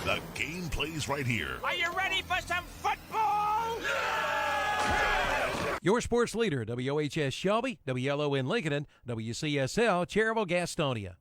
The game plays right here. Are you ready for some football? Your sports leader, WOHS Shelby, WLO in Lincoln, and WCSL Cherryville Gastonia.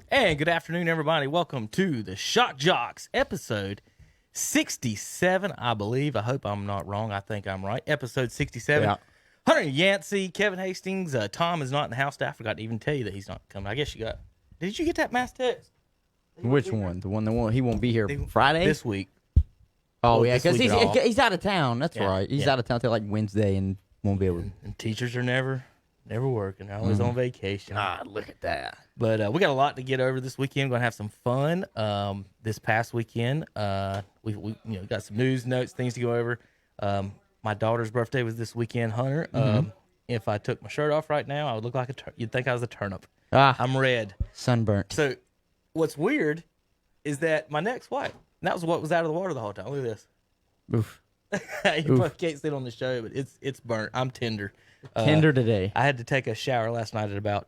And good afternoon, everybody. Welcome to the Shock Joxx, episode 67, I believe. I hope I'm not wrong. I think I'm right. Episode 67. Yeah. Hunter Yancey, Kevin Hastings. Tom is not in the house. I forgot to even tell you that he's not coming. I guess you got... Did you get that mass text? Which one? The one that he won't be here Friday? This week. Oh, yeah, because he's out of town. That's right. He's out of town till like Wednesday and won't be able to. And teachers are never working. They're always on vacation. Look at that. But we got a lot to get over this weekend. We're going to have some fun this past weekend. We got some news, notes, things to go over. My daughter's birthday was this weekend, Hunter. If I took my shirt off right now, I would look like you'd think I was a turnip. I'm red. Sunburnt. So what's weird is that my neck's white. And that was what was out of the water the whole time. Look at this. Oof. You probably can't see it on the show, but it's burnt. I'm tender. Tender today. I had to take a shower last night at about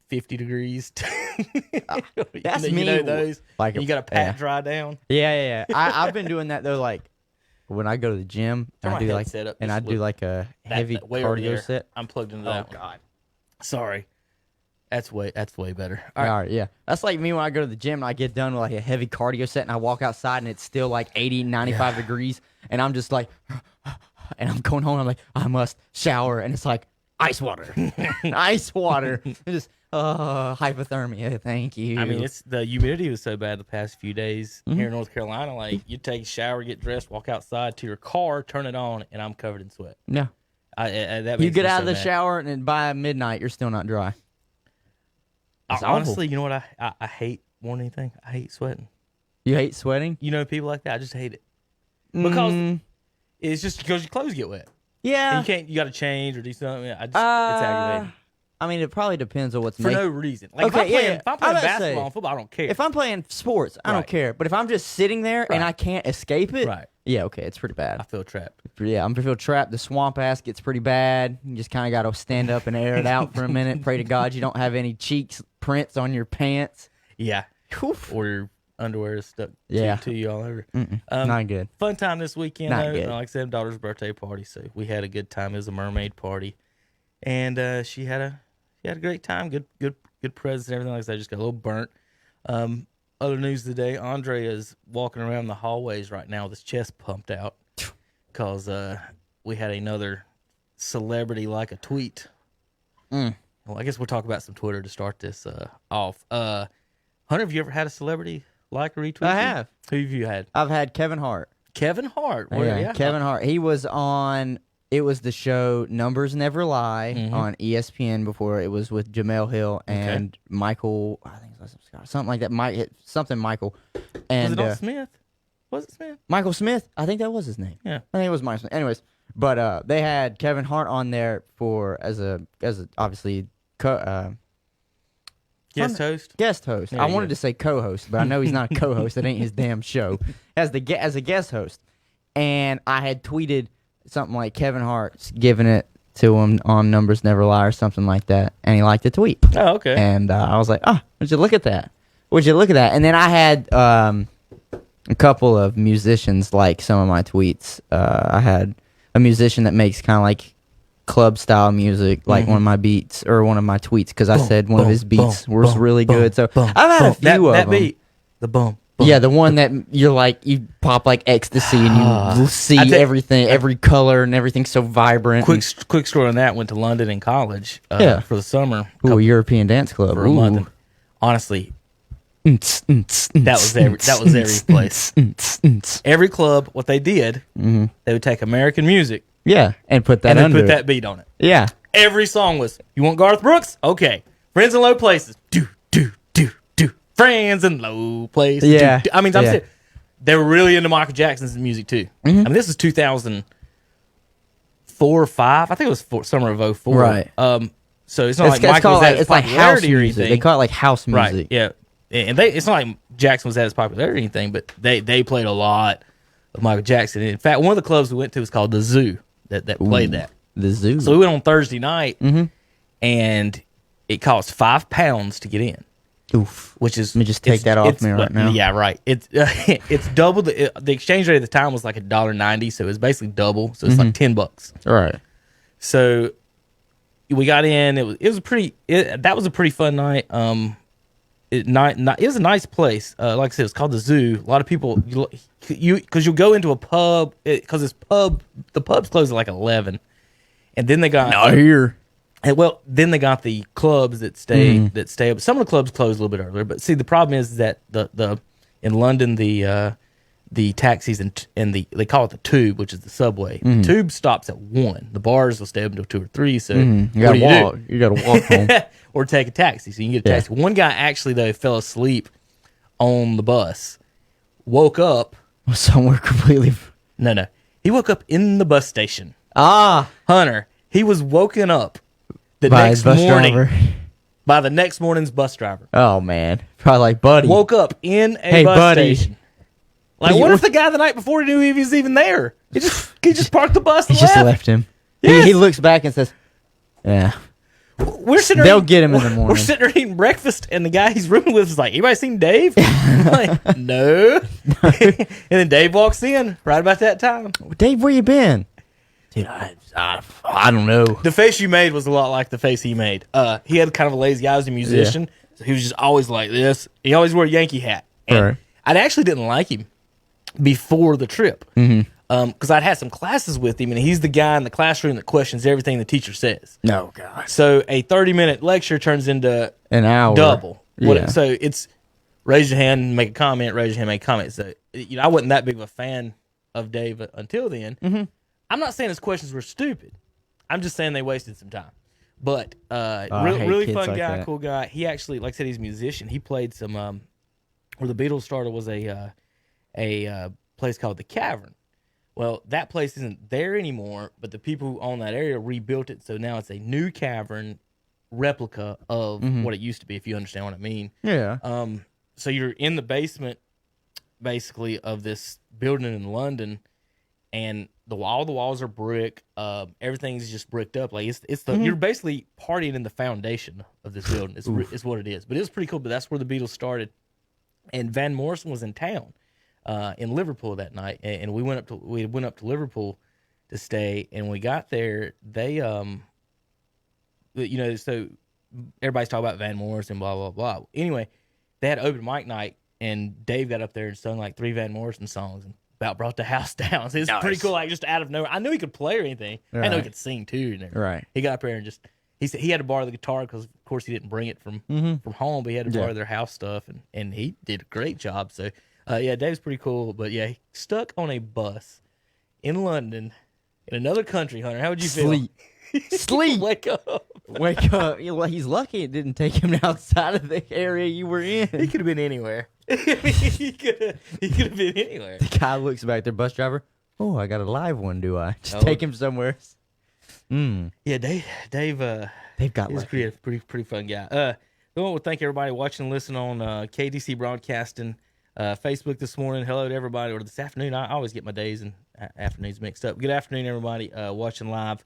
50 degrees. That's you me. know those? Like you got to pat dry down. Yeah. I've been doing that though. Like when I go to the gym, I do like a heavy cardio set. I'm plugged into that. Oh God. Sorry. That's way better. All right, yeah. That's like me when I go to the gym and I get done with like a heavy cardio set and I walk outside and it's still like 80, 95 degrees and I'm just like, and I'm going home and I'm like, I must shower and it's like ice water, ice water. It's just hypothermia. Thank you. I mean, the humidity was so bad the past few days here in North Carolina. Like you take a shower, get dressed, walk outside to your car, turn it on, and I'm covered in sweat. Yeah. You get out of the shower and then by midnight you're still not dry. Honestly, you know what I hate more than anything? I hate sweating. You hate sweating? You know people like that? I just hate it. Because it's just because your clothes get wet. Yeah. And you got to change or do something. It's aggravating. I mean, it probably depends on what's for no reason. Like if I'm playing basketball and football, I don't care. If I'm playing sports, I don't care. But if I'm just sitting there and I can't escape it, yeah, okay, it's pretty bad. I feel trapped. Yeah, I feel trapped. The swamp ass gets pretty bad. You just kind of got to stand up and air it out for a minute. Pray to God you don't have any cheeks prints on your pants. Yeah. Oof. Or your underwear is stuck to you all over. Not good. Fun time this weekend. Not good. Like I said, daughter's birthday party, so we had a good time. It was a mermaid party, and she had a great time. Good presents and everything like that. Just got a little burnt. Other news today: Andre is walking around the hallways right now with his chest pumped out because we had another celebrity like a tweet. Well, I guess we'll talk about some Twitter to start this off. Hunter, have you ever had a celebrity like a retweet? I have. Who have you had? I've had Kevin Hart. Kevin Hart. Yeah, Kevin Hart. He was on. It was the show Numbers Never Lie on ESPN before. It was with Jamel Hill and Michael. I think it was something like that. Michael. And was it on Smith? Was it Smith? Michael Smith. I think that was his name. Yeah. I think it was Michael Smith. Anyways, but they had Kevin Hart on there as a obviously Guest host. guest host. There I you wanted go. to say co-host, but I know he's not a co-host. That ain't his damn show. As a guest host, and I had tweeted something like Kevin Hart's giving it to him on Numbers Never Lie or something like that, and he liked the tweet. Oh, okay. And I was like, would you look at that? Would you look at that? And then I had a couple of musicians like some of my tweets. I had a musician that makes kind of like club style music, like one of my beats or one of my tweets, because I said one of his beats was really good. So I've had a few of that them. beat, the bump. Yeah, the one that you're like, you pop like ecstasy and you see everything, every color and everything's so vibrant. Quick story on that. Went to London in college for the summer. Ooh, a European dance club. For a month. And honestly, that was every place. Every club, what they did, they would take American music Yeah, and put that and then under put it. that beat on it. Yeah. Every song was, you want Garth Brooks? Okay. Friends in Low Places. Do. Friends in Low Places. Yeah. Do. I mean, I'm saying, they were really into Michael Jackson's music too. I mean, this is 2004 or 5. I think it was summer of 04. Right. So it's not like Michael was at his it's like house popularity or music. anything. They call it like house music. Right. Yeah. And it's not like Jackson was at his popularity or anything, but they played a lot of Michael Jackson. In fact, one of the clubs we went to was called the Zoo that played that. The Zoo. So we went on Thursday night, and it cost £5 to get in. Oof. Which is, Let me just take that off me right now. Yeah, right. It's it's double the exchange rate at the time was like $1.90, so it was basically double. So it's like $10. All right. So we got in. That was a pretty fun night. It was a nice place. Like I said, it's called the Zoo. A lot of people because you'll go into a pub because the pubs close at like 11, and then they got Not here. And then they got the clubs that stay up. Some of the clubs close a little bit earlier, but see, the problem is that in London the taxis and they call it the Tube, which is the subway. The Tube stops at 1. The bars will stay up until 2 or 3. So You gotta walk. You gotta walk home. or take a taxi. So you can get a taxi. One guy actually though fell asleep on the bus, woke up. Somewhere completely. No, he woke up in the bus station. Hunter. He was woken up the By next his bus morning driver. by the next morning's bus driver. Oh man. Probably like, buddy. Woke up in a Hey, bus buddy. station. Like, what if the guy the night before knew he was even there? He just parked the bus and He just left him. Yes. He looks back and says, "Yeah, We're sitting they'll get him in the morning." We're sitting there eating breakfast, and the guy he's rooming with is like, "Anybody seen Dave?" I'm like, no. And then Dave walks in right about that time. Dave, where you been? Dude, I don't know. The face you made was a lot like the face he made. He had kind of a lazy eye as a musician, so he was just always like this. He always wore a Yankee hat. And Right. I actually didn't like him before the trip because I'd had some classes with him, and he's the guy in the classroom that questions everything the teacher says. No, God. So a 30-minute lecture turns into An hour. double. Yeah. So it's raise your hand and make a comment, raise your hand, make a comment. So I wasn't that big of a fan of Dave until then. I'm not saying his questions were stupid. I'm just saying they wasted some time. But I hate really kids fun like guy, that. cool guy. He actually, like I said, he's a musician. He played some where the Beatles started was a place called the Cavern. Well, that place isn't there anymore, but the people who own that area rebuilt it, so now it's a new cavern replica of what it used to be, if you understand what I mean. Yeah. So you're in the basement, basically, of this building in London, and all the walls are brick. Everything's just bricked up. Like it's the you're basically partying in the foundation of this building. It's what it is. But it was pretty cool. But that's where the Beatles started. And Van Morrison was in town, in Liverpool that night, and we went up to Liverpool to stay. And when we got there, they so everybody's talking about Van Morrison, blah blah blah. Anyway, they had open mic night, and Dave got up there and sung like 3 Van Morrison songs and about brought the house down. So it's pretty cool, like just out of nowhere. I knew he could play or anything. I know he could sing too. And Right. He got up there and just he said he had to borrow the guitar because of course he didn't bring it from home, but he had to borrow their house stuff, and he did a great job. So Dave's pretty cool. But yeah, he stuck on a bus in London in another country. Hunter, how would you feel? Sleep. Wake up. Wake up. Well, he's lucky it didn't take him outside of the area you were He in. could have been anywhere. I mean, he could have been anywhere. The guy looks back there, bus driver. Oh, I got a live one, do I? Just Oh. take him somewhere. Yeah, Dave. They've got He's lucky. a pretty fun guy. We want to thank everybody watching and listening on KDC Broadcasting, Facebook this morning. Hello to everybody, or this afternoon. I always get my days and afternoons mixed up. Good afternoon, everybody watching live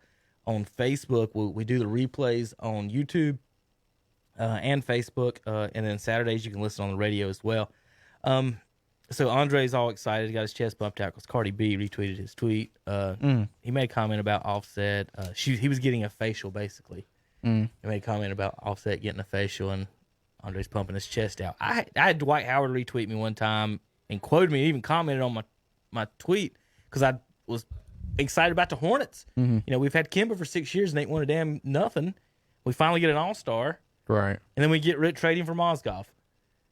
on Facebook. We do the replays on YouTube and Facebook, and then Saturdays you can listen on the radio as well. So Andre's all excited. He got his chest bumped out because Cardi B retweeted his tweet. He made a comment about Offset. He was getting a facial, basically. He made a comment about Offset getting a facial, and Andre's pumping his chest out. I had Dwight Howard retweet me one time and quoted me, even commented on my tweet because I was excited about the Hornets. You know, we've had Kimba for 6 years and ain't won a damn nothing. We finally get an All-Star, Right. and then we get trading for Mozgov.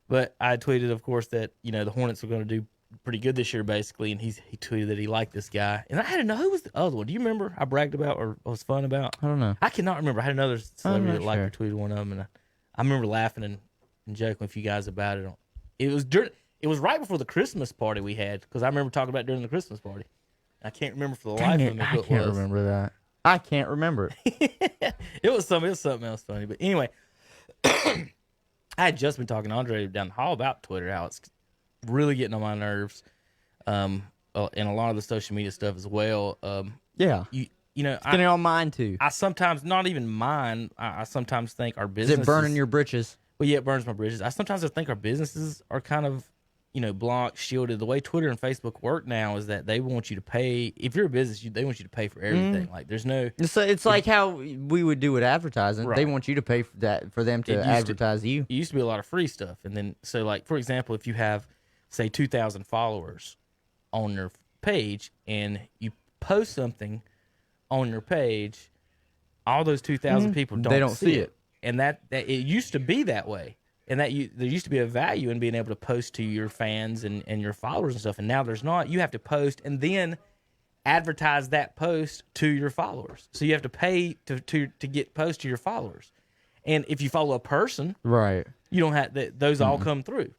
But I tweeted, of course, that, you know, the Hornets were going to do pretty good this year, basically, and he tweeted that he liked this guy. And I had to know who was the other one. Do you remember I bragged about or was fun about? I don't know. I cannot remember. I had another celebrity not that liked sure. or tweeted one of them, and I remember laughing and joking with you guys about it. It was right before the Christmas party we had, because I remember talking about it during the Christmas party. I can't remember for the life Dang of it, me I who it can't was. remember that. I can't remember it. It was something else funny. But anyway, I had just been talking to Andre down the hall about Twitter, how it's really getting on my nerves, and a lot of the social media stuff as well. Yeah. You know, Getting on mine too. I sometimes, not even mine, I sometimes think our Is business it burning your britches? Well, yeah, it burns my bridges. I sometimes think our businesses are kind of, you know, blocked, shielded. The way Twitter and Facebook work now is that they want you to pay. If you're a business, they want you to pay for everything. Like, there's no. It's like how we would do with advertising. They Right. want you to pay for that for them It to used to- advertise you. It used to be a lot of free stuff, and then so like for example, if you have say 2,000 followers on your page and you post something on your page, all those 2,000 people They don't see it. and that it used to be that way, and there used to be a value in being able to post to your fans and your followers and stuff, and now there's not. You have to post and then advertise that post to your followers, so you have to pay to get posts to your followers, and if you follow a person, Right. you don't have that; those all come through.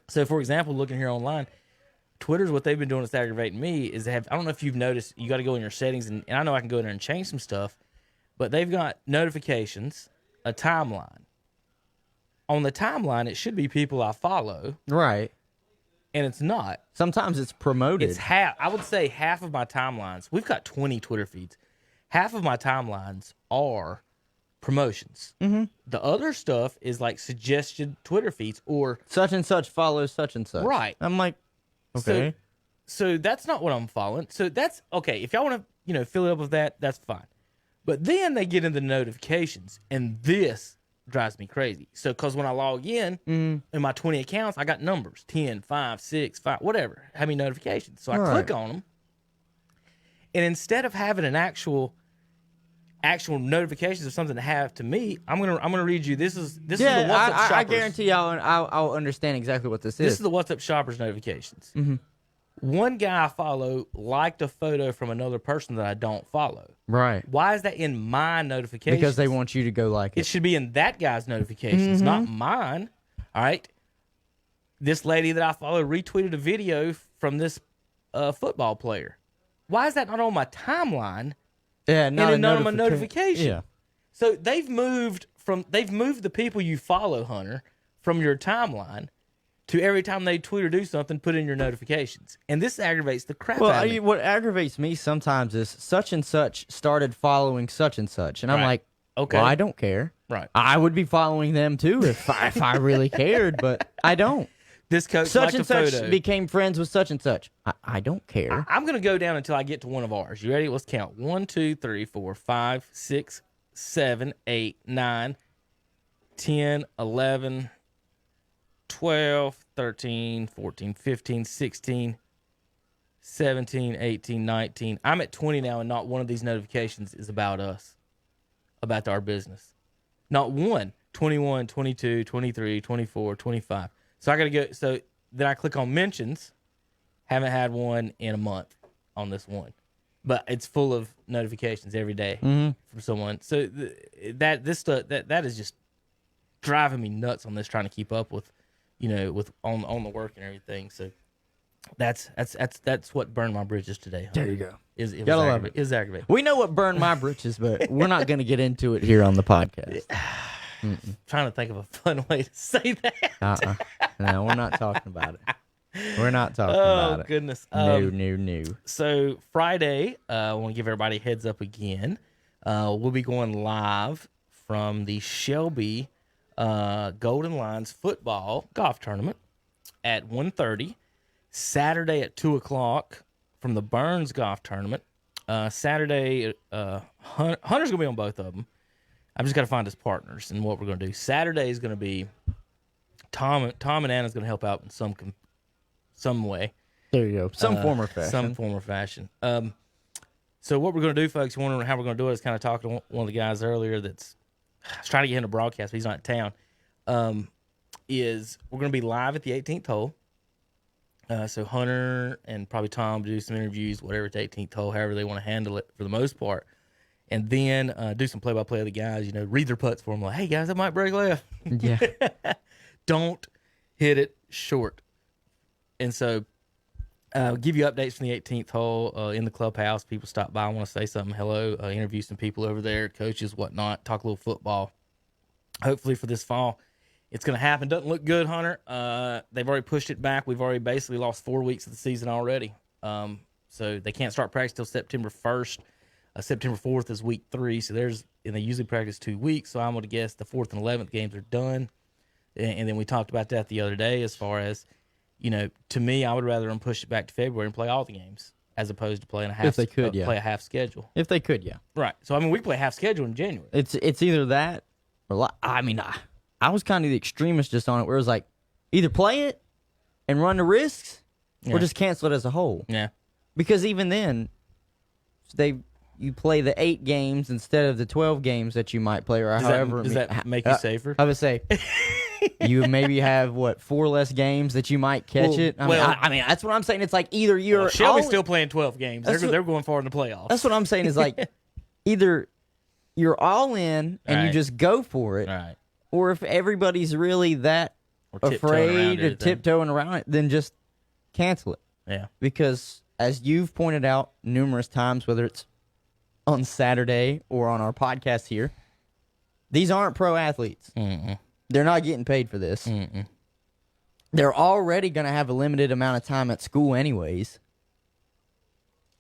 So, for example, looking here online, Twitter's what they've been doing that's aggravating me is they have. I don't know if you've noticed. You got to go in your settings, and I know I can go in there and change some stuff, but they've got notifications, a timeline. On the timeline, it should be people I follow, Right. and it's not. Sometimes it's promoted. It's half. I would say half of my timelines. We've got 20 Twitter feeds. Half of my timelines are promotions. The other stuff is like suggested Twitter feeds or Such and such follows such and such. Right. I'm like, okay. So that's not what I'm following. So that's okay. If y'all want to, fill it up with that, that's fine. But then they get into notifications, and this drives me crazy. So, because when I log in my 20 accounts, I got numbers 10, 5, 6, 5, whatever. How many notifications? So I Right. click on them, and instead of having an actual notifications of something to have to me, I'm gonna read you. This is the Yeah, WhatsApp shoppers. I guarantee I'll understand exactly what this This is. is the WhatsApp shoppers notifications. One guy I follow liked a photo from another person that I don't follow. Right. Why is that in my notifications? Because they want you to go like It it. should be in that guy's notifications, not mine. All right. This lady that I follow retweeted a video from this football player. Why is that not on my timeline Yeah, and not then not on my notification? Yeah. So they've moved the people you follow, Hunter, from your timeline to every time they tweet or do something, put in your notifications. And this aggravates the crap Well, out of me. what aggravates me sometimes is such and such started following such and such, and I'm Right. like, Okay. well, I don't care. Right. I would be following them too if I really cared, but I don't. This coach Such liked and a such photo. became friends with such and such. I don't care. I'm going to go down until I get to one of ours. You ready? Let's count. 1, 2, 3, 4, 5, 6, 7, 8, 9, 10, 11, 12, 13, 14, 15, 16, 17, 18, 19. I'm at 20 now, and not one of these notifications is about us, about our business. Not one. 21, 22, 23, 24, 25. So I got to go. So then I click on mentions. Haven't had one in a month on this one, but it's full of notifications every day from someone. So this stuff that is just driving me nuts on this, trying to keep up with with on the work and everything. So that's what burned my bridges today. There you go. It Gotta was love it. It was aggravating. We know what burned my britches, but we're not going to get into it here on the podcast. Trying to think of a fun way to say that. No, we're not talking about it. We're not talking Oh about it. goodness. No. So Friday, I want to give everybody a heads up again. We'll be going live from the Shelby Golden Lions football golf tournament at 1:30. Saturday at 2:00 from the Burns golf tournament. Saturday, Hunter's gonna be on both of them. I've just got to find his partners and what we're gonna do. Saturday is gonna be Tom and Anna's gonna help out in some way. There you go. Some form or fashion. Some form or fashion. So what we're going to do, folks, wondering how we're going to do it, is kind of talking to one of the guys earlier that's trying to get him to broadcast, but he's not in town, is we're going to be live at the 18th hole. So Hunter and probably Tom do some interviews, whatever at the 18th hole, however they want to handle it for the most part. And then do some play-by-play of the guys, read their putts for them. Like, hey, guys, that might break left. Yeah. Don't hit it short. And so give you updates from the 18th hole in the clubhouse. People stop by, want to say something, hello, interview some people over there, coaches, whatnot, talk a little football. Hopefully for this fall, it's going to happen. Doesn't look good, Hunter. They've already pushed it back. We've already basically lost 4 weeks of the season already. So they can't start practice till September 1st. September 4th is week 3. So and they usually practice 2 weeks. So I'm going to guess the 4th and 11th games are done. And then we talked about that the other day as far as, to me, I would rather them push it back to February and play all the games as opposed to playing a half. If they could, play a half schedule. If they could, yeah. Right. So we can play half schedule in January. It's either that or I was kind of the extremist just on it, where it was like either play it and run the risks, or just cancel it as a whole. Yeah. Because even then, you play the 8 games instead of the 12 games that you might play, or however. Does that make you safer? I would say. You maybe have 4 less games that you might catch it. I mean, that's what I'm saying. It's like either you're Shelby's still playing 12 games. They're going far in the playoffs. That's what I'm saying. Is like either you're all in and you just go for it, right? Or if everybody's really that afraid of tiptoeing around it, then just cancel it. Yeah. Because as you've pointed out numerous times, whether it's on Saturday or on our podcast here, these aren't pro athletes. Mm-mm. They're not getting paid for this. Mm-mm. They're already going to have a limited amount of time at school anyways.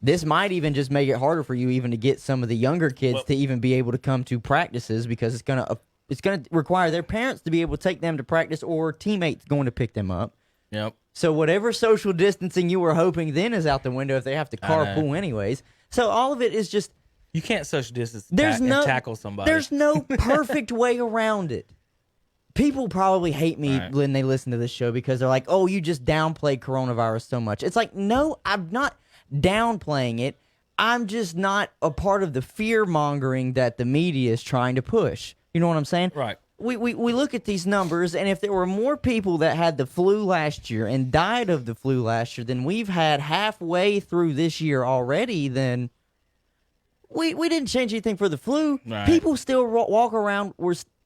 This might even just make it harder for you even to get some of the younger kids to even be able to come to practices, because it's going to require their parents to be able to take them to practice, or teammates going to pick them up. Yep. So whatever social distancing you were hoping then is out the window if they have to carpool anyways. So all of it is just... You can't social distance and tackle somebody. There's no perfect way around it. People probably hate me when they listen to this show because they're like, oh, you just downplay coronavirus so much. It's like, no, I'm not downplaying it. I'm just not a part of the fear-mongering that the media is trying to push. You know what I'm saying? Right. We look at these numbers, and if there were more people that had the flu last year and died of the flu last year than we've had halfway through this year already, then we didn't change anything for the flu. Right. People still walk around...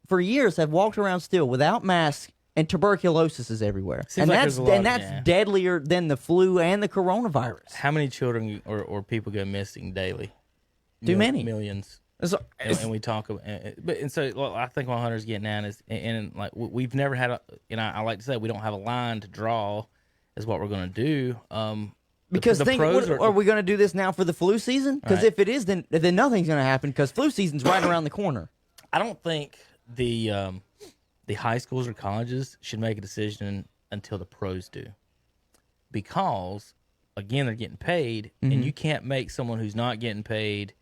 for years have walked around still without masks, and tuberculosis is everywhere. Seems like that's deadlier than the flu and the coronavirus. How many children or people go missing daily? Too many. Millions. And we talk about, and so I think what Hunter's getting at is, and like we've never had I like to say we don't have a line to draw, is what we're going to do. Because are we going to do this now for the flu season? Because if it is, then nothing's going to happen, because flu season's right around the corner. I don't think the high schools or colleges should make a decision until the pros do, because again they're getting paid, and you can't make someone who's not getting paid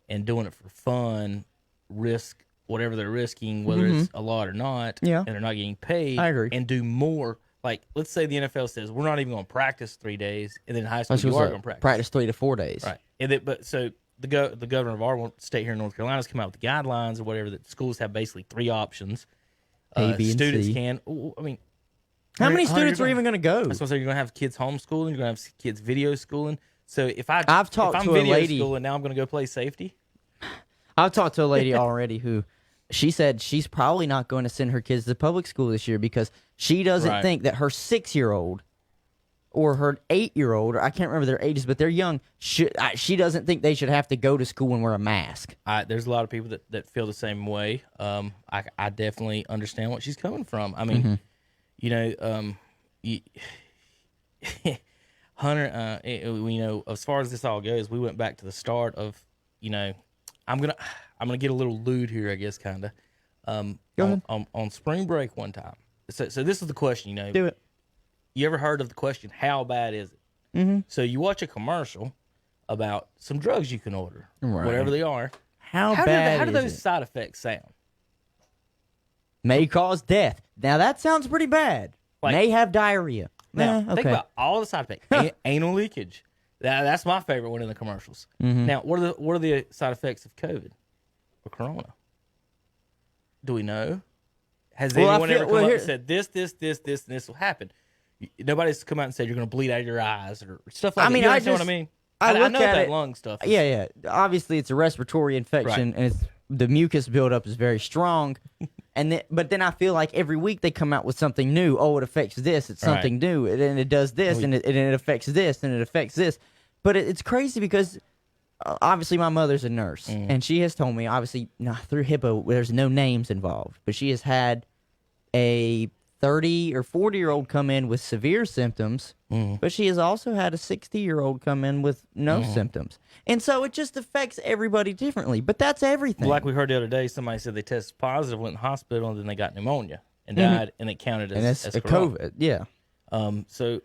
and doing it for fun risk whatever they're risking, whether it's a lot or not, and they're not getting paid. I agree. And do more. Like, let's say the NFL says we're not even going to practice 3 days, and then high school you are going to practice 3 to 4 days, right? And so the governor of our state here in North Carolina has come out with the guidelines or whatever that schools have basically 3 options. A, B, and students C. can. I mean, how many students are even going to go? That's what I'm saying. You're going to have kids homeschooling. You're going to have kids video schooling. So if I'm talked to a video lady schooling, now I'm going to go play safety. I've talked to a lady already who she said she's probably not going to send her kids to public school this year because she doesn't Right. think that her 6-year-old or her 8-year-old, or I can't remember their ages, but they're young. She doesn't think they should have to go to school and wear a mask. There's a lot of people that feel the same way. I definitely understand what she's coming from. I mean, you know, Hunter, you know, as far as this all goes, we went back to the start of, you know, I'm gonna get a little lewd here, I guess, kind of. Go ahead. On spring break one time. So this is the question, you know. Do it. You ever heard of the question, how bad is it? Mm-hmm. So you watch a commercial about some drugs you can order, Right. whatever they are. How How bad do is those it? side effects sound? May cause death. Now that sounds pretty bad. Like- May have diarrhea. Now, okay. think about all the side effects. Anal leakage. That's my favorite one in the commercials. Mm-hmm. Now, what are the side effects of COVID or Corona? Do we know? Has Well, I anyone feel- ever come well, up here- and said this, and this will happen? Nobody's come out and said you're going to bleed out of your eyes or stuff like I that. mean, You I understand just- what I mean? I look know at that it- lung stuff. Is, Yeah. Obviously, it's a respiratory infection, and the mucus buildup is very strong. But then I feel like every week they come out with something new. Oh, it affects this. It's something new, and it does this, and it affects this, and it affects this. But it's crazy because obviously my mother's a nurse, and she has told me, obviously, through HIPAA, there's no names involved, but she has had a 30 or 40-year-old come in with severe symptoms, but she has also had a 60-year-old come in with no symptoms. And so it just affects everybody differently. But that's everything. like we heard the other day, somebody said they tested positive, went in the hospital, and then they got pneumonia and died, and it counted and as it's a corona. COVID. Yeah. So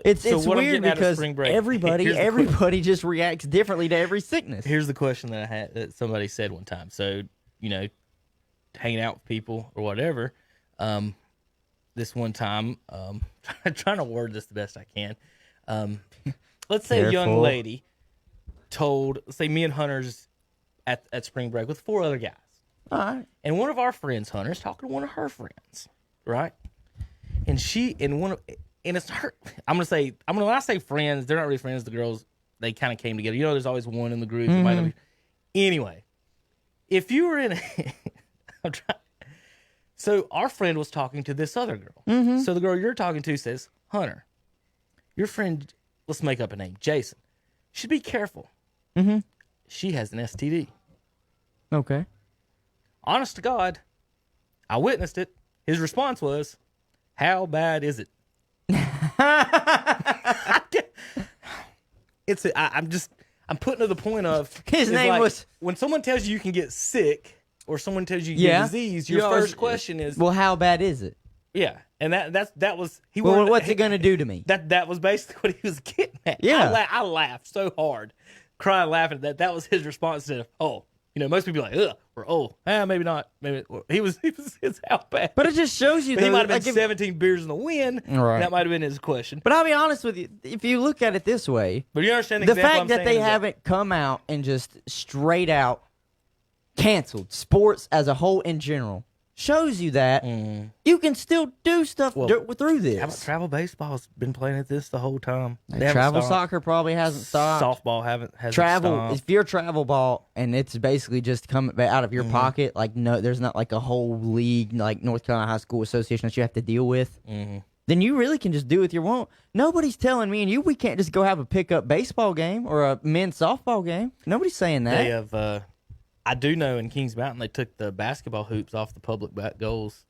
It's so what I'm weird getting at is because spring break. everybody Here's the everybody just reacts differently to every sickness. Here's the question that I had that somebody said one time. So, you know, hanging out with people or whatever. This one time, trying to word this the best I can. Let's say a young Careful. lady told, let's say me and Hunter's at spring break with 4 other guys. All right. And one of our friends, Hunter's talking to one of her friends, right? And it's her. When I say friends, they're not really friends. The girls, they kind of came together. You know, there's always one in the group. That might not be. Anyway, if you were in, I'm trying. So our friend was talking to this other girl. So the girl you're talking to says, Hunter, your friend, let's make up a name, Jason, should be careful. She has an STD. Okay. Honest to God, I witnessed it. His response was, how bad is it? I'm putting to the point of His it's name like, was- when someone tells you can get sick or someone tells you you Yeah. get disease, You your always- first question is, Well, how bad is it? yeah, and that was he. Well, wanted- what's it going to do to me? That was basically what he was getting at. Yeah. I laughed so hard, crying laughing. That was his response to, oh, you know, most people are like, ugh, or maybe not, maybe he was it's how bad. But it just shows you But he though, might have been like, if- 17 beers in the wind. Right. That might have been his question. But I'll be honest with you, if you look at it this way, But you understand the the example fact I'm that saying they is haven't come out and just straight out canceled sports as a whole in general shows you that you can still do stuff through How about this. travel baseball's been playing at this the whole time. They haven't Travel stopped. soccer probably hasn't stopped. Softball hasn't Travel, stopped. if you're a travel ball and it's basically just coming out of your pocket, like no, there's not like a whole league like North Carolina High School Association that you have to deal with. Then you really can just do what you want. Nobody's telling me and you we can't just go have a pickup baseball game or a men's softball game. Nobody's saying that. They have. I do know in Kings Mountain they took the basketball hoops off the public back goals.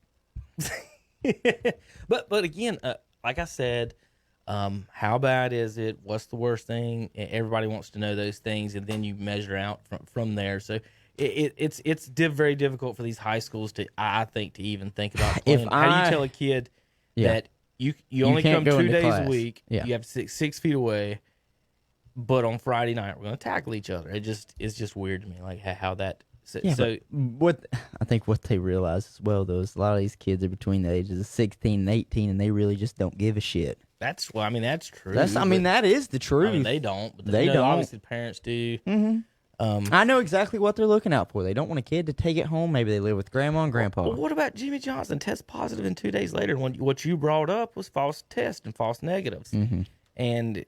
but again, like I said, how bad is it? What's the worst thing? Everybody wants to know those things, and then you measure out from there. So it's very difficult for these high schools to, I think, to even think about playing. How do you tell a kid that you only can't come go 2 into days class. a week? Yeah. You have to sit 6 feet away. But on Friday night, we're going to tackle each other. It's just weird to me, like how that. So but what I think what they realize as well though is a lot of these kids are between the ages of 16 and 18 and they really just don't give a shit. that's that's true. That is the truth. I mean, they don't. But They don't. Obviously, the parents do. I know exactly what they're looking out for. They don't want a kid to take it home. Maybe they live with grandma and grandpa. Well, what about Jimmy Johnson? Test positive, and 2 days later, what you brought up was false tests and false negatives, and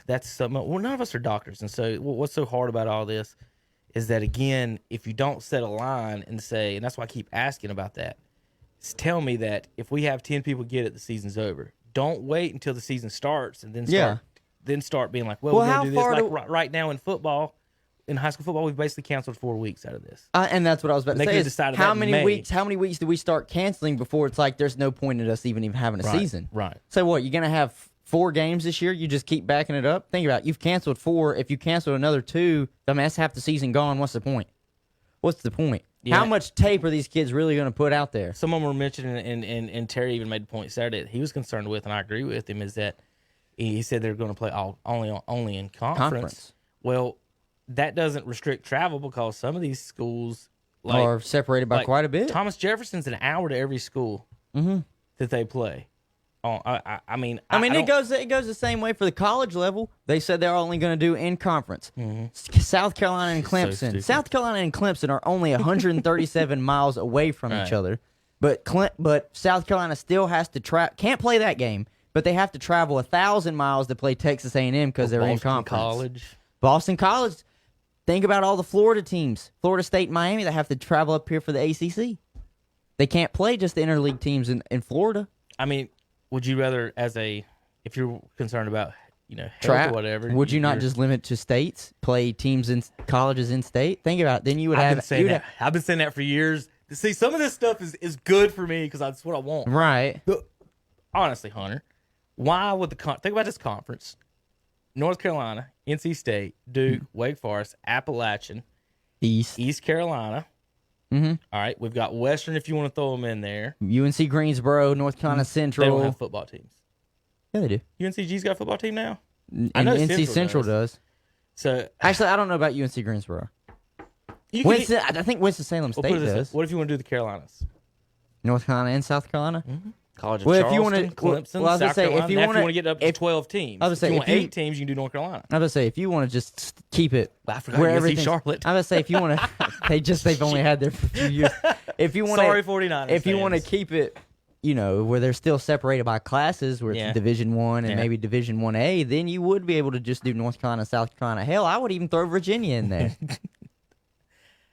that's something. Well, none of us are doctors, and so what's so hard about all this is that, again, if you don't set a line and say, and that's why I keep asking about that, tell me that if we have 10 people get it, the season's over. Don't wait until the season starts and then start being like, well, we're going to do this. Like right now in football, in high school football, we've basically canceled 4 weeks out of this. And that's what I was about to say. Is how many weeks? How many weeks do we start canceling before it's like there's no point in us even having a season? Right. So what? You're gonna have 4 games this year? You just keep backing it up. Think about it. You've canceled 4. If you cancel another 2, I mean that's half the season gone. What's the point? What's the point? Yeah. How much tape are these kids really going to put out there? Someone were mentioning, and Terry even made the point Saturday that he was concerned with, and I agree with him, is that he said they're going to play only in conference. Well, that doesn't restrict travel because some of these schools are separated by quite a bit. Thomas Jefferson's an hour to every school that they play. It goes the same way for the college level. They said they're only going to do in conference. South Carolina and Clemson. So South Carolina and Clemson are only 137 miles away from each other, but South Carolina still has to can't play that game, but they have to travel 1,000 miles to play Texas A&M because they're in conference. Boston College. Think about all the Florida teams, Florida State and Miami, that have to travel up here for the ACC. They can't play just the interleague teams in Florida. I mean, would you rather, if you're concerned about, health or whatever, would you not just limit to states, play teams in colleges in state? Think about it. Then you would I've been saying that for years. See, some of this stuff is good for me because that's what I want. Right. But honestly, Hunter, why would think about this conference? North Carolina, NC State, Duke, Wake Forest, Appalachian, East Carolina. All right, we've got Western if you want to throw them in there. UNC Greensboro, North Carolina Central. They don't have football teams. Yeah, they do. UNCG's got a football team now? I know NC Central does. So actually, I don't know about UNC Greensboro. I think Winston-Salem State does. What if you want to do the Carolinas? North Carolina and South Carolina? College of Charleston, Clemson, South Carolina. If you want to get up to 12 teams. I was say, if you want 8 teams, you can do North Carolina. I was say, if you want to just keep it where everything. Charlotte. I was say, if you want to, they've only had there for a few years. If you want, 49ers. If you want to keep it, where they're still separated by classes, where it's Division I and maybe Division 1A, then you would be able to just do North Carolina, South Carolina. Hell, I would even throw Virginia in there.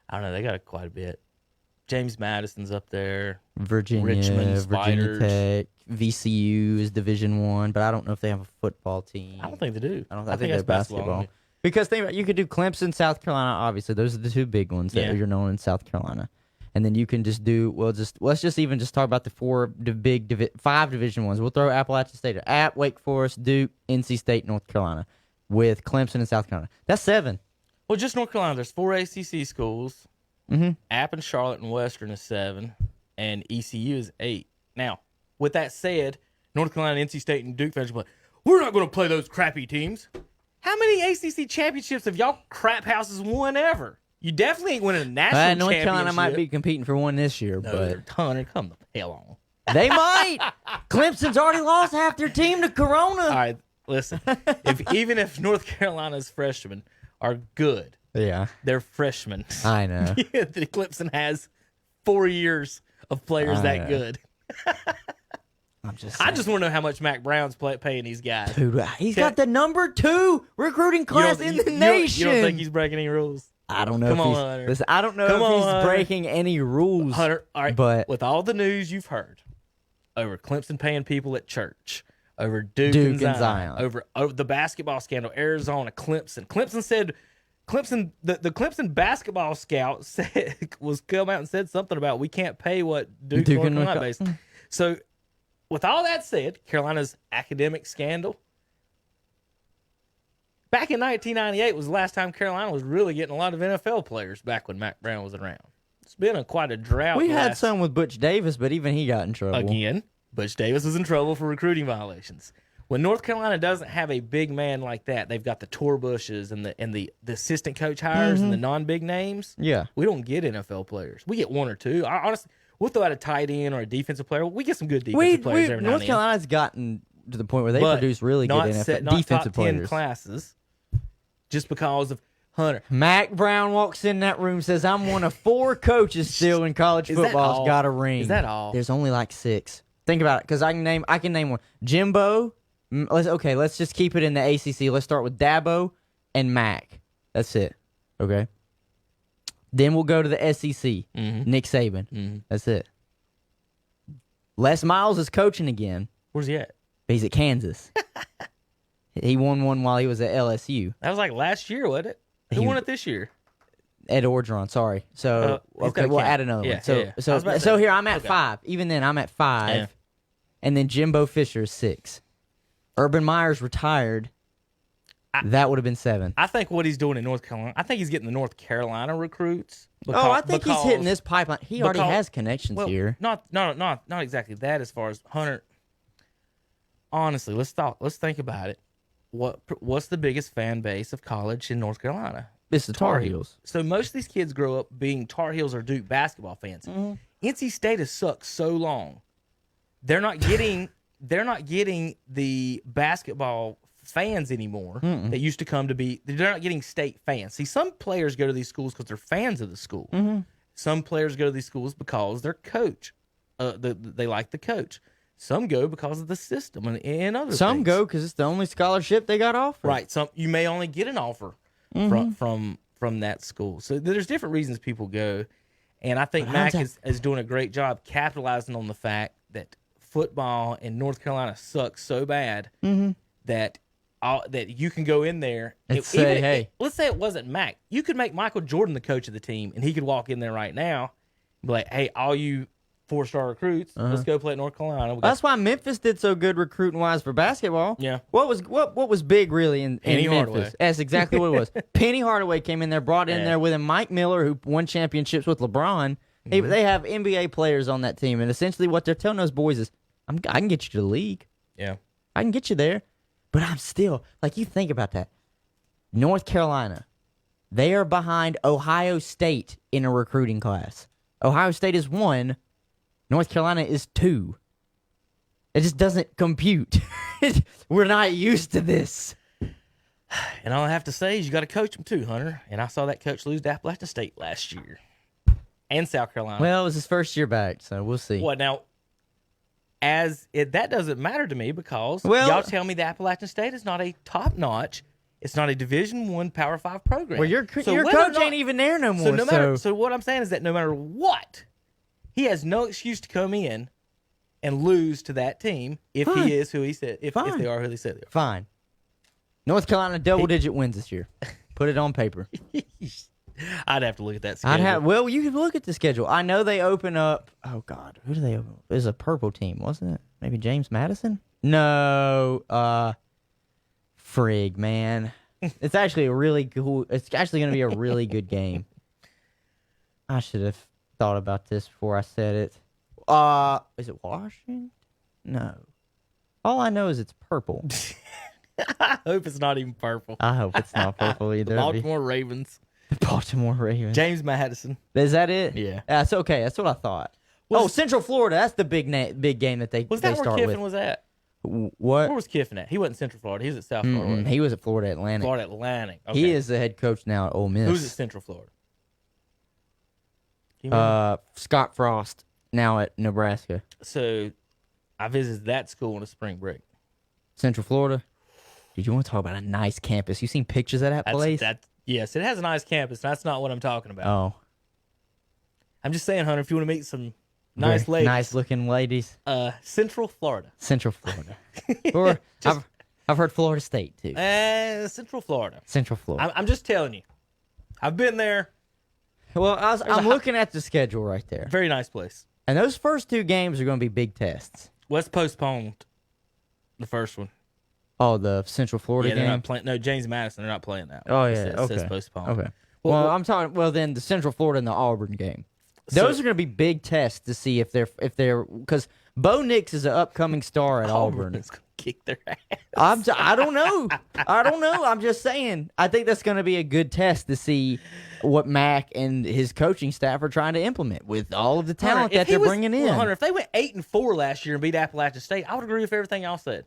I don't know. They got quite a bit. James Madison's up there. Richmond, Virginia Tech, VCU is Division I, but I don't know if they have a football team. I don't think they do. I think they're basketball. Because think about, you could do Clemson, South Carolina. Obviously, those are the 2 big ones that you're known in South Carolina, and then you can just do let's just talk about the 5 Division ones. We'll throw Appalachian State at Wake Forest, Duke, NC State, North Carolina, with Clemson and South Carolina. That's 7. Well, just North Carolina. There's 4 ACC schools. App and Charlotte and Western is 7, and ECU is 8. Now, with that said, North Carolina, NC State, and Duke fans are like, we're not going to play those crappy teams. How many ACC championships have y'all crap houses won ever? You definitely ain't winning a national championship. North Carolina might be competing for one this year, but Hunter, come the hell on. They might. Clemson's already lost half their team to Corona. All right, listen. Even if North Carolina's freshmen are good. Yeah. They're freshmen. I know. The Clemson has 4 years of players that good. I just want to know how much Mac Brown's paying these guys. Dude, he's got the number 2 recruiting class in the nation. You don't think he's breaking any rules? I don't know. Hunter. Listen, I don't know if he's breaking any rules. Hunter, all right, but with all the news you've heard over Clemson paying people at church, over Duke and Zion, over the basketball scandal, Arizona, Clemson. The Clemson basketball scout come out and said something about we can't pay what Duke North Carolina based. So, with all that said, Carolina's academic scandal. Back in 1998 was the last time Carolina was really getting a lot of NFL players. Back when Mac Brown was around, it's been quite a drought. We had some with Butch Davis, but even he got in trouble again. Butch Davis was in trouble for recruiting violations. When North Carolina doesn't have a big man like that, they've got the Torbushes and the assistant coach hires and the non-big names. Yeah. We don't get NFL players. We get 1 or 2. Honestly, we'll throw out a tight end or a defensive player. We get some good defensive players every now and then. North Carolina's gotten to the point where they produce really good defensive players. Not top 10 classes just because of Hunter. Mac Brown walks in that room, says, I'm one of 4 coaches still in college football. Got a ring. Is that all? There's only like 6. Think about it, because I can name one. Jimbo. Let's just keep it in the ACC. Let's start with Dabo and Mac. That's it. Okay. Then we'll go to the SEC. Nick Saban. That's it. Les Miles is coaching again. Where's he at? He's at Kansas. He won one while he was at LSU. That was like last year, wasn't it? Who won it this year? Ed Orgeron, sorry. So he's okay, gonna we'll count. add another Yeah, one. So yeah. I was about to so say. here I'm at Okay. 5. Even then, I'm at 5, Yeah. and then Jimbo Fisher is 6. Urban Meyer's retired. That would have been 7. I think what he's doing in North Carolina, I think he's getting the North Carolina recruits. I think he's hitting this pipeline. He already because- has connections here. Not exactly that. As far as Hunter, honestly, let's think about it. What's the biggest fan base of college in North Carolina? It's the Tar Heels. So most of these kids grow up being Tar Heels or Duke basketball fans. NC State has sucked so long. They're not getting the basketball fans anymore that used to come to be. They're not getting state fans. See, some players go to these schools because they're fans of the school. Some players go to these schools because their coach, they like the coach. Some go because of the system and other. Some things. go because it's the only scholarship they got offered. Right. Some you may only get an offer from that school. So there's different reasons people go, and I think Mac is doing a great job capitalizing on the fact that football in North Carolina sucks so bad that you can go in there And say, hey. let's say it wasn't Mac. You could make Michael Jordan the coach of the team, and he could walk in there right now and be like, hey, all you 4-star recruits, let's go play at North Carolina. That's why Memphis did so good recruiting wise for basketball. Yeah. What was big really in Penny Memphis? Hardaway. That's exactly what it was. Penny Hardaway came in there, brought in there with him Mike Miller, who won championships with LeBron. They have NBA players on that team, and essentially what they're telling those boys is, I can get you to the league. Yeah. I can get you there. But I'm still, like, you think about that. North Carolina, they are behind Ohio State in a recruiting class. Ohio State is 1. North Carolina is 2. It just doesn't compute. We're not used to this. And all I have to say is you got to coach them too, Hunter. And I saw that coach lose to Appalachian State last year. And South Carolina. Well, it was his first year back, so we'll see. What now? That doesn't matter to me because Well- y'all tell me that Appalachian State is not a top notch. It's not a Division I Power 5 program. Well, your So your whether or coach not- ain't even there no more. So no matter. So what I'm saying is that no matter what, he has no excuse to come in and lose to that team if Fine. he is who he said. If Fine. they are who they said they are. Fine. North Carolina double-digit wins this year. Put it on paper. I'd have to look at that schedule. Well, you can look at the schedule. I know they open up. Oh God, who do they open up? It was a purple team, wasn't it? Maybe James Madison? No. Frig, man. It's actually a really cool. It's actually going to be a really good game. I should have thought about this before I said it. Is it Washington? No. All I know is it's purple. I hope it's not even purple. I hope it's not purple either. The Baltimore Ravens. The Baltimore Ravens. James Madison. Is that it? Yeah. That's okay. That's what I thought. Central Florida. That's the big game that they Was that where start Kiffin with. was at? What? Where was Kiffin at? He wasn't Central Florida. He was at South Florida. wasn't he? He was at Florida Atlantic. Florida Atlantic. Okay. He is the head coach now at Ole Miss. Who's at Central Florida? Do you remember? Scott Frost now at Nebraska. So I visited that school on a spring break. Central Florida. Did you want to talk about a nice campus? You seen pictures of that place? Yes, it has a nice campus. That's not what I'm talking about. Oh, I'm just saying, Hunter, if you want to meet some nice very ladies, nice looking ladies. Central Florida. Central Florida. Or I've heard Florida State too. Central Florida. Central Florida. I'm just telling you. I've been there. Well, I'm looking at the schedule right there, Very nice place. and those first 2 games are going to be big tests. Let's postpone the first one. Oh, the Central Florida Yeah, they're game. not playing. No, James Madison. They're not playing that. Oh It yeah, says- okay. It says postponed. Okay. Well, Well, I'm talking. Well, then the Central Florida and the Auburn game. Those are going to be big tests to see if they're because Bo Nix is an upcoming star at Auburn. is gonna kick their ass. I don't know. I don't know. I'm just saying. I think that's going to be a good test to see what Mac and his coaching staff are trying to implement with all of the talent Hunter, if that he they're was- bringing in. Well, Hunter, if they went 8-4 last year and beat Appalachian State, I would agree with everything y'all said.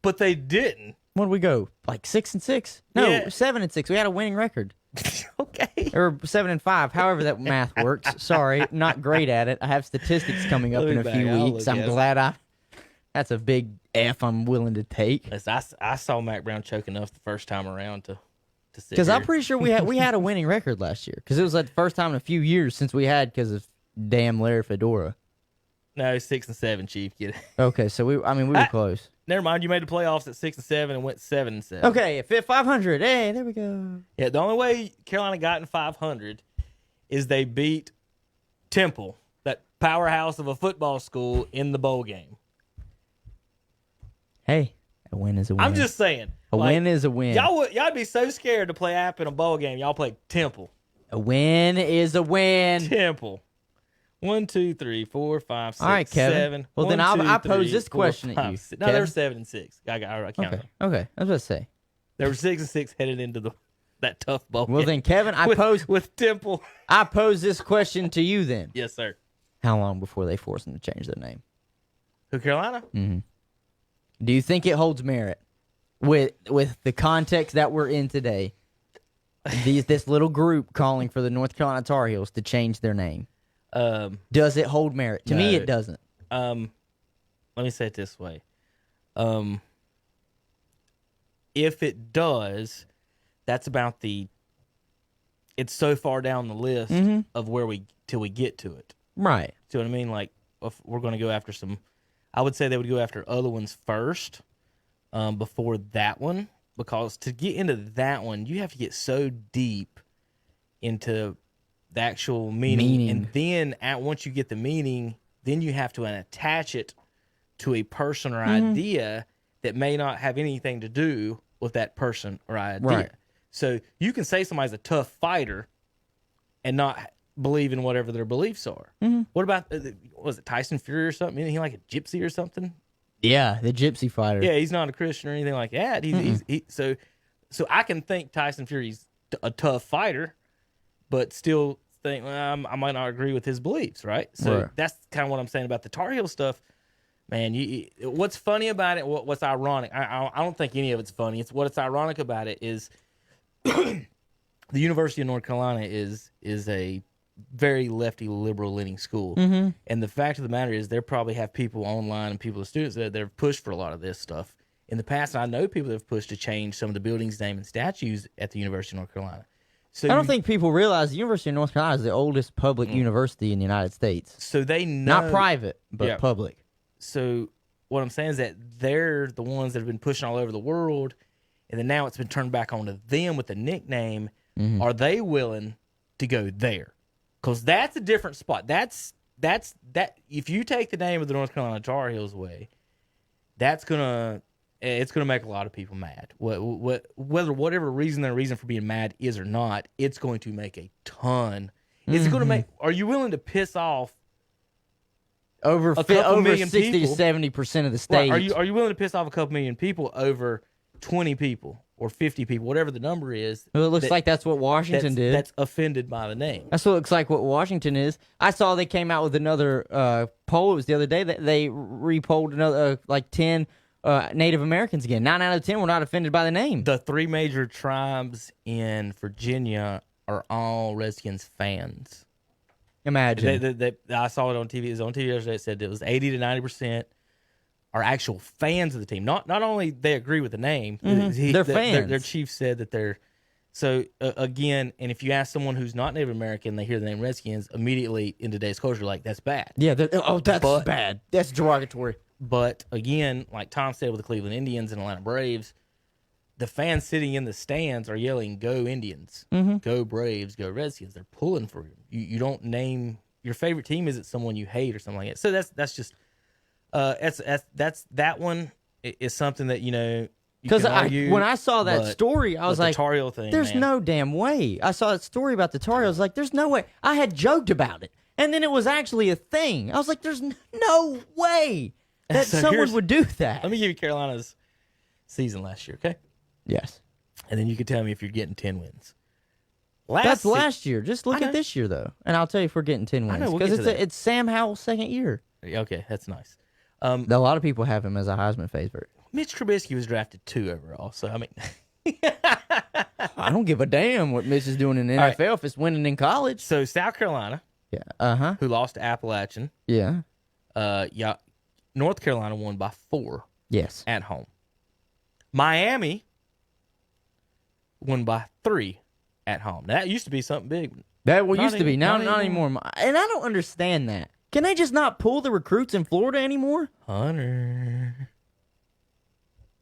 But they didn't. What did we go? Like 6-6? No, Yeah. 7-6. We had a winning record. Okay. Or 7-5, however that math works. Sorry, not great at it. I have statistics coming up Look in a back, few I'll weeks. look I'm at it. glad that's a big F I'm willing to take. Listen, I saw Mac Brown choke enough the first time around to to sit Because I'm here. pretty sure we had a winning record last year. Because it was like the first time in a few years since we had because of damn Larry Fedora. No, 6-7, Chief. Get it. Okay, so we were close. Never mind. You made the playoffs at 6-7 and went 7-7. Okay, 500. Hey, there we go. Yeah, the only way Carolina got in 500 is they beat Temple, that powerhouse of a football school, in the bowl game. Hey, a win is a win. I'm just saying. A win is a win. Y'all be so scared to play App in a bowl game. Y'all play Temple. A win is a win. Temple. 1, 2, 3, 4, 5, 6, All right, Kevin. 7. Well, then 1, 2, I pose 3, this 4, question at 5, you, 6. No, they were Kevin. 7-6. I counted them. Okay. I was about to say. They were 6-6 headed into that tough bowl Well, game. then, Kevin, with Temple. I pose this question to you then. Yes, sir. How long before they force them to change their name? Who, Carolina? Do you think it holds merit with the context that we're in today? This little group calling for the North Carolina Tar Heels to change their name. Does it hold merit? To me, No. it doesn't. Let me say it this way. If it does, that's about it's so far down the list of till we get to it. Right. See what I mean? Like, if we're going to go after I would say they would go after other ones first, before that one, because to get into that one, you have to get so deep into the actual meaning. And then once you get the meaning, then you have to attach it to a person or idea that may not have anything to do with that person or idea. Right. So you can say somebody's a tough fighter and not believe in whatever their beliefs are. What about, was it Tyson Fury or something? Isn't he like a gypsy or something? Yeah, the gypsy fighter. Yeah, he's not a Christian or anything like that. So I can think Tyson Fury's a tough fighter, but still think, well, I might not agree with his beliefs, right? So that's kind of what I'm saying about the Tar Heel stuff. Man, what's funny about it, what's ironic, I don't think any of it's funny. What's ironic about it is the University of North Carolina is a very lefty liberal leaning school. And the fact of the matter is there probably have people online and people, students that have pushed for a lot of this stuff in the past. And I know people that have pushed to change some of the buildings' name and statues at the University of North Carolina. So I don't think people realize the University of North Carolina is the oldest public university in the United States. So they know. Not private, but Yeah. public. So what I'm saying is that they're the ones that have been pushing all over the world, and then now it's been turned back onto them with the nickname. Are they willing to go there? Because that's a different spot. That's that. If you take the name of the North Carolina Tar Heels away, it's gonna make a lot of people mad. Whatever reason their reason for being mad is or not, it's going to make a ton. It's going to make. Are you willing to piss off Over a couple million 60 people? to 70% of the state. Right, are you willing to piss off a couple million people over 20 people or 50 people, whatever the number is? Well, it looks like that's what Washington did. That's offended by the name. That's what it looks like what Washington is. I saw they came out with another poll. It was the other day that they repolled another 10 Native Americans again. 9 out of 10 were not offended by the name. The 3 major tribes in Virginia are all Redskins fans. Imagine. I saw it on TV. It was on TV yesterday. It said it was 80 to 90% are actual fans of the team. Not only they agree with the name, They're fans. Their chief said that they're. So again, and if you ask someone who's not Native American, they hear the name Redskins immediately in today's culture, like that's bad. Yeah. That's bad. That's derogatory. But again, like Tom said with the Cleveland Indians and Atlanta Braves, the fans sitting in the stands are yelling, "Go Indians! Go Braves! Go Redskins!" They're pulling for you. You don't name your favorite team. Isn't someone you hate or something like that. So that's just that one is something that Because when I saw that story, I was like, Tar Heel thing, "There's no damn way." I saw that story about the Tar Heels. I was like, "There's no way." I had joked about it, and then it was actually a thing. I was like, "There's no way that So someone would do that." Let me give you Carolina's season last year, okay? Yes. And then you can tell me if you're getting 10 wins. That's last year. Just look I at know. this year, though, and I'll tell you if we're getting 10 I wins. know, we'll Because get to that. it's Sam Howell's second year. Okay, that's nice. A lot of people have him as a Heisman favorite. Mitch Trubisky was drafted 2 overall, so I mean, I don't give a damn what Mitch is doing in the right. NFL if it's winning in college. so South Carolina, Yeah. who lost to Appalachian, Yeah. North Carolina won by 4 Yes. at home. Miami won by 3 at home. Now, that used to be something big. That what Not used to be. any- Now, not not anymore. And I don't understand that. Can they just not pull the recruits in Florida anymore? Hunter.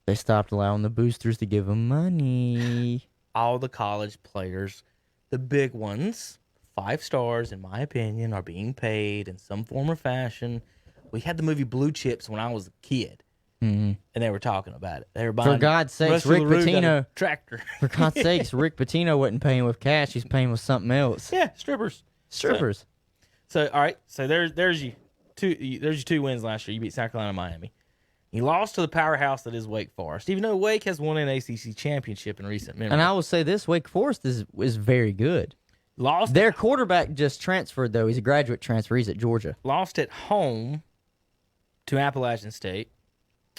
They stopped allowing the boosters to give them money. All the college players, the big ones, 5 stars, in my opinion, are being paid in some form or fashion. We had the movie Blue Chips when I was a kid, and they were talking about it. They were buying. For God's sakes, Rusty Rick LaRue got a Pitino. tractor. For God's sakes, Rick Pitino wasn't paying with cash. He's paying with something else. Yeah, strippers. Strippers. So all right, so there's your 2 wins last year. You beat South Carolina and Miami. You lost to the powerhouse that is Wake Forest, even though Wake has won an ACC championship in recent memory. And I will say this, Wake Forest is very good. Lost Their quarterback just transferred, though. He's a graduate transfer. He's at Georgia. lost at home to Appalachian State.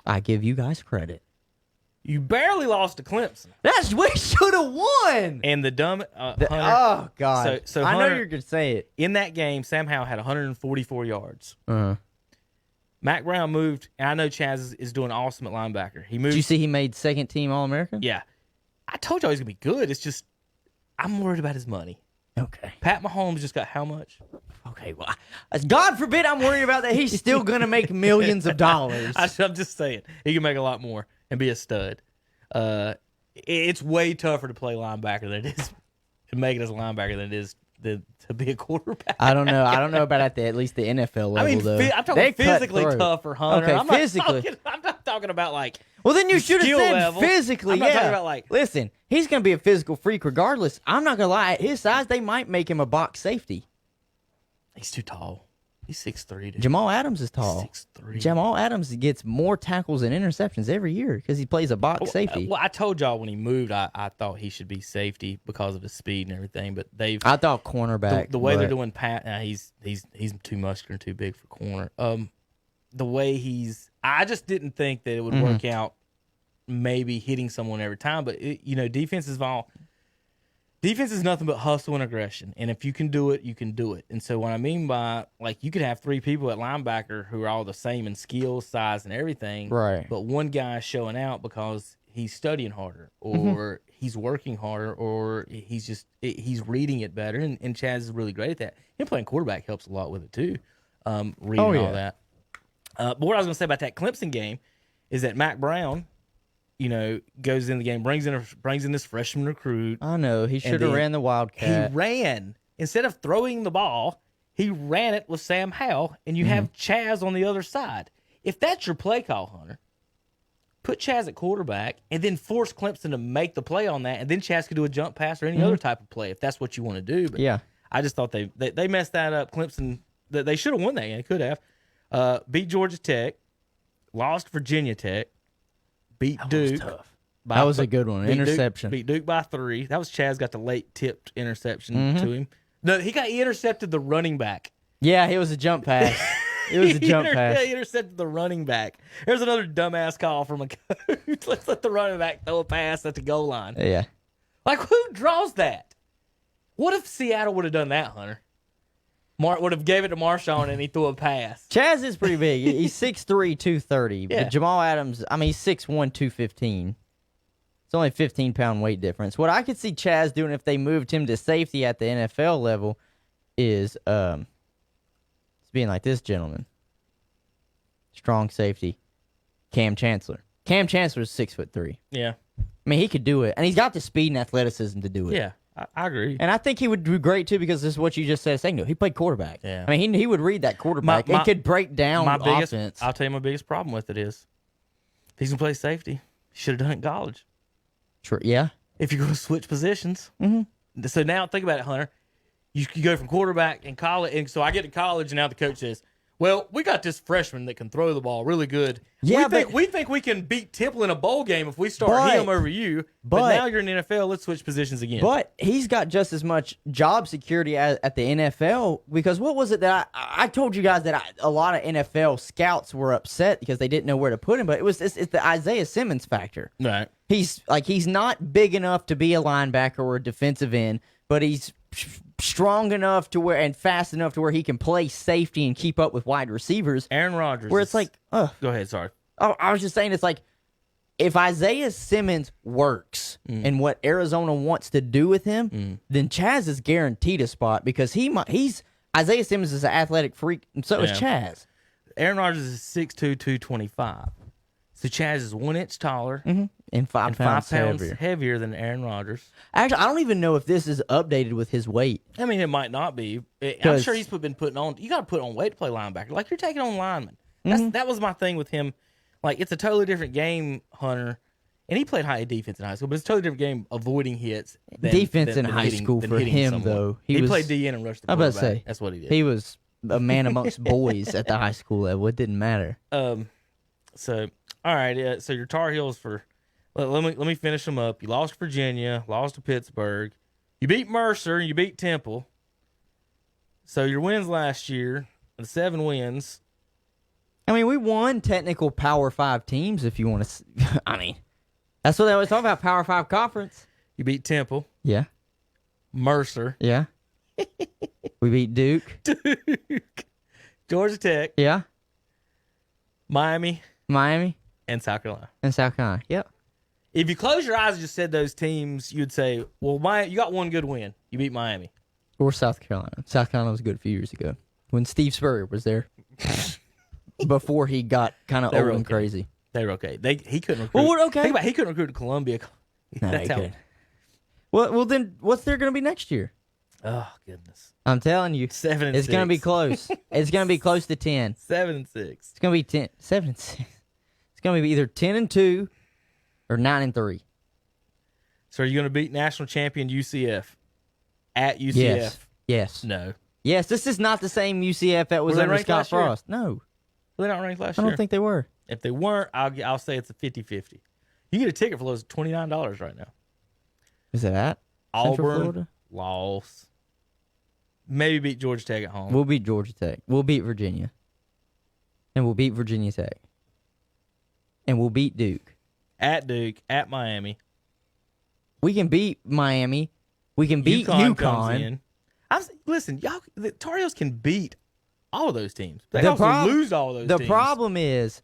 I give you guys credit. You barely lost to Clemson. We should have won. And the dumb Hunter, Oh, God. So I know Hunter- you're going to say it. in that game, Sam Howell had 144 yards. Uh-huh. Mac Brown moved, and I know Chaz is doing awesome at linebacker. He moved. Did you see he made second team All-American? Yeah. I told y'all he's going to be good. It's just, I'm worried about his money. Okay. Pat Mahomes just got how much? Okay, well, God forbid I'm worried about that. He's still going to make millions of dollars. I'm just saying. He can make a lot more and be a stud. It's way tougher to play linebacker than it is to make it as a linebacker than it is to be a quarterback. I don't know. I don't know about at least the NFL level, I mean, though. I'm talking They cut physically through. tougher, Hunter. Okay, I'm not physically. I'm not talking about like. Well, then you should have skill said level. physically. I'm not yeah. talking about, like- Listen, he's going to be a physical freak regardless. I'm not going to lie. At his size, they might make him a box safety. He's too tall. He's 6'3", dude. Jamal Adams is tall. 6'3". Jamal Adams gets more tackles and interceptions every year because he plays a box safety. Well, I told y'all when he moved, I thought he should be safety because of his speed and everything. But they've I thought cornerback. the way they're but- doing Pat, he's too muscular and too big for corner. The way I just didn't think that it would work out. Maybe hitting someone every time, but defense is nothing but hustle and aggression. And if you can do it, you can do it. And so what I mean by, like, you could have 3 people at linebacker who are all the same in skill, size, and everything. Right. But one guy is showing out because he's studying harder or he's working harder or he's reading it better. And Chaz is really great at that. Him playing quarterback helps a lot with it too. Reading all that. But what I was going to say about that Clemson game is that Mac Brown, goes in the game, brings in this freshman recruit. I know. He should have then ran the Wildcat. He ran. Instead of throwing the ball, he ran it with Sam Howell, and you have Chaz on the other side. If that's your play call, Hunter, put Chaz at quarterback and then force Clemson to make the play on that, and then Chaz could do a jump pass or any other type of play if that's what you want to do. But Yeah. I just thought they messed that up. Clemson, they should have won that game. They could have. Beat Georgia Tech, lost Virginia Tech, beat Duke. That was a good one. Interception. Beat Duke by 3. That was Chaz got the late tipped interception to him. No, he intercepted the running back. Yeah, it was a jump pass. It was a jump pass. He intercepted the running back. There's another dumbass call from a coach. Let's let the running back throw a pass at the goal line. Yeah. Like, who draws that? What if Seattle would have done that, Hunter? Would have gave it to Marshawn and he threw a pass. Chaz is pretty big. He's 6'3", 230. Yeah. But Jamal Adams, he's 6'1", 215. It's only a 15-pound weight difference. What I could see Chaz doing if they moved him to safety at the NFL level is being like this gentleman. Strong safety. Cam Chancellor. Cam Chancellor is 6'3". Yeah. He could do it. And he's got the speed and athleticism to do it. Yeah, I agree. And I think he would do great, too, because this is what you just said a second ago. He played quarterback. Yeah. He would read that quarterback My- and could break down offense. I'll tell you my biggest problem with it is if he's going to play safety, he should have done it in college. Sure, yeah. If you're going to switch positions. Mm-hmm. So now think about it, Hunter. You go from quarterback in college, and so I get to college, and now the coach says, well, we got this freshman that can throw the ball really good. Yeah, we think we can beat Temple in a bowl game if we start him over you. But now you're in the NFL. Let's switch positions again. But he's got just as much job security at the NFL because what was it that I told you guys that a lot of NFL scouts were upset because they didn't know where to put him. But it's the Isaiah Simmons factor. Right. He's not big enough to be a linebacker or a defensive end, but he's strong enough to where and fast enough to where he can play safety and keep up with wide receivers. Aaron Rodgers. Where it's like, Go ahead, sorry. I was just saying, it's like if Isaiah Simmons works and what Arizona wants to do with him, then Chaz is guaranteed a spot because he's Isaiah Simmons is an athletic freak, and so is Chaz. Aaron Rodgers is 6'2", 225. So Chaz is 1 inch taller And 5 pounds heavier than Aaron Rodgers. Actually, I don't even know if this is updated with his weight. I mean, it might not be. I'm sure he's been putting on. You got to put on weight to play linebacker. Like you're taking on linemen. That was my thing with him. Like it's a totally different game, Hunter. And he played high defense in high school, but it's a totally different game avoiding hits. Defense in high school for him, someone. though. He played DN and rushed the quarterback. I was about to say, that's what he did. He was a man amongst boys at the high school level. It didn't matter. So all right, so your Tar Heels for let me finish them up. You lost to Virginia, lost to Pittsburgh, you beat Mercer, and you beat Temple. So your wins last year, the 7 wins. I mean, we won technical Power 5 teams. If you want to, I mean, that's what they always talk about. Power 5 conference. You beat Temple, Yeah, Mercer, yeah. We beat Duke. Georgia Tech, Yeah, Miami, and South Carolina. and South Carolina. Yep. If you close your eyes and just said those teams, you'd say, well, you got one good win. You beat Miami. Or South Carolina. South Carolina was good a few years ago when Steve Spurrier was there. Before he got kind of old and crazy. They were okay. He couldn't recruit. Well, okay. Think about he couldn't recruit to Columbia. No, he couldn't. Well, then what's there going to be next year? Oh goodness! I'm telling you, 7 and it's 6. going to be close. It's going to be close to 10. 7 and 6. It's going to be 10, 7 and 6. It's going to be either 10 and 2 or 9 and 3. So are you going to beat national champion UCF at UCF? Yes. No. Yes. This is not the same UCF that was Were they under ranked Scott last year? Frost. No, Were they not ranked last I year? don't think they were. If they weren't, I'll say it's a 50-50. You get a ticket for those $29 right now. Is it at Central Auburn Florida? loss. Maybe beat Georgia Tech at home. We'll beat Georgia Tech. We'll beat Virginia. And we'll beat Virginia Tech. And we'll beat Duke. At Duke, at Miami. We can beat Miami. We can beat UConn. UConn. Comes in. Listen, y'all, the Tar Heels can beat all of those teams. They The also lose all those teams. The problem is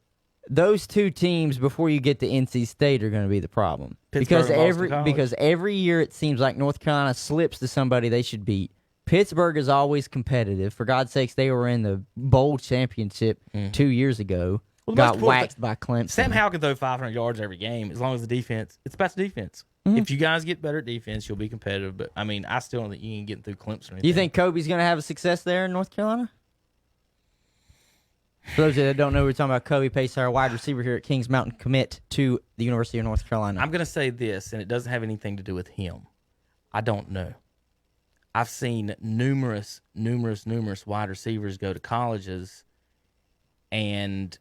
those two teams before you get to NC State are going to be the problem. Pittsburgh Because every year it seems like North Carolina slips to somebody they should beat. Pittsburgh is always competitive. For God's sakes, they were in the bowl championship 2 years ago. Well, got waxed by Clemson. Sam Howell can throw 500 yards every game as long as the defense. It's about the defense. If you guys get better at defense, you'll be competitive. But, I mean, I still don't think you can get through Clemson or anything. You think Kobe's going to have a success there in North Carolina? For those of you that don't know, we're talking about Kobe Pace, our wide receiver here at Kings Mountain, commit to the University of North Carolina. I'm going to say this, and it doesn't have anything to do with him. I don't know. I've seen numerous wide receivers go to colleges, and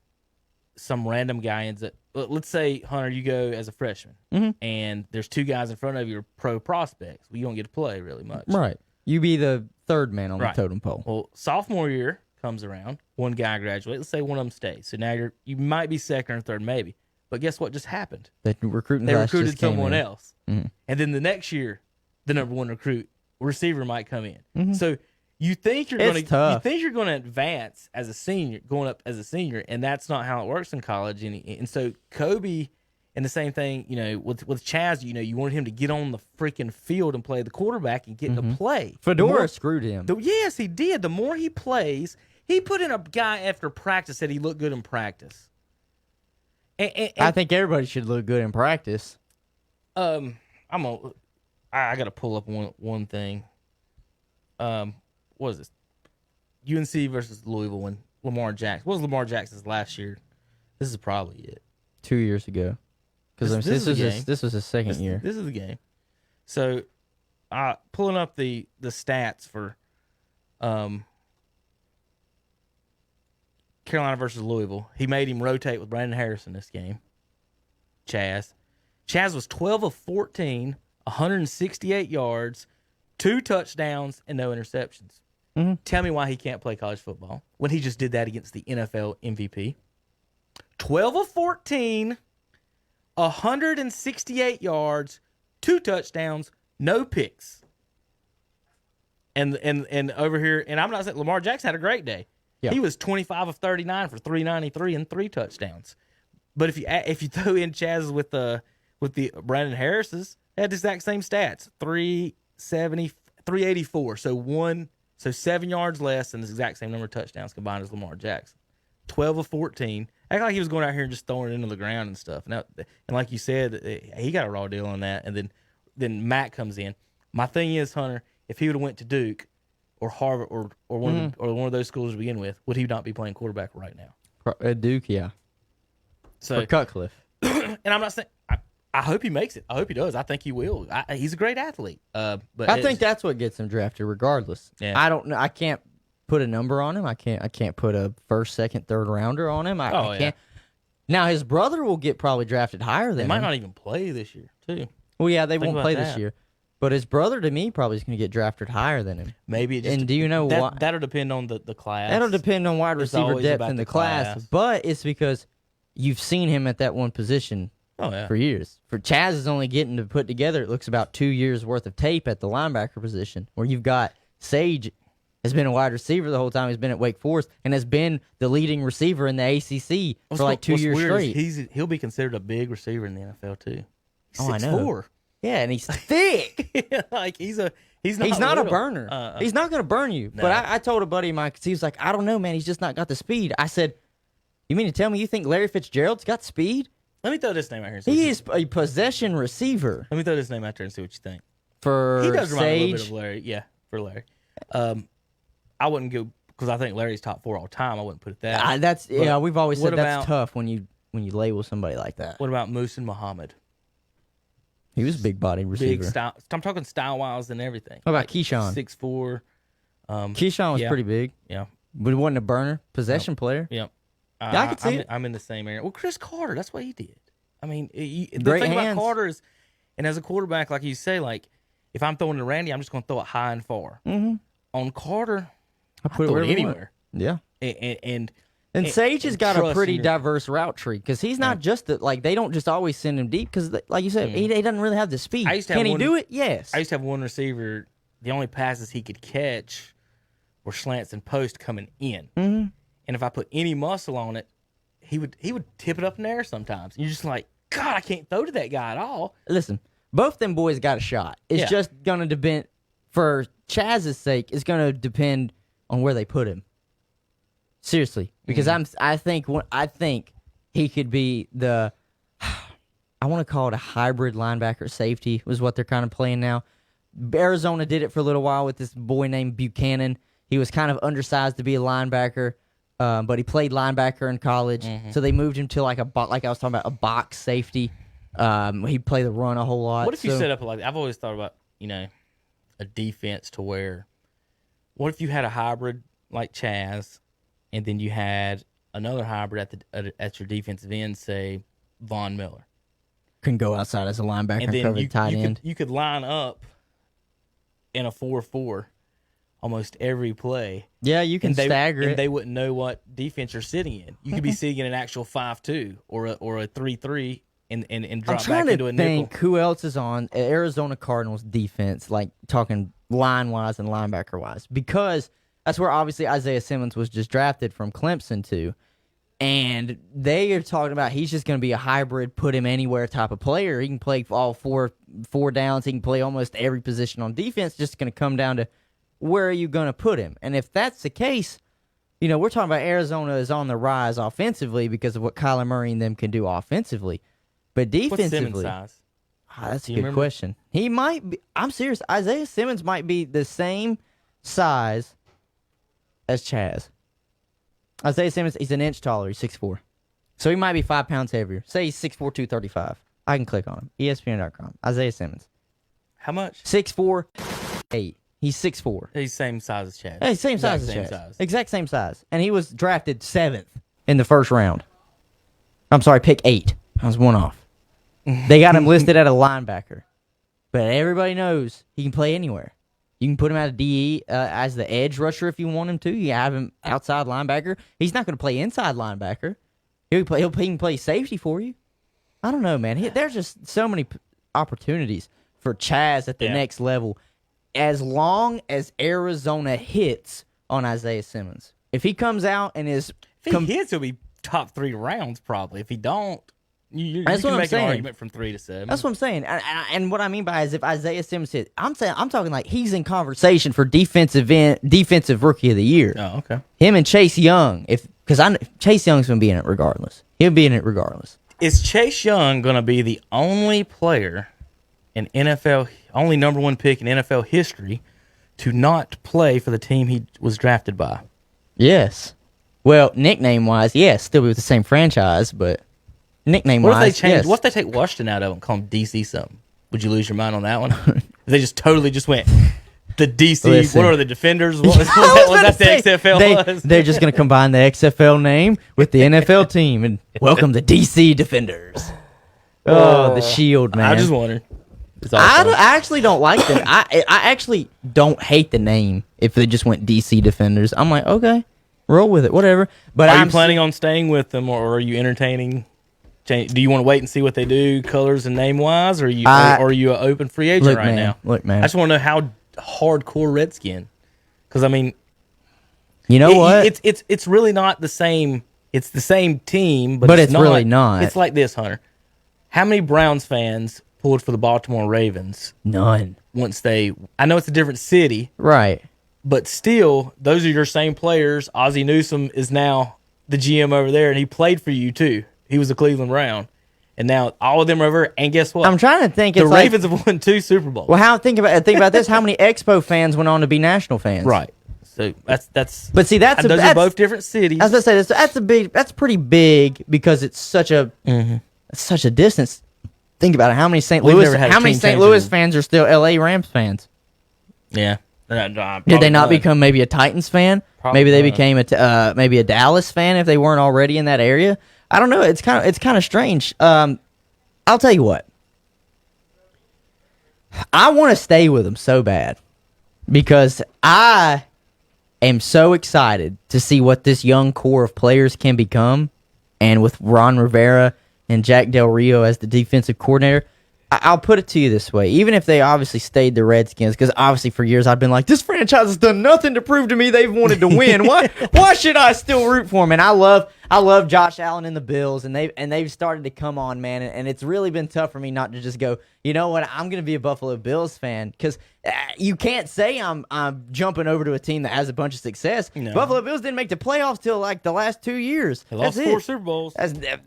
some random guy ends up. Let's say, Hunter, you go as a freshman, and there's 2 guys in front of you are pro prospects. Well, you don't get to play really much. Right. You be the third man on the totem pole. Well, sophomore year comes around, one guy graduates. Let's say one of them stays. So now you might be second or third, maybe. But guess what just happened? They recruited someone else, and then the next year, the number 1 receiver might come in. So you think you're going to advance as a senior, going up as a senior, and that's not how it works in college. And so Kobe, and the same thing, with Chaz, you wanted him to get on the freaking field and play the quarterback and get to play. Fedora screwed him. Yes, he did. The more he plays, he put in a guy after practice that he looked good in practice. And I think everybody should look good in practice. I got to pull up one thing. What is this? UNC versus Louisville when Lamar Jackson. What was Lamar Jackson's last year? This is probably it. 2 years ago. Because this was his second year. This is the game. So, pulling up the stats for Carolina versus Louisville. He made him rotate with Brandon Harrison this game. Chaz was 12 of 14, 168 yards, 2 touchdowns, and no interceptions. Tell me why he can't play college football when he just did that against the NFL MVP. 12 of 14, 168 yards, 2 touchdowns, no picks. And over here, and I'm not saying Lamar Jackson had a great day. Yeah. He was 25 of 39 for 393 and 3 touchdowns. But if you throw in Chaz's with the Brandon Harris's, they had the exact same stats: 370, 384. So 7 yards less and the exact same number of touchdowns combined as Lamar Jackson. 12 of 14. Act like he was going out here and just throwing it into the ground and stuff. And like you said, he got a raw deal on that. And then Matt comes in. My thing is, Hunter, if he would have went to Duke or Harvard or one of those schools to begin with, would he not be playing quarterback right now? At Duke, yeah. So For Cutcliffe. and I'm not saying I hope he makes it. I hope he does. I think he will. He's a great athlete. But I think that's what gets him drafted, regardless. Yeah. I don't know. I can't put a number on him. I can't put a first, second, third rounder on him. I can't. Now his brother will get probably drafted higher than they might him. not even play this year too. Well, yeah, they won't play about this that. year. But his brother, to me, probably is going to get drafted higher than him. Maybe. And do you know why? That'll depend on the class. That'll depend on wide It's receiver always depth about in the the class. class. But it's because you've seen him at that one position Oh yeah. for years. For Chaz is only getting to put together, it looks about 2 years worth of tape at the linebacker position, where you've got Sage has been a wide receiver the whole time he's been at Wake Forest and has been the leading receiver in the ACC for like 2 years weird is straight. he'll be considered a big receiver in the NFL too. Oh, I know. 6'4". Yeah, and he's thick. Like he's not a little. burner. He's not going to burn you. But I told a buddy of mine, because he was like, I don't know, man. He's just not got the speed. I said, you mean to tell me you think Larry Fitzgerald's got speed? Let me throw this name out here. And see He what is a possession receiver Let me throw this name out there and see what you think. for He does remind me a little bit Sage. of Larry. Yeah, for Larry. I wouldn't go because I think Larry's top 4 all time. I wouldn't put it that. We've always what said that's about- tough when you label somebody like that. What about Moose and Muhammad? He was a big body receiver. Big style. I'm talking style wise and everything. What about Keyshawn? 6'4". Keyshawn was yeah. pretty big, Yeah. but he wasn't a burner. Possession player. Yep. Yeah, I could see it. I'm in the same area. Well, Chris Carter, that's what he did. I mean, the Great thing hands. about Carter is, and as a quarterback, like you say, like if I'm throwing to Randy, I'm just going to throw it high and far. Mm-hmm. On Carter, I I throw it anywhere. Yeah. And Sage has got a trust pretty in your- diverse route tree because he's not just like they don't just always send him deep because, like you said, he doesn't really have the speed. I used to have Can he one- do it? Yes. I used to have one receiver. The only passes he could catch were slants and post coming in. Mm-hmm. And if I put any muscle on it, he would tip it up in the air sometimes. And you're just like, God, I can't throw to that guy at all. Listen, both them boys got a shot. It's Yeah. just gonna depend. For Chaz's sake, it's gonna depend on where they put him. Seriously, because I think he could be the. I want to call it a hybrid linebacker safety was what they're kind of playing now. Arizona did it for a little while with this boy named Buchanan. He was kind of undersized to be a linebacker, but he played linebacker in college. So they moved him to like I was talking about, a box safety. He played the run a whole lot. What if you so- set up like I've always thought about, a defense to where, what if you had a hybrid like Chaz, and then you had another hybrid at your defensive end, say Von Miller, can go outside as a linebacker and and then cover the tight end? you could line up in a 4-4 almost every play. Yeah, you can And they, stagger and it. they wouldn't know what defense you're sitting in. You could be sitting in an actual 5-2 or a 3-3 and I'm drop trying back into to a nickel. think who else is on Arizona Cardinals defense, like talking line-wise and linebacker-wise, because that's where obviously Isaiah Simmons was just drafted from Clemson to, and they are talking about he's just going to be a hybrid, put him anywhere type of player. He can play all four downs. He can play almost every position on defense. Just going to come down to where are you going to put him, and if that's the case, we're talking about Arizona is on the rise offensively because of what Kyler Murray and them can do offensively. But What's Simmons' defensively, size? that's a Do you good remember? question. He might be. I'm serious. Isaiah Simmons might be the same size as Chaz. Isaiah Simmons, he's an inch taller. He's 6'4". So he might be 5 pounds heavier. Say he's 6'4", 235. I can click on him. ESPN.com. Isaiah Simmons. How much? 6'4", 8. He's 6'4". He's same size as Chad. Hey, same size as Exact Chaz. same size. Exact same size. And he was drafted 7th in the first round. I'm sorry, pick 8. I was one off. They got him listed at a linebacker. But everybody knows he can play anywhere. You can put him at a DE as the edge rusher if you want him to. You have him outside linebacker. He's not going to play inside linebacker. He can play safety for you. I don't know, man. There's just so many opportunities for Chaz at the next level as long as Arizona hits on Isaiah Simmons. If he comes out and is... If he hits, he'll be top 3 rounds probably. If he don't, you That's can what I'm make an saying. argument from 3 to 7. That's what I'm saying. And what I mean by is if Isaiah Simmons hit, I'm talking like he's in conversation for defensive rookie of the year. Oh, okay. Him and Chase Young, Chase Young's gonna be in it regardless. He'll be in it regardless. Is Chase Young going to be the only player in NFL, only number 1 pick in NFL history to not play for the team he was drafted by? Yes. Well, nickname wise, yes, still be with the same franchise, but nickname wise, What if they change? yes. What if they take Washington out of it and call him DC something? Would you lose your mind on that one? If they just totally just went the DC. Listen. What are the Defenders? Was that the XFL? They're just going to combine the XFL name with the NFL team and welcome the DC Defenders. Oh, the Shield, man. I just wondered. I actually don't like them. I actually don't hate the name if they just went DC Defenders. I'm like, okay, roll with it, whatever. But Are you planning on staying with them, or are you entertaining? Do you want to wait and see what they do, colors and name wise, or are you an open free agent right now? Look, man. I just want to know how hardcore Redskin, because I mean, you know what? It's really not the same. It's the same team, but it's really not. It's like this, Hunter. How many Browns fans pulled for the Baltimore Ravens? None. I know it's a different city, Right. but still, those are your same players. Ozzie Newsome is now the GM over there, and he played for you too. He was a Cleveland Brown, and now all of them are over. And guess what? I'm trying to think. The Ravens have won 2 Super Bowls. Well, think about this. How many Expo fans went on to be national fans? Right. So that's. But see, those are both different cities. I was going to say that's pretty big because it's such a distance. Think about it. How many St. Louis fans are still LA Rams fans? Yeah. Did they not become maybe a Titans fan? Probably maybe they not. became maybe a Dallas fan if they weren't already in that area. I don't know. It's kind of strange. I'll tell you what. I want to stay with them so bad because I am so excited to see what this young core of players can become, and with Ron Rivera and Jack Del Rio as the defensive coordinator. I'll put it to you this way. Even if they obviously stayed the Redskins, because obviously for years I've been like, this franchise has done nothing to prove to me they've wanted to win. Why should I still root for them? And I love Josh Allen and the Bills, and they've started to come on, man. And it's really been tough for me not to just go, you know what, I'm going to be a Buffalo Bills fan, because you can't say I'm jumping over to a team that has a bunch of success. No. Buffalo Bills didn't make the playoffs till like the last 2 years. They lost That's 4 it. Super Bowls.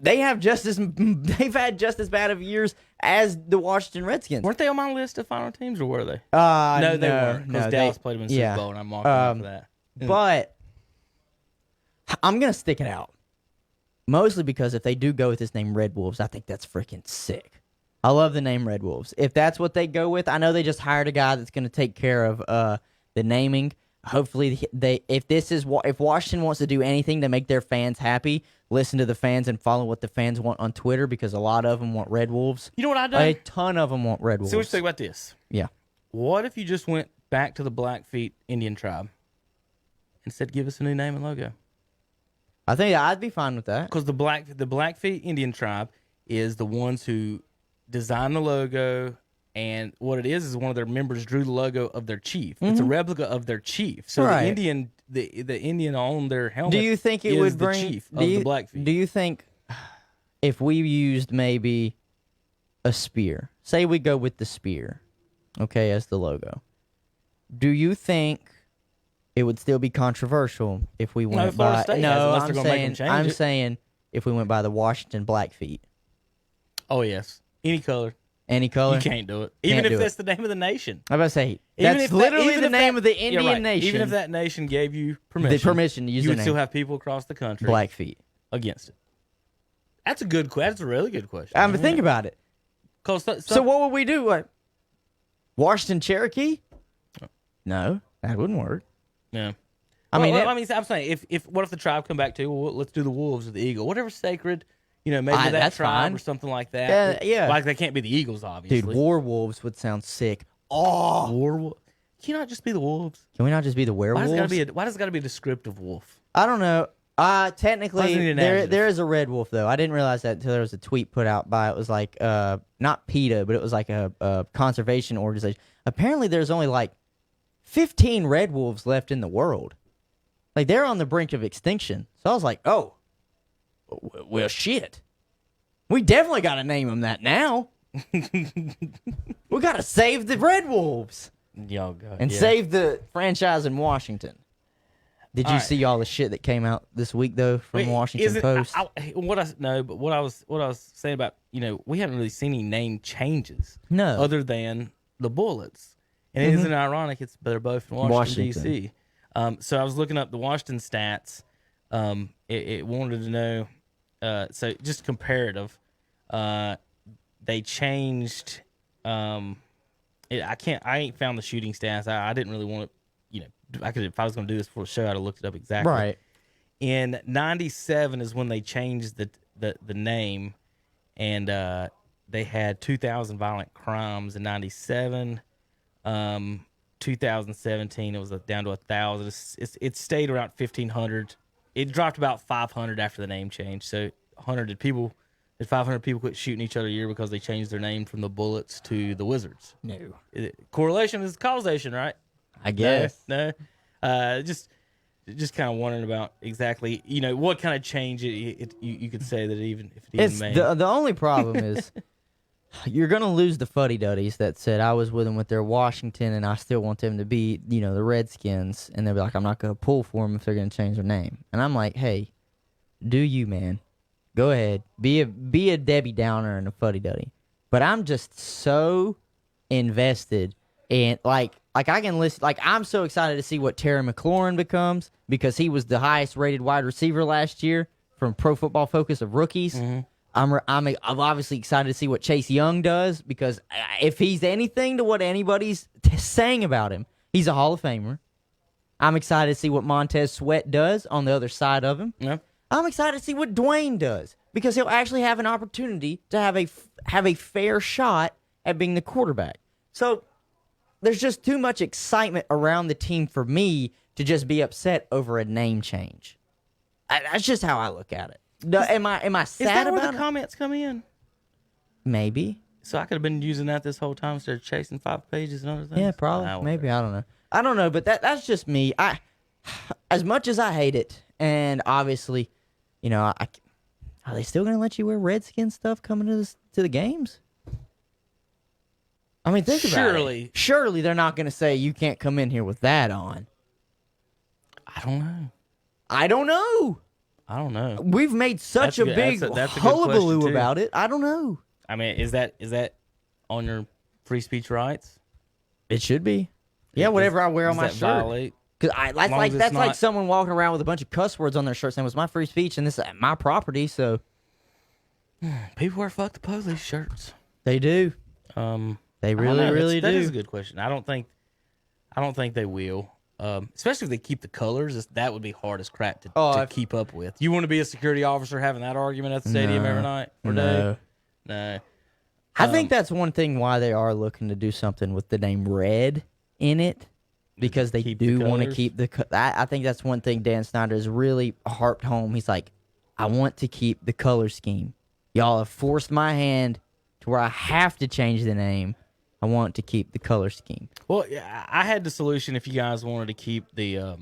They've had just as bad of years as the Washington Redskins. Weren't they on my list of final teams, or were they? No, they weren't, because Dallas played them in the Super Bowl, and I'm marking them for that. But I'm going to stick it out. Mostly because if they do go with this name Red Wolves, I think that's freaking sick. I love the name Red Wolves. If that's what they go with, I know they just hired a guy that's going to take care of the naming. Hopefully, if Washington wants to do anything to make their fans happy, listen to the fans and follow what the fans want on Twitter, because a lot of them want Red Wolves. You know what I done? A ton of them want Red Wolves. See what you think about this. Yeah. What if you just went back to the Blackfeet Indian tribe and said, give us a new name and logo? I think I'd be fine with that. Because the Blackfeet Indian tribe is the ones who designed the logo, and what it is one of their members drew the logo of their chief. It's a replica of their chief. So Right. the Indian on their helmet. Do you think it is would the bring chief of the Blackfeet? Do you think if we used maybe a spear, say we go with the spear, okay, as the logo, do you think it would still be controversial if we went Florida by? State has, No, unless they're gonna make them change I'm it. saying if we went by the Washington Blackfeet, Oh yes, any color. any color. You can't do it, even Can't if do that's the name of the nation. I'm about to say Even that's if that- literally even the if name that- of the You're Indian right. nation. Even if that nation gave you the permission, permission to use you their would still name. have people across the country Blackfeet. against it. That's a good. That's a really good question. I'm think about it. 'Cause So what would we do? What? Washington Cherokee? No, that wouldn't work. Yeah. I mean, I'm saying, if what if the tribe come back to, well, let's do the wolves or the eagle, whatever's sacred, maybe that that's tribe fine. or something like that. Yeah. Like they can't be the eagles, obviously. dude, war wolves would sound sick. Oh, Can you not just be the wolves? can we not just be the Why werewolves? does it gotta be a descriptive wolf? I don't know. Why Technically, does it need an adjective? there is a red wolf though. I didn't realize that until there was a tweet put out by, it was like not PETA, but it was like a conservation organization. Apparently, there's only like 15 red wolves left in the world. Like they're on the brink of extinction. So I was like, oh, Well, shit. We definitely got to name them that now. We got to save the Red Wolves Y'all go. and save the franchise in Washington. Did you see all the shit that came out this week though from Washington Post? What I was saying about, we haven't really seen any name changes. No. Other than the Bullets. And isn't it ironic? They're both in Washington. D.C. So I was looking up the Washington stats. It wanted to know. So just comparative. They changed. I ain't found the shooting stats. I didn't really want to. I could, if I was going to do this for a show, I'd have looked it up exactly. Right. In '97 is when they changed the name, and they had 2,000 violent crimes in '97. 2017 it was down to 1,000. It stayed around 1,500. It dropped about 500 after the name change. So 500 people quit shooting each other a year because they changed their name from the Bullets to the Wizards. No. Correlation is causation, right? I guess. No. Just kind of wondering about exactly, what kind of change you could say that even if it even made. The only problem is you're going to lose the fuddy-duddies that said I was with them with their Washington and I still want them to be, the Redskins. And they'll be like, I'm not going to pull for them if they're going to change their name. And I'm like, hey, do you, man? Go ahead. Be a Debbie Downer and a fuddy-duddy. But I'm just so invested in, like I can listen. Like, I'm so excited to see what Terry McLaurin becomes because he was the highest rated wide receiver last year from Pro Football Focus of rookies. Mm-hmm. I'm obviously excited to see what Chase Young does because if he's anything to what anybody's saying about him, he's a Hall of Famer. I'm excited to see what Montez Sweat does on the other side of him. Yeah. I'm excited to see what Dwayne does because he'll actually have an opportunity to have a fair shot at being the quarterback. So there's just too much excitement around the team for me to just be upset over a name change. That's just how I look at it. Am I sad is that about where the comments come in? Maybe. So I could have been using that this whole time instead of chasing 5 pages and other things? Yeah, probably. Maybe. I don't know. I don't know, but that's just me. As much as I hate it, and obviously, are they still going to let you wear Redskin stuff coming to the games? I mean, think about it. Surely they're not going to say you can't come in here with that on. I don't know. I don't know. We've made such a big hullabaloo about it. I don't know. I mean, is that on your free speech rights? It should be. Yeah, whatever I wear on my shirt. Violate? Because that's like someone walking around with a bunch of cuss words on their shirt saying it was my free speech and this is my property. So people wear "fuck the police" shirts. They do. They really do. That is a good question. I don't think they will. Especially if they keep the colors, that would be hard as crap to keep up with. You want to be a security officer having that argument at the stadium every night or day? No. I think that's one thing why they are looking to do something with the name Red in it, because they do want to keep the. I think that's one thing Dan Snyder has really harped home. He's like, I want to keep the color scheme. Y'all have forced my hand to where I have to change the name. I want to keep the color scheme. Well, I had the solution if you guys wanted to keep the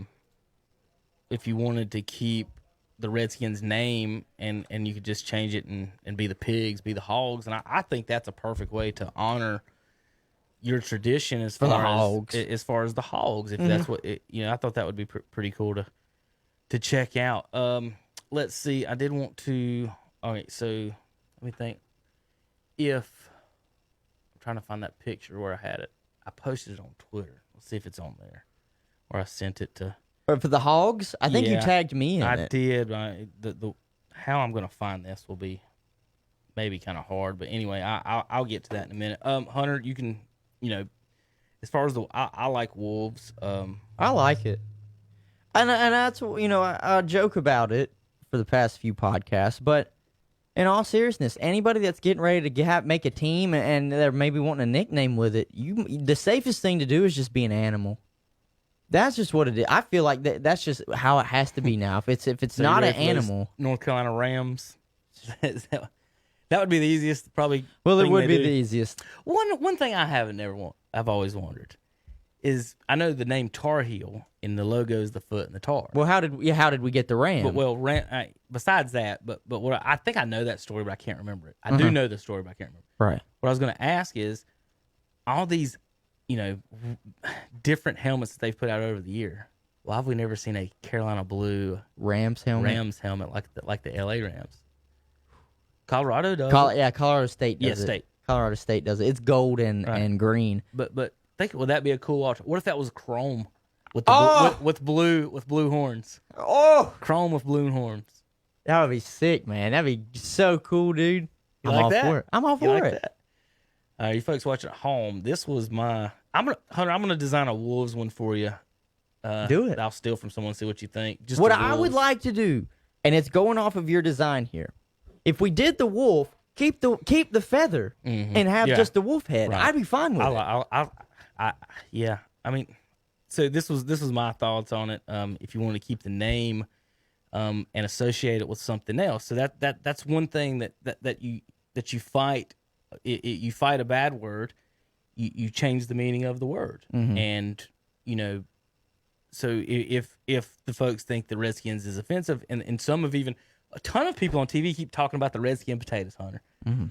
Redskins name and you could just change it and be the Pigs, be the Hogs, and I think that's a perfect way to honor your tradition as far as the Hogs. If that's what I thought that would be pretty cool to check out. Let's see. I did want to. All right, so let me think. Trying to find that picture where I had it. I posted it on Twitter. Let's see if it's on there. Or I sent it to. Or for the Hogs, I think you tagged me in it. I did. How I'm going to find this will be maybe kind of hard, but anyway, I'll get to that in a minute. Hunter, you can, as far as I like Wolves. I like it, and that's I joke about it for the past few podcasts, but. In all seriousness, anybody that's getting ready to make a team and they're maybe wanting a nickname with it, the safest thing to do is just be an animal. That's just what it is. I feel like that's just how it has to be now. If it's not an animal, North Carolina Rams, that would be the easiest, probably. Well, it would be the easiest. One thing I've always wondered is I know the name Tar Heel in the logo is the foot and the tar. Well, how did we get the ram? Besides that, but what I think I know that story, but I can't remember it. I do know the story, but I can't remember. Right. What I was going to ask is all these, different helmets that they've put out over the year. Why have we never seen a Carolina blue Rams helmet like the LA Rams? Colorado does. Colorado State does it. State. Colorado State does it. It's gold and green. But think, would that be a cool alternative? What if that was chrome with the with blue horns? Oh, Chrome with blue horns. that would be sick, man. That'd be so cool, dude. You I'm like all that? for it. I'm all You for like it. that? You folks watching at home, this was my. I'm gonna design a Wolves one for you. Do it. I'll steal from someone. See what you think. Just What the I would Wolves. like to do, and it's going off of your design here. If we did the wolf, keep the feather and have Yeah. just the wolf head. Right. I'd be fine with it. Yeah. I mean, so this was my thoughts on it. If you want to keep the name, and associate it with something else, so that's one thing that you fight. You fight a bad word, you change the meaning of the word, and So if the folks think the Redskins is offensive, and some have even a ton of people on TV keep talking about the Redskin potatoes, Hunter.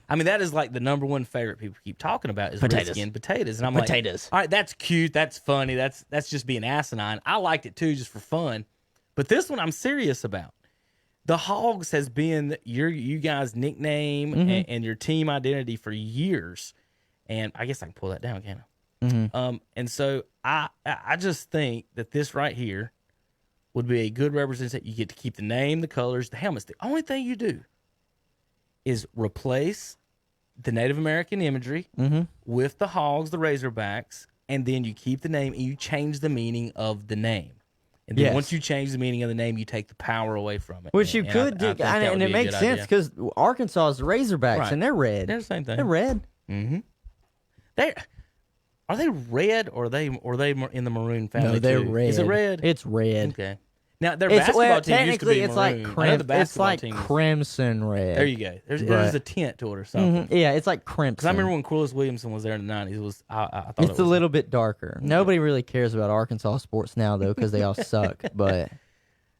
I mean, that is like the number one favorite people keep talking about is Potatoes. Redskin potatoes, and I'm Potatoes. like, all right, that's cute, that's funny, that's just being asinine. I liked it too, just for fun, but this one I'm serious about. The Hogs has been you guys' nickname and your team identity for years, and I guess I can pull that down, can't I? And so I just think that this right here would be a good representation. You get to keep the name, the colors, the helmets. The only thing you do is replace the Native American imagery with the Hogs, the Razorbacks, and then you keep the name and you change the meaning of the name. And then Yes. once you change the meaning of the name, you take the power away from it. Which you And could I do, think that and would it be a makes good sense idea. because Arkansas is the Razorbacks, Right. and they're red. They're the same thing. They're red. Are they red or are they in the maroon family? No, they're too? red. Is it red? It's red. Okay. Now their It's basketball team used to be technically it's like maroon. I know crimson. the It's basketball like team was- crimson red. There you go. There's But- a tint to it or something. Yeah, it's like crimson. Because I remember when Corliss Williamson was there in the '90s. I thought it It's was a little bit darker. Nobody really cares about Arkansas sports now though because they all suck. But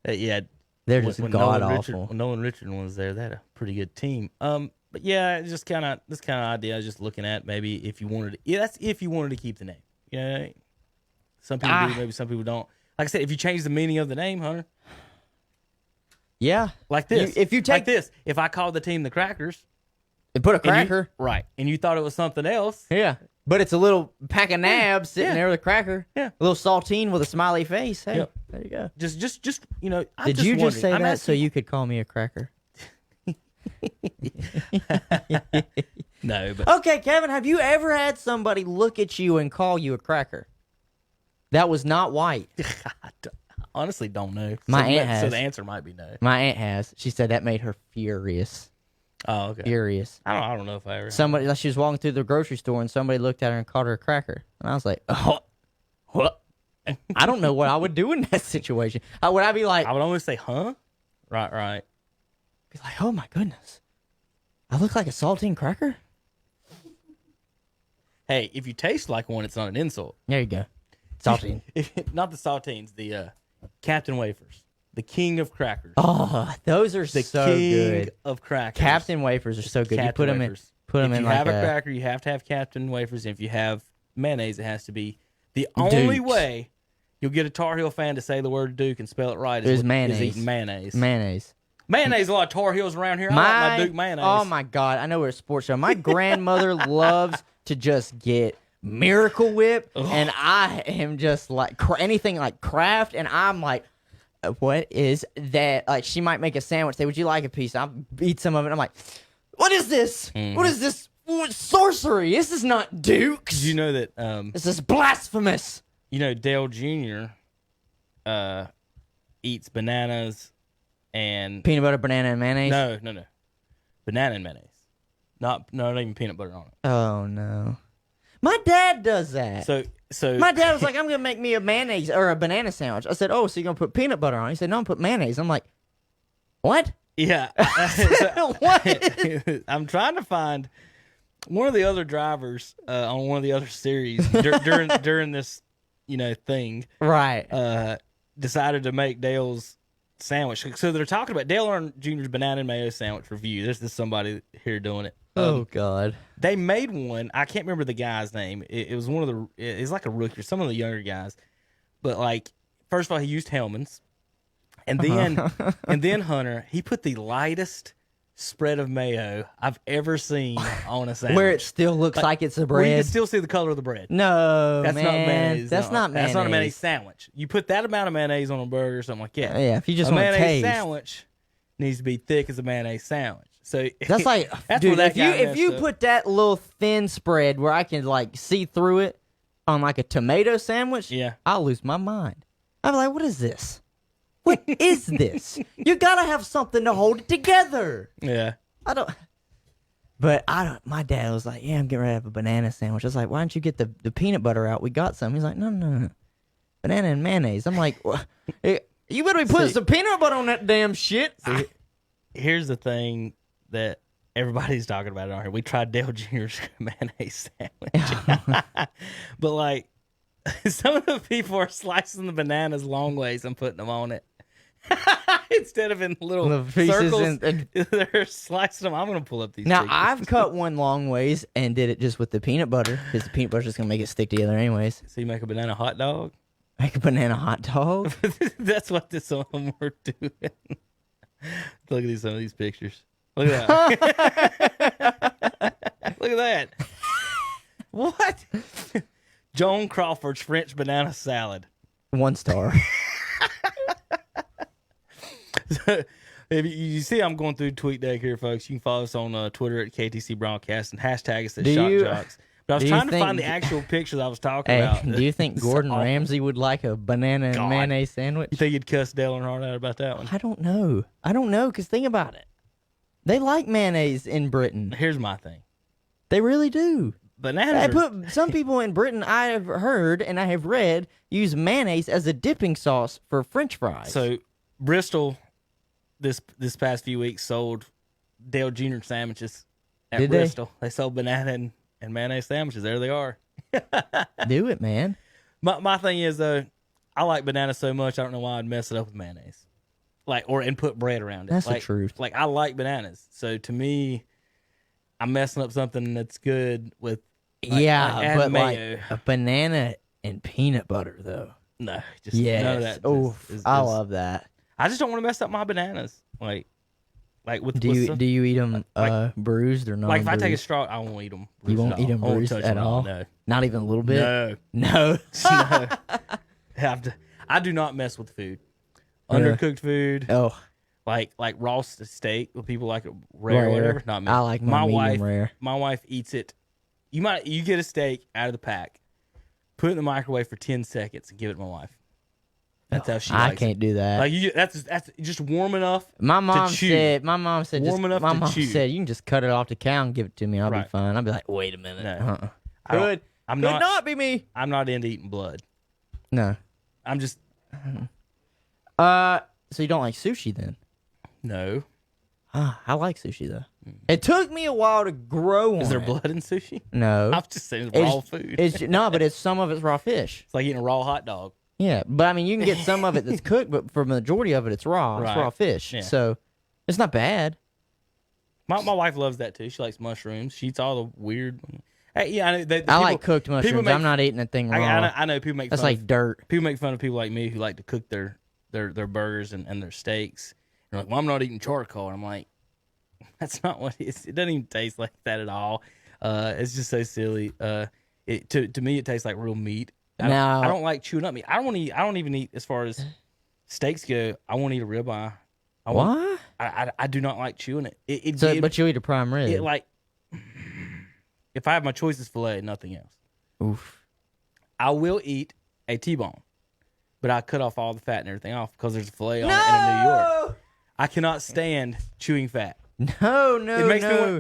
yeah. they're just when god Nolan awful. when Nolan Richardson was there, they had a pretty good team. But yeah, it's just kind of this kind of idea. I was just looking at maybe if you wanted. That's if you wanted to keep the name. Yeah. Some people do, maybe some people don't. Like I said, if you change the meaning of the name, Hunter. Yeah, Like this. if you take like this, if I called the team the Crackers, and put a and you- cracker, right, and you thought it was something else, yeah, but it's a little pack of nabs sitting Yeah. there with a cracker, Yeah. a little saltine with a smiley face. Hey, Yep. there you go. just I'm Did just you just wondering. say I'm that so asking- you could call me a cracker? No, but Okay, Kevin, have you ever had somebody look at you and call you a cracker? That was not white. I honestly don't know. My so, aunt So has. the answer might be no. My aunt has. She said that made her furious. Oh, okay. Furious. I don't know if I ever. Somebody, like she was walking through the grocery store and somebody looked at her and called her a cracker. And I was like, oh, what? I don't know what I would do in that situation. Would I be like, I would only say, huh? Right. be like, oh my goodness, I look like a saltine cracker? Hey, if you taste like one, it's not an insult. There you go. Saltine. Not the saltines, the Captain Wafers, the king of crackers, Oh, those are the so king good. of crackers. Captain wafers are so good. Captain You put them in. Wafers. Put them if in you like have a cracker, you have to have Captain Wafers. And if you have mayonnaise, it has to be the only Dukes. way you'll get a Tar Heel fan to say the word Duke and spell it right Is is mayonnaise. eating mayonnaise. mayonnaise. Mayonnaise, a lot of Tar Heels around here. I like my Duke mayonnaise. Oh my God! I know we're a sports show. My grandmother loves to just get Miracle Whip, and I am just like anything like Kraft, and I'm like, what is that? Like she might make a sandwich. Say, would you like a piece? I'll eat some of it. I'm like, what is this? What is this? Sorcery! This is not Duke's. Did you know that? This is blasphemous. You know Dale Jr. Eats bananas and Peanut butter, banana, and mayonnaise. no, banana and mayonnaise. Not even peanut butter on it. Oh no. My dad does that. So My dad was like, I'm gonna make me a mayonnaise or a banana sandwich. I said, oh, so you're gonna put peanut butter on it? He said, no, I'm gonna put mayonnaise. I'm like, what? yeah. What? I'm trying to find one of the other drivers on one of the other series during this thing. Right. Decided to make Dale's sandwich. So they're talking about Dale Earnhardt Jr.'s banana and mayo sandwich review. There's somebody here doing it. God. They made one. I can't remember the guy's name. It was one of the. It's like a rookie or some of the younger guys. But like, first of all, he used Hellman's, and then Hunter, he put the lightest spread of mayo I've ever seen on a sandwich. Where it still looks like it's a Where you bread. can still see the color of the bread. No, That's man. not mayonnaise. That's not mayonnaise. That's not a mayonnaise sandwich. You put that amount of mayonnaise on a burger or something like that. Yeah, if you just a want to mayonnaise taste. sandwich needs to be thick as a mayonnaise sandwich. So That's like, that's dude, where if that guy you messed up. put that little thin spread where I can like see through it on like a tomato sandwich, Yeah. I'll lose my mind. I'm like, what is this? What is this? You gotta have something to hold it together. Yeah. My dad was like, yeah, I'm getting ready to have a banana sandwich. I was like, why don't you get the peanut butter out? We got some. He's like, no. Banana and mayonnaise. I'm like, you better be putting some peanut butter on that damn shit. Here's the thing that everybody's talking about on here. We tried Dale Jr.'s mayonnaise sandwich. But like, some of the people are slicing the bananas long ways and putting them on it. Instead of in little pieces circles, and- they're slicing them. I'm going to pull up these Now, pictures. I've cut one long ways and did it just with the peanut butter because the peanut butter's just going to make it stick together anyways. So you make a banana hot dog? Make a banana hot dog. That's what this some of them were doing. Look at some of these pictures. Look at that. Look at that. What? Joan Crawford's French banana salad. 1 star. If you see I'm going through tweet deck here, folks, you can follow us on Twitter at KTC Broadcast and hashtag us at ShockJox. But I was trying to find the actual pictures I was talking about. Do you think Gordon Ramsay would like a banana and God. mayonnaise sandwich? You think you'd cuss Dale Earnhardt out about that one? I don't know, because think about it. They like mayonnaise in Britain. Here's my thing. They really do. Bananas. Some people in Britain, I have heard and I have read, use mayonnaise as a dipping sauce for French fries. So Bristol, this past few weeks, sold Dale Jr. sandwiches at Did they? Bristol. They sold banana and mayonnaise sandwiches. There they are. Do it, man. My thing is though, I like banana so much I don't know why I'd mess it up with mayonnaise, and put bread around it. That's the truth. Like I like bananas, so to me, I'm messing up something that's good with. Add but mayo. like a banana and peanut butter though. No, just Yes. none of that. Oh, I love that. I just don't want to mess up my bananas. Like with Do you eat them bruised or not? like if I take a straw, I won't eat them. You won't eat them bruised at all? No, Not even a little bit? no, No. no. I do not mess with food. Undercooked food, Oh, like raw steak. When people like it rare or whatever. Not me. I like my medium wife. rare. My wife eats it. You get a steak out of the pack, put it in the microwave for 10 seconds, and give it to my wife. That's how she likes I can't do that. Like that's just warm enough. My mom to chew. said. My mom said. Warm enough my to mom chew. said you can just cut it off the cow and give it to me. I'll be Right. fine. I'll be like, wait a minute. No. I don't- Could I'm could not. not be me. I'm not into eating blood. No. I'm just So you don't like sushi then? no. I like sushi though. It took me a while to grow on. Is there it. blood in sushi? No. I'm just saying it's raw food. No, but it's some of it's raw fish. It's like eating a raw hot dog. Yeah, but I mean, you can get some of it that's cooked, but for the majority of it, it's raw. It's Right. raw fish. Yeah. So it's not bad. My wife loves that too. She likes mushrooms. She eats all the weird. Hey, yeah, I know. I like cooked mushrooms. I'm not eating that thing raw. I know people make That's fun like dirt. people make fun of people like me who like to cook their burgers and their steaks. And they're like, well, I'm not eating charcoal. And I'm like, that's not what it is. It doesn't even taste like that at all. It's just so silly. To me, it tastes like real meat. I don't like chewing up meat. I don't even eat as far as steaks go. I won't eat a ribeye. What? I do not like chewing it. But you eat a prime rib. It like if I have my choices, filet, nothing else. Oof. I will eat a T-bone, but I cut off all the fat and everything off because there's a filet on it in New York. I cannot stand chewing fat. No,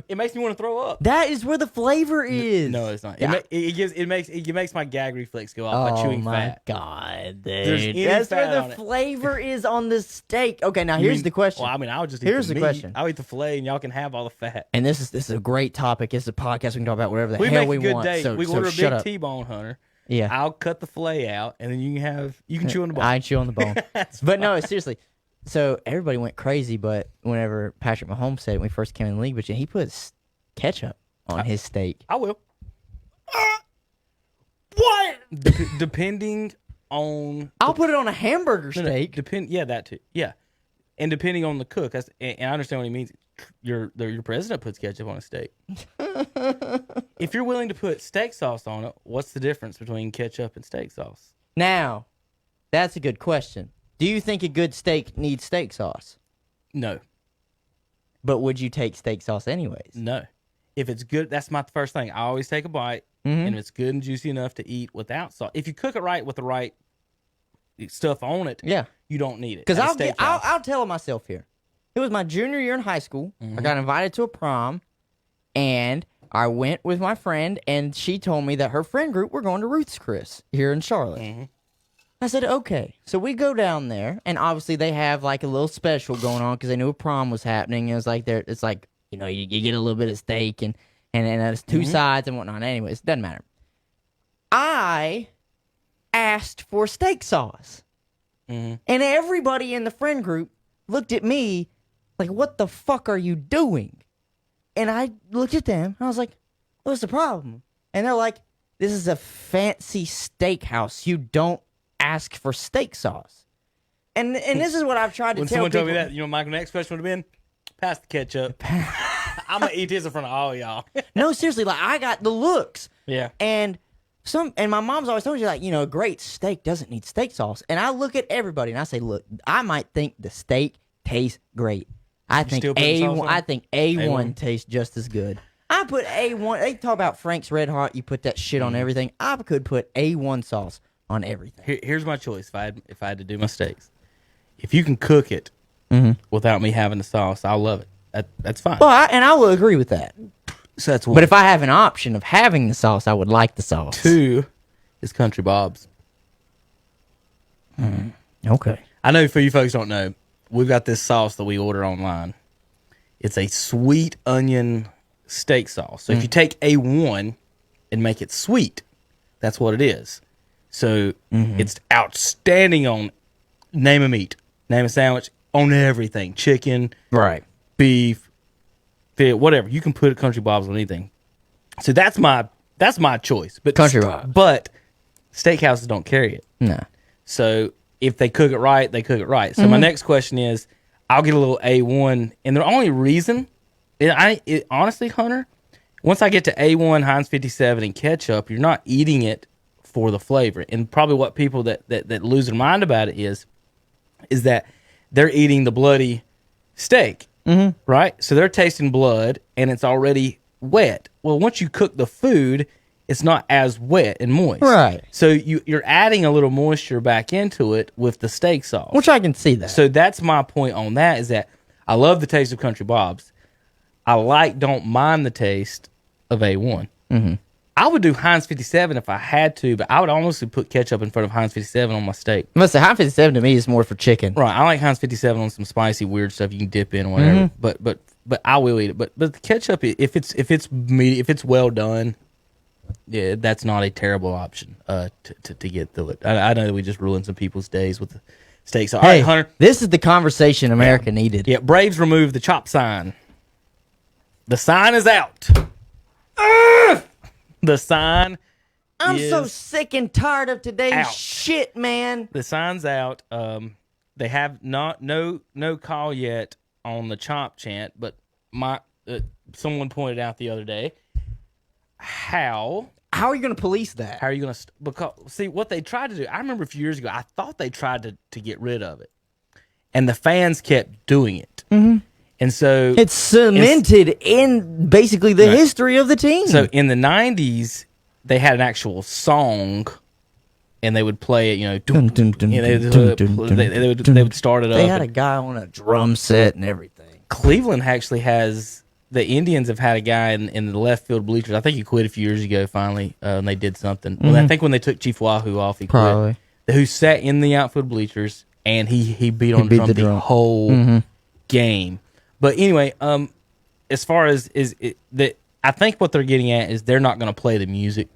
It makes me want to throw up. That is where the flavor is. No, it's not. Yeah. It makes my gag reflex go off by chewing Oh my fat. god, There's dude! any That's fat where on the it. flavor is on the steak. Okay, now You here's mean- the question. Well, I mean, I would just eat Here's the the meat. question. I'll eat the filet, and y'all can have all the fat. And this is a great topic. It's a podcast. We can talk about whatever the We hell make we a good want. date. So, We so order a shut big up. T-bone, Hunter. Yeah. I'll cut the fillet out, and then you can chew on the bone. I chew on the bone. But no, seriously. So everybody went crazy, but whenever Patrick Mahomes said it when we first came in the league, but he put ketchup on his steak. I will. What? Depending on. I'll put it on a hamburger steak. Yeah, that too. Yeah, and depending on the cook, and I understand what he means. Your president puts ketchup on a steak. If you're willing to put steak sauce on it, what's the difference between ketchup and steak sauce? Now, that's a good question. Do you think a good steak needs steak sauce? No. But would you take steak sauce anyways? No. If it's good, that's my first thing. I always take a bite, and if it's good and juicy enough to eat without sauce. If you cook it right with the right stuff on it, Yeah. you don't need it. Because At a I'll tell myself here. It was my junior year in high school. I got invited to a prom, and I went with my friend, and she told me that her friend group were going to Ruth's Chris here in Charlotte. I said, okay. So we go down there, and obviously they have like a little special going on because they knew a prom was happening. It was like it's like, you know, you get a little bit of steak and there's two sides and whatnot. Anyways, it doesn't matter. I asked for steak sauce, and everybody in the friend group looked at me like, what the fuck are you doing? And I looked at them, and I was like, what's the problem? And they're like, this is a fancy steakhouse. You don't ask for steak sauce. And this is what I've tried to When tell someone people. told me that, you know, my next question would have been, pass the ketchup. I'm going to eat this in front of all y'all. No, seriously, like, I got the looks. Yeah. And my mom's always told me, like, you know, a great steak doesn't need steak sauce. And I look at everybody, and I say, look, I might think the steak tastes great. I think still put the sauce on? I think A1 tastes just as good. I put A1. They talk about Frank's Red Hot. You put that shit on everything. I could put A1 sauce on everything. Here's my choice if I had to do my steaks. If you can cook it without me having the sauce, I'll love it. That's fine. Well, I will agree with that. So that's one. But if I have an option of having the sauce, I would like the sauce. 2 is Country Bob's. Okay. I know for you folks don't know, we've got this sauce that we order online. It's a sweet onion steak sauce. So if you take A1 and make it sweet, that's what it is. So it's outstanding on name a meat, name a sandwich, on everything. Chicken, Right. beef, fish, whatever. You can put a Country Bob's on anything. So that's my choice. But Country Bob's. But steakhouses don't carry it. No. So if they cook it right, they cook it right. So my next question is, I'll get a little A1, and the only reason, honestly, Hunter, once I get to A1, Heinz 57, and ketchup, you're not eating it for the flavor. And probably what people that lose their mind about it is that they're eating the bloody steak, right? So they're tasting blood, and it's already wet. Well, once you cook the food, it's not as wet and moist. Right. So you're adding a little moisture back into it with the steak sauce. Which I can see that. So that's my point on that, is that I love the taste of Country Bob's. don't mind the taste of A1. I would do Heinz 57 if I had to, but I would honestly put ketchup in front of Heinz 57 on my steak. Must say Heinz 57 to me is more for chicken. Right. I like Heinz 57 on some spicy, weird stuff you can dip in or whatever. But I will eat it. But the ketchup, if it's well done, yeah, that's not a terrible option to get through it. I know that we just ruined some people's days with the steaks. All Hey, right, Hunter. this is the conversation America needed. Yeah, Braves removed the chop sign. The sign is out. The sign I'm is so sick and tired of today's out. shit, man. The sign's out. They have no call yet on the chop chant, but someone pointed out the other day, how How are you going to police that? are you going to because see what they tried to do? I remember a few years ago, I thought they tried to get rid of it, and the fans kept doing it, and so It's cemented in basically the history of the team. So in the 90s, they had an actual song, and they would play it, you know, Dun, dun, dun, you know, dun, dun, dun, they would start it up. they had a guy on a drum set and everything. Cleveland actually has, the Indians have had a guy in the left field bleachers. I think he quit a few years ago finally, and they did something. Well, I think when they took Chief Wahoo off, he Probably. quit. Who sat in the outfield bleachers, and he beat on beat drum the the drum. whole game. But anyway, as far as I think what they're getting at is they're not going to play the music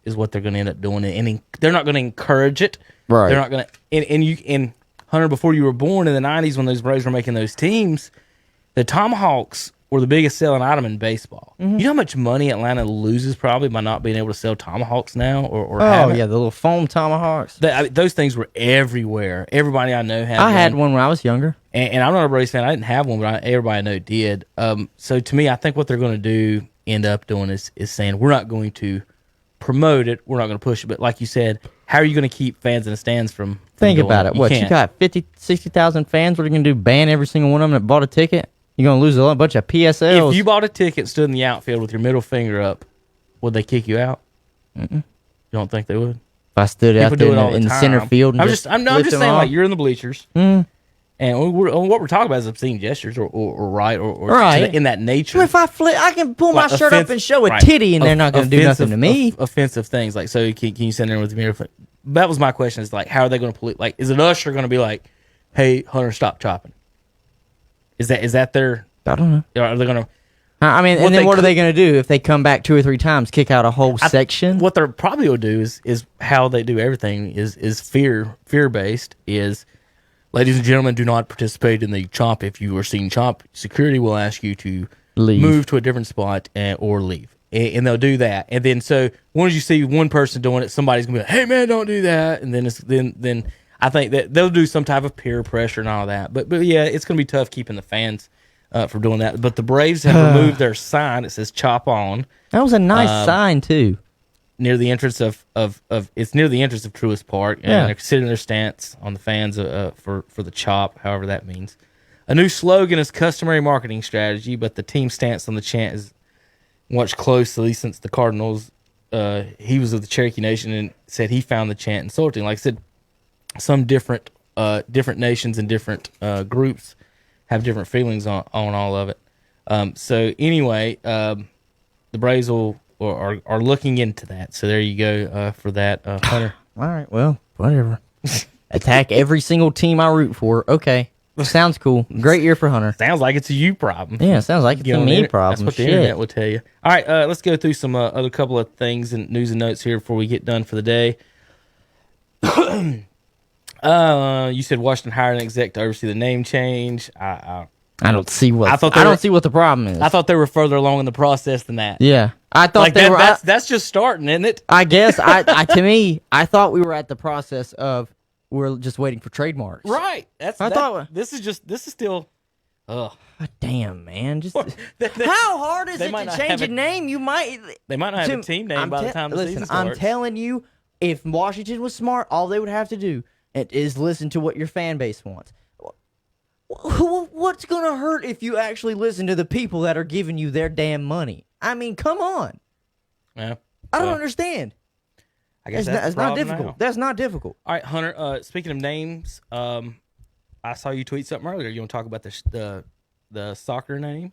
is what they're going to end up doing, and they're not going to encourage it. Right. They're not going to. And Hunter, before you were born in the '90s, when those Braves were making those teams, the Tomahawks were the biggest selling item in baseball. You know how much money Atlanta loses probably by not being able to sell Tomahawks now, or Oh haven't? yeah, the little foam tomahawks. Those things were everywhere. Everybody I know had. I had one when I was younger. And I'm not a Braves fan. I didn't have one, but everybody I know did. So to me, I think what they're going to end up doing is saying we're not going to promote it, we're not going to push it. But like you said, how are you going to keep fans in the stands from Think going about up? it. What, you can't. got 50, 60,000 fans? What are you going to do? Ban every single one of them that bought a ticket? You're going to lose a bunch of PSLs. If you bought a ticket, stood in the outfield with your middle finger up, would they kick you out? You don't think they would? If I stood out People do there it all in the the center time. field and I'm just just saying, off. like, you're in the bleachers, and what we're talking about is obscene gestures, or right, or Right. in that nature. If I flip, I can pull my Like shirt up and show a right. titty, and they're not going to do nothing to me. Offensive things, like, so can you sit there with your mirror? That was my question. Is like, how are they going to police? Like, is an usher going to be like, "Hey, Hunter, stop chopping"? Is that their? I don't know. Are they going to? I mean, What and then they what are could- they going to do if they come back 2 or 3 times, kick out a whole section? What they're probably will do is how they do everything is fear based. Is, ladies and gentlemen, do not participate in the chomp. If you are seen chomp, security will ask you to Leave. move to a different spot or leave. And they'll do that. And then so once you see one person doing it, somebody's gonna be like, "Hey man, don't do that." And then I think that they'll do some type of peer pressure and all that. But yeah, it's gonna be tough keeping the fans from doing that. But the Braves have removed their sign. It says "Chop On" That was a nice sign, too. near the entrance of it's near the entrance of Truist Park, and Yeah. they're considering their stance on the fans for the chop, however that means. A new slogan is customary marketing strategy, but the team's stance on the chant is watched closely since the Cardinals. He was of the Cherokee Nation and said he found the chant insulting. Like I said, some different nations and different groups have different feelings on all of it. So anyway, the Braves are looking into that. So there you go for that, Hunter. All right, well, whatever. Attack every single team I root for. Okay. Sounds cool. Great year for Hunter. Sounds like it's a you problem. Yeah, sounds like it's Get a on the me inter- problem. That's what the Shit. internet will tell you. All right, let's go through some other couple of things and news and notes here before we get done for the day. You said Washington hired an exec to oversee the name change. I don't see what I thought I they don't were- see what the problem is. I thought they were further along in the process than that. yeah, I thought Like they were. that's just starting, isn't it? I guess I to me, I thought we were at the process of we're just waiting for trademarks. Right. I thought- this is still. Ugh. God damn, man! Just They- how hard is they it might to not change have a a- name? You might. They might not have Tim, a team name I'm by the te- time the listen, season starts. I'm telling you, if Washington was smart, all they would have to do is listen to what your fan base wants. What's gonna hurt if you actually listen to the people that are giving you their damn money? I mean, come on! Yeah. I don't So, understand. I guess It's that's not the problem difficult. now. That's not difficult. All right, Hunter. Speaking of names, I saw you tweet something earlier. You want to talk about the soccer name?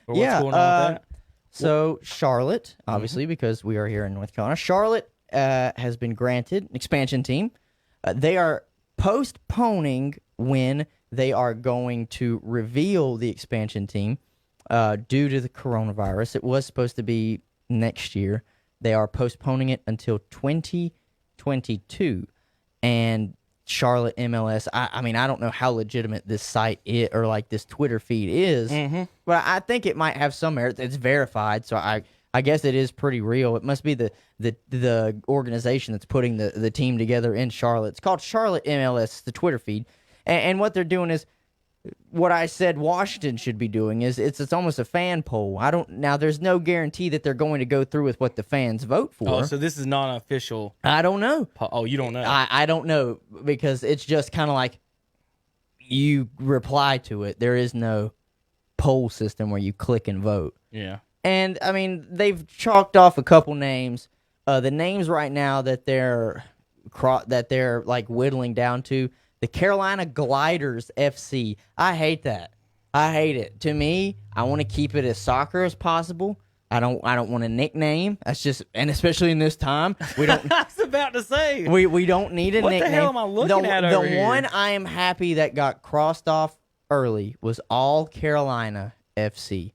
Or what's Yeah, going on with that? So Charlotte, obviously, because we are here in North Carolina, Charlotte has been granted an expansion team. They are postponing when they are going to reveal the expansion team due to the coronavirus. It was supposed to be next year. They are postponing it until 2022. And Charlotte MLS, I mean, I don't know how legitimate this site is, or like this Twitter feed is, but I think it might have some merit. It's verified, so I guess it is pretty real. It must be the organization that's putting the team together in Charlotte. It's called Charlotte MLS, the Twitter feed, and what they're doing is what I said Washington should be doing is it's almost a fan poll. Now there's no guarantee that they're going to go through with what the fans vote for. Oh, so this is not an official. I don't know. Oh, you don't know. I don't know because it's just kind of like you reply to it. There is no poll system where you click and vote. Yeah. And I mean, they've chalked off a couple names. The names right now that they're like whittling down to the Carolina Gliders FC. I hate that. I hate it. To me, I want to keep it as soccer as possible. I don't want a nickname. That's just, and especially in this time, we don't. I was about to say. We don't need a What the nickname. hell am I looking at The over here? one I am happy that got crossed off early was All Carolina FC.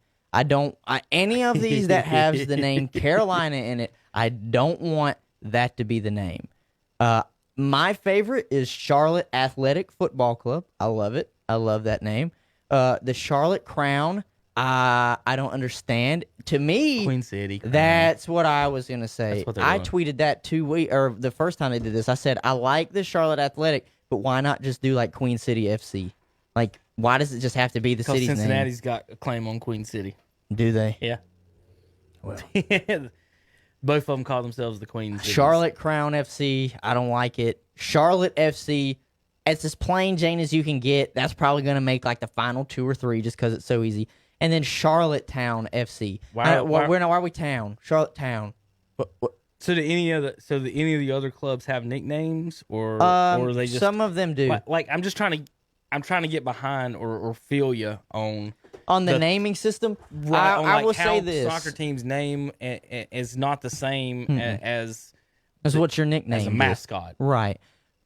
Any of these that has the name Carolina in it, I don't want that to be the name. My favorite is Charlotte Athletic Football Club. I love it. I love that name. The Charlotte Crown, I don't understand. To me, Queen City. that's what I was gonna say. That's what they're I doing. tweeted that the first time they did this. I said I like the Charlotte Athletic, but why not just do like Queen City FC? Like, why does it just have to be the Because city's Cincinnati's got a claim on Queen City. name? Do they? Yeah. Well, both of them call themselves the Queen City. Charlotte Crown FC, I don't like it. Charlotte FC, it's as plain Jane as you can get. That's probably going to make like the final 2 or 3 just because it's so easy. And then Charlotte Town FC. Why Why are we Town? Charlotte Town. So do any of the other clubs have nicknames, or they just some of them do. like I'm trying to get behind or feel you on The naming system, right, on I like will how say this. soccer team's name is not the same as That's what's your nickname. as a is. mascot. Right.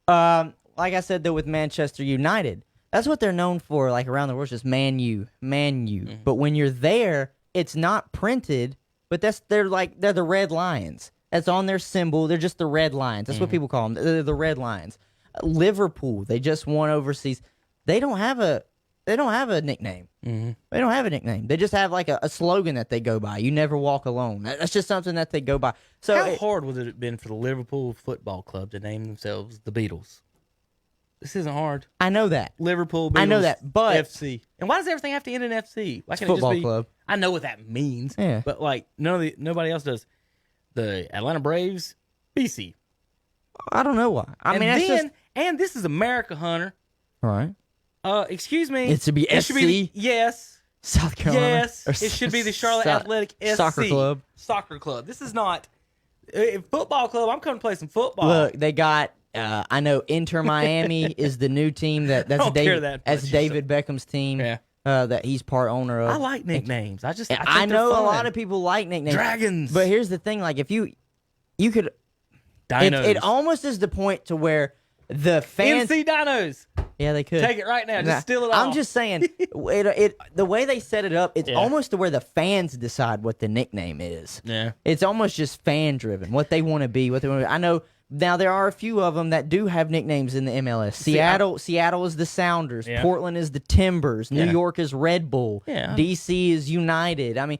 Like I said, though, with Manchester United, that's what they're known for, like around the world, just Man U. Mm-hmm. But when you're there, it's not printed, but they're the Red Lions. That's on their symbol. They're just the Red Lions. That's Mm-hmm. what people call them. They're the Red Lions. Liverpool, they just won overseas. They don't have a nickname. Mm-hmm. They don't have a nickname. They just have like a slogan that they go by. You never walk alone. That's just something that they go by. So How hard would it have been for the Liverpool Football Club to name themselves the Beatles? This isn't hard. I know that. Liverpool Beatles I know that, but FC. And why does everything have to end in FC? Why can't football it just be club. I know what that means. Yeah. But like nobody else does. The Atlanta Braves, BC. I don't know why. I and mean, that's then just and this is America, Hunter. all right. Excuse me. It's to be It should be SC? yes. South Carolina. Yes. Or It should be the Charlotte so- Athletic SC. Soccer club. Soccer club. This is not football club. I'm coming to play some football. Look, they got. I know Inter Miami is the new team that's don't care David. that That's much. David Beckham's team. Yeah. That he's part owner of. I like nicknames. I think I they're know a fun. lot of people like nicknames. Dragons. But here's the thing: like, if you could, Dinos. it almost is the point to where the fans. NC Dinos. Yeah, they could Take it right now. Just Nah, steal it all. I'm just saying, the way they set it up, it's almost to where the fans decide what the nickname is. Yeah. It's almost just fan driven, what they want to be, what they want to be. I know now there are a few of them that do have nicknames in the MLS. Seattle is the Sounders. Yeah. Portland is the Timbers. New Yeah. York is Red Bull. Yeah. DC is United. I mean,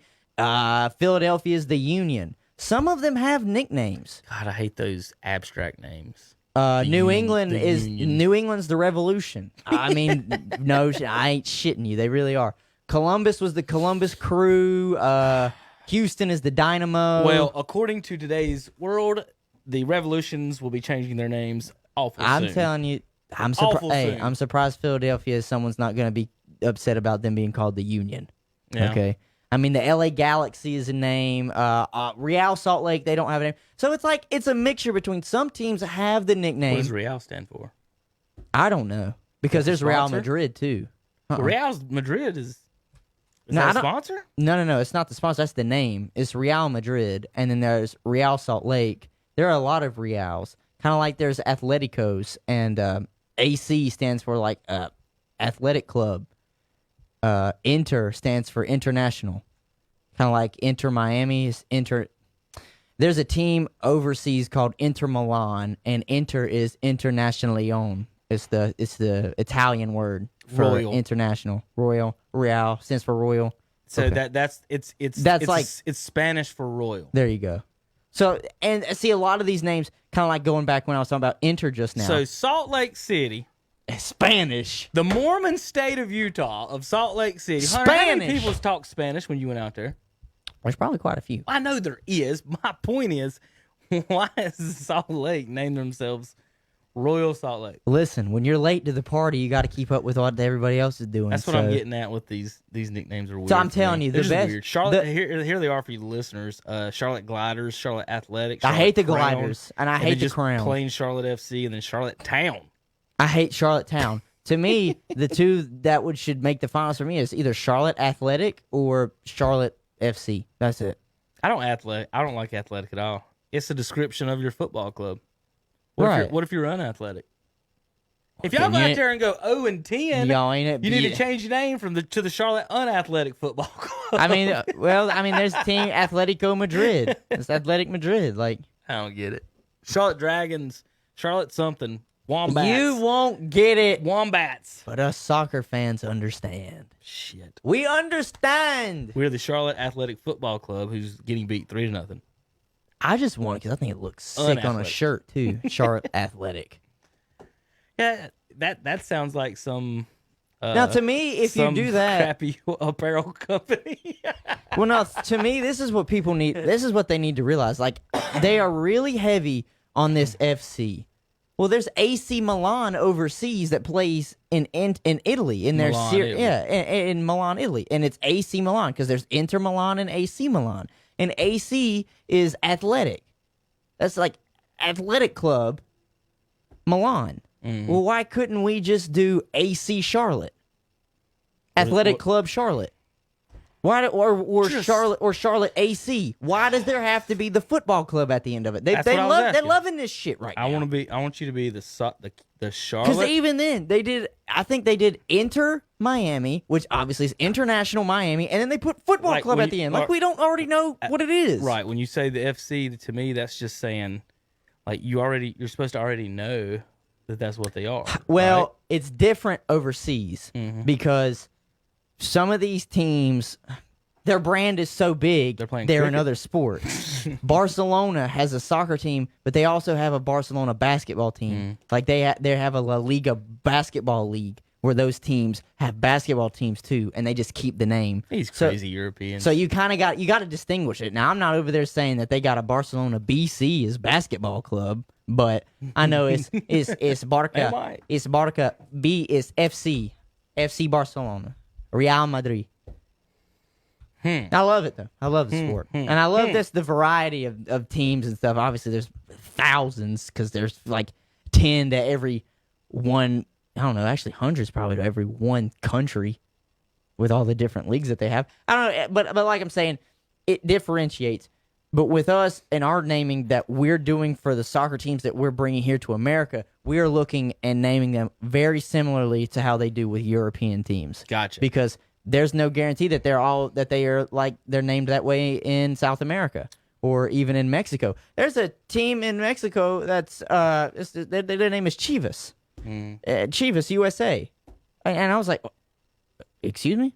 Philadelphia is the Union. Some of them have nicknames. God, I hate those abstract names. New England the is Union. New England's the Revolution. I mean, no, I ain't shitting you. They really are. Columbus was the Columbus Crew. Houston is the Dynamo. Well, according to today's world, the Revolutions will be changing their names awful I'm soon. telling you, I'm Awful surprised. Hey, soon. I'm surprised Philadelphia. Someone's not going to be upset about them being called the Union. Yeah. Okay. I mean, the LA Galaxy is a name. Real Salt Lake, they don't have a name. So it's like it's a mixture between some teams have the What nickname. does Real stand for? I don't know because That's a there's Real sponsor? Madrid too. Well, Real Madrid is No, that I a don't- sponsor? No, it's not the sponsor. That's the name. It's Real Madrid, and then there's Real Salt Lake. There are a lot of Reals, kind of like there's Atleticos, and AC stands for like athletic club. Inter stands for international, kind of like Inter Miami is Inter. There's a team overseas called Inter Milan, and Inter is internationally owned. It's the Italian word for Royal. international. Royal stands for royal. So Okay. that's it's Spanish for royal. There you go. So, and see, a lot of these names, kind of like going back when I was talking about Inter just now. So Salt Lake City, Spanish. the Mormon state of Utah, of Salt Lake City. Hunter, how many Spanish. people talk Spanish when you went out there? There's probably quite a few. I know there is. My point is, why is Salt Lake named themselves Royal Salt Lake? Listen, when you're late to the party, you got to keep up with what everybody else is doing. That's what I'm getting at with these nicknames are weird. So I'm to telling me. you, the They're just best- weird. Charlotte. the- Here they are for you listeners. Charlotte Gliders, Charlotte Athletic. I hate the Charlotte Crown, Gliders, and I and hate then the just Crown. Plain Charlotte FC, and then Charlotte Town. I hate Charlotte Town. To me, the two that should make the finals for me is either Charlotte Athletic or Charlotte FC. That's it. I don't like athletic at all. It's a description of your football club. What if you're unathletic? If y'all Then go you out ain't- there and go 0-10, Y'all ain't it. you need to change your name to the Charlotte Unathletic Football Club. I mean, there's a team, Atletico Madrid. It's Athletic Madrid. Like, I don't get it. Charlotte Dragons, Charlotte something, Wombats. You won't get it, Wombats. but us soccer fans understand. Shit. We understand. We're the Charlotte Athletic Football Club, who's getting beat 3-0. I just want it because I think it looks sick on a Unathletic. shirt too. Charlotte Athletic. Yeah, that sounds like some. Now, to me, if you some do that, crappy apparel company. well, no, to me, this is what people need. This is what they need to realize. Like, they are really heavy on this FC. Well, there's AC Milan overseas that plays in Italy in their Milan, series. Italy. Yeah, in Milan, Italy, and it's AC Milan because there's Inter Milan and AC Milan, and AC is athletic. That's like athletic club, Milan. Well, why couldn't we just do AC Charlotte? Athletic Club Charlotte. Why or Charlotte AC? Why does there have to be the football club at the end of it? That's what I was They're asking. loving this shit right now. I want you to be the Because Charlotte. even then, I think they did Inter Miami, which obviously is International Miami, and then they put football Like, club when at the you end. Like are- we don't already know what it is. Right. When you say the FC, to me, that's just saying, like, you're supposed to already know that that's what they are. Well, right? it's different overseas because some of these teams, their brand is so big, They're playing in cricket. other sports. Barcelona has a soccer team, but they also have a Barcelona basketball team. Like they have a La Liga basketball league where those teams have basketball teams too, and they just keep the name. These So- crazy Europeans. So you kind of got to distinguish it. Now I'm not over there saying that they got a Barcelona BC as basketball club, but I know it's Barca. Am I? It's Barca B is FC Barcelona, Real Madrid. I love it though. I love the sport, and I love the variety of teams and stuff. Obviously, there's thousands because there's like 10 to every one. I don't know, actually hundreds probably to every one country with all the different leagues that they have. I don't know, but like I'm saying, it differentiates. But with us and our naming that we're doing for the soccer teams that we're bringing here to America, we are looking and naming them very similarly to how they do with European teams. Gotcha. Because there's no guarantee that they're named that way in South America or even in Mexico. There's a team in Mexico that's their name is Chivas. Chivas USA, and I was like, "Excuse me,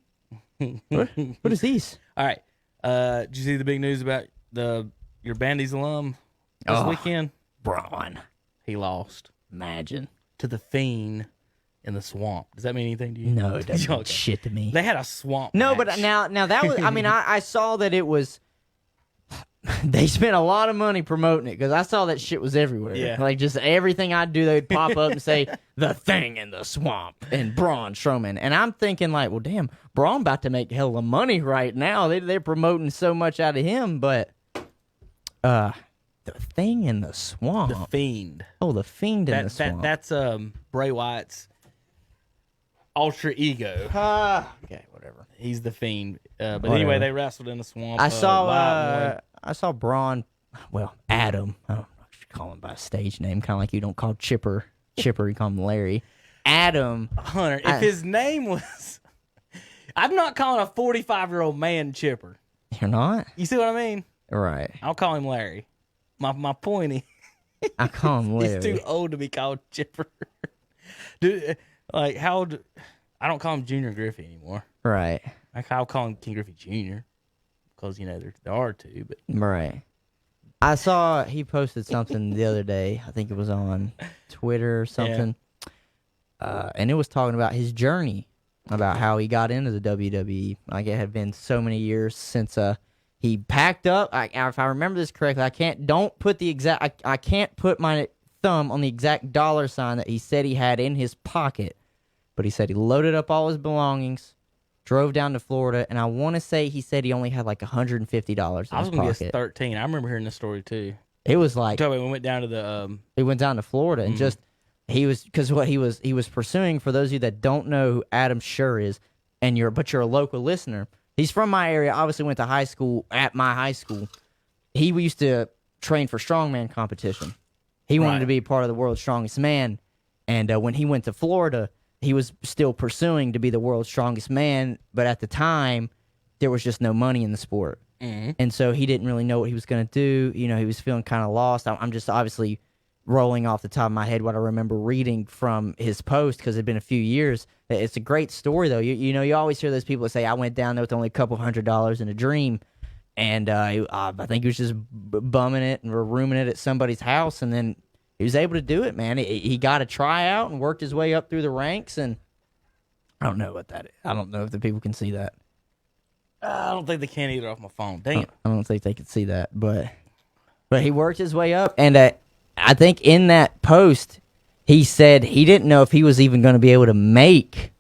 what is these?" All right. Did you see the big news about your Bandy's alum this Oh. weekend? Braun. He lost Imagine. to the Fiend in the swamp. Does that mean anything to you? No, it doesn't mean Okay. shit to me. They had a swamp. No, match. but now that was. I mean, I saw that it was. They spent a lot of money promoting it because I saw that shit was everywhere. Yeah. Like just everything I'd do, they'd pop up and say the thing in the swamp and Braun Strowman, and I'm thinking like, well, damn, Braun about to make hell of money right now. They're promoting so much out of him, but the thing in the swamp. the Fiend. Oh, the fiend in the swamp. That's Bray Wyatt's ultra ego. Okay, whatever. He's the Fiend. But Whatever. anyway, they wrestled in the swamp. I saw Wyatt won. I saw Braun, well, Adam. I don't know, I should call him by a stage name, kind of like you don't call Chipper. Chipper, you call him Larry. Adam. Hunter, if his name was, I'm not calling a 45-year-old man Chipper. You're not? You see what I mean? Right. I'll call him Larry. My point is, I call him he's Larry. too old to be called Chipper. Dude, like how old? I don't call him Junior Griffey anymore. Right. I'll call him King Griffey Jr. because there are two. But Right. I saw he posted something the other day. I think it was on Twitter or something. And it was talking about his journey, about how he got into the WWE. Like it had been so many years since he packed up. If I remember this correctly, I can't put my thumb on the exact dollar sign that he said he had in his pocket. But he said he loaded up all his belongings, drove down to Florida, and I want to say he said he only had like $150 in his I was pocket. gonna guess 13. I remember hearing this story too. It was like Talking about we went down to the he went down to Florida and just he was because what he was pursuing. For those of you that don't know who Adam Schur is, and you're a local listener, he's from my area. Obviously, went to high school at my high school. He used to train for strongman competition. He wanted Right. to be part of the world's strongest man, and when he went to Florida, he was still pursuing to be the world's strongest man. But at the time, there was just no money in the sport. and so he didn't really know what he was going to do. You know, he was feeling kind of lost. I'm just obviously rolling off the top of my head what I remember reading from his post because it'd been a few years. It's a great story, though. You know, you always hear those people that say, I went down there with only a couple $100 in a dream, and I think he was just bumming it or rooming it at somebody's house, and then he was able to do it, man. He got a tryout and worked his way up through the ranks, and I don't know what that is. I don't know if the people can see that. I don't think they can either off my phone. Dang it. I don't think they can see that, but he worked his way up, and I think in that post he said he didn't know if he was even going to be able to make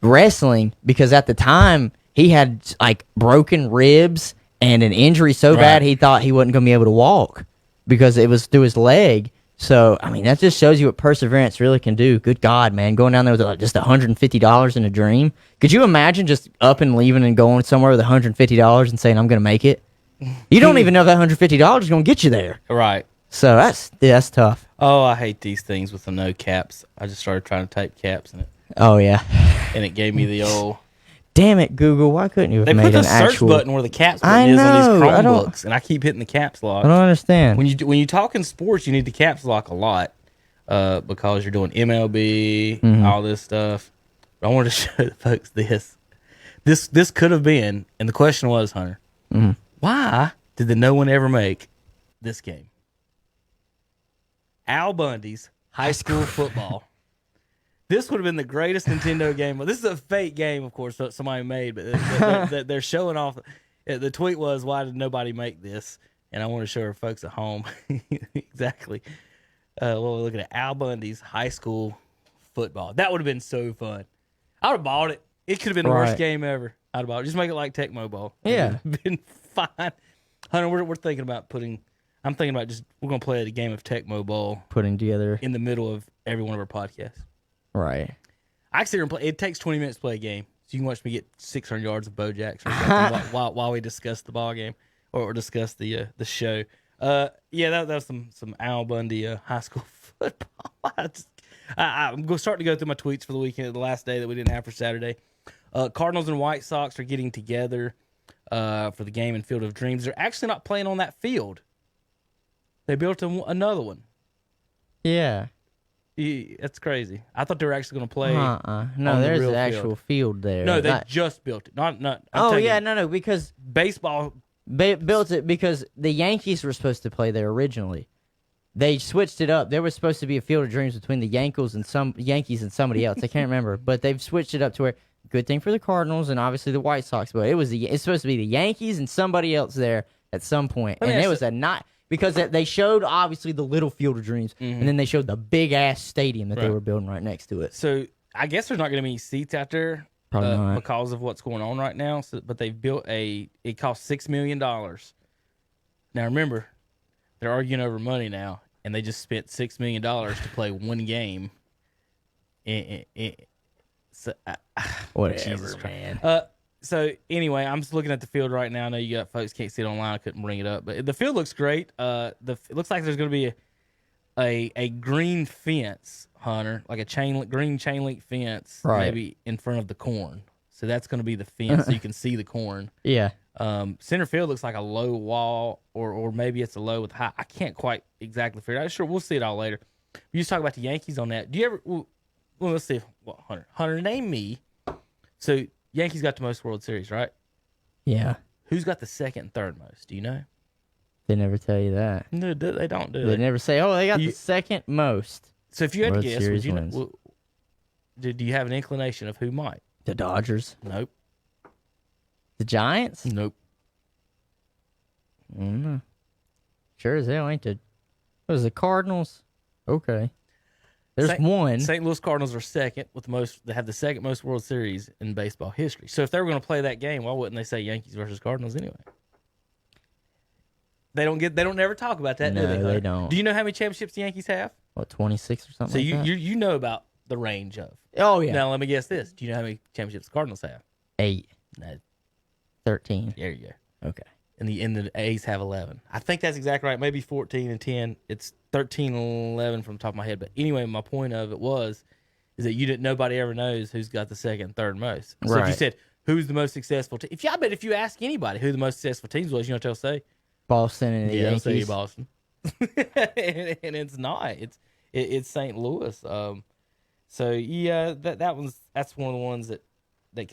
wrestling because at the time he had like broken ribs and an injury so bad he thought he wasn't going to be able to walk because it was through his leg. So, I mean, that just shows you what perseverance really can do. Good God, man. Going down there with just $150 in a dream. Could you imagine just up and leaving and going somewhere with $150 and saying, I'm going to make it? You don't even know if that $150 is going to get you there. Right. So, that's tough. Oh, I hate these things with the no caps. I just started trying to type caps in it, Oh, yeah. and it gave me the old... Damn it, Google. Why couldn't you have They made put the an search actual... button where the caps I button is on know, these I don't- Chromebooks, and I keep hitting the caps lock. I don't understand. When you talk in sports, you need the caps lock a lot because you're doing MLB, all this stuff. But I wanted to show the folks this. This could have been, and the question was, Hunter, why did the no one ever make this game? Al Bundy's high school football. This would have been the greatest Nintendo game. Well, this is a fake game, of course, that somebody made, but they're showing off. The tweet was, why did nobody make this? And I want to show our folks at home exactly. Well, we're looking at Al Bundy's high school football. That would have been so fun. I would have bought it. It could have been the worst game ever. I'd have bought it. Just make it like Tecmo Bowl. Yeah. It would have been fine. Hunter, we're thinking about putting... I'm thinking about we're going to play a game of Tecmo Bowl Putting together... in the middle of every one of our podcasts. Right. I can sit here and play. It takes 20 minutes to play a game, so you can watch me get 600 yards of Bojack's or something while we discuss the ball game or discuss the show. Yeah, that was some Al Bundy high school football. I'm starting to go through my tweets for the weekend, the last day that we didn't have for Saturday. Cardinals and White Sox are getting together for the game in Field of Dreams. They're actually not playing on that field. They built another one. Yeah. That's crazy. I thought they were actually going to play. No, on there's the an real actual field there. No, they just built it. Not. No, because Baseball. they built it because the Yankees were supposed to play there originally. They switched it up. There was supposed to be a Field of Dreams between the Yankees and somebody else. I can't remember, but they've switched it up to where. Good thing for the Cardinals and obviously the White Sox, but it's supposed to be the Yankees and somebody else there at some point, and it was because they showed obviously the little Field of Dreams, and then they showed the big ass stadium that they were building right next to it. So I guess there's not going to be any seats out there because of what's going on right now. So, but they've built it cost $6 million. Now remember, they're arguing over money now, and they just spent $6 million to play one game. So, Whatever, man. So anyway, I'm just looking at the field right now. I know you got folks can't see it online. I couldn't bring it up, but the field looks great. It looks like there's going to be a green fence, Hunter, like a green chain link fence, maybe in front of the corn. So that's going to be the fence, so you can see the corn. Yeah. Center field looks like a low wall, or maybe it's a low with high. I can't quite exactly figure it out. Sure, we'll see it all later. You just talk about the Yankees on that. Do you ever? Well, let's see. Well, Hunter, name me. So Yankees got the most World Series, right? Yeah. Who's got the second and third most? Do you know? They never tell you that. No, they don't do They it. never say, "Oh, they got the second most." So if you had to World guess, would Series you wins. know? Do you have an inclination of who might? The Dodgers, Nope. the Giants. Nope. I don't know. Sure as hell ain't the. What was the Cardinals? Okay. There's one. St. Louis Cardinals are second with the most. They have the second most World Series in baseball history. So if they were going to play that game, why wouldn't they say Yankees versus Cardinals anyway? They don't never talk about that. No, do they? they don't. Do you know how many championships the Yankees have? What, 26 or something? So like that? you know about the range of. Oh yeah. Now let me guess this. Do you know how many championships the Cardinals have? 8, No. 13. There you go. Okay. And the A's have 11. I think that's exactly right. Maybe 14 and 10. It's 13 and 11 from the top of my head. But anyway, my point of it is that nobody ever knows who's got the second and third most. So if you Right. said, who's the most successful team. I bet if you ask anybody who the most successful teams was, you know what they'll say? Boston and the They'll say Yankees. Boston. and it's not. It's St. Louis. So yeah, that's one of the ones that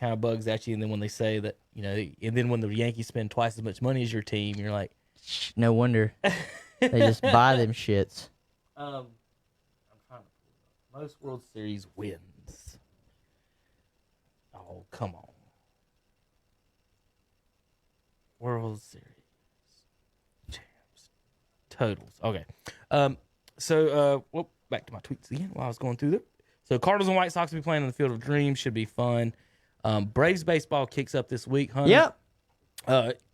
kind of bugs at you. And then when they say that, and then when the Yankees spend twice as much money as your team, you're like, No wonder. They just buy them shits. I'm trying to pull it up. Most World Series wins. Oh, come on. World Series champs totals. Okay. Back to my tweets again while I was going through them. So Cardinals and White Sox will be playing on the Field of Dreams. Should be fun. Braves baseball kicks up this week, Hunter. Yep.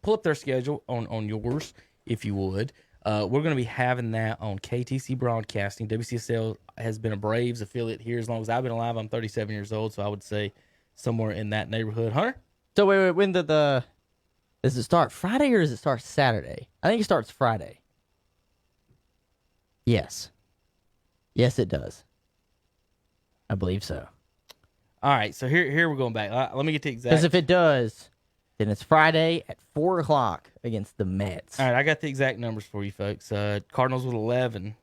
Pull up their schedule on yours if you would. We're going to be having that on KTC Broadcasting. WCSL has been a Braves affiliate here as long as I've been alive. I'm 37 years old, so I would say somewhere in that neighborhood. Hunter? So wait, when does it start Friday or does it start Saturday? I think it starts Friday. Yes. Yes, it does. I believe so. All right, so here we're going back. Let me get the exact. Because if it does, then it's Friday at 4 o'clock against the Mets. All right, I got the exact numbers for you folks. Cardinals with 11,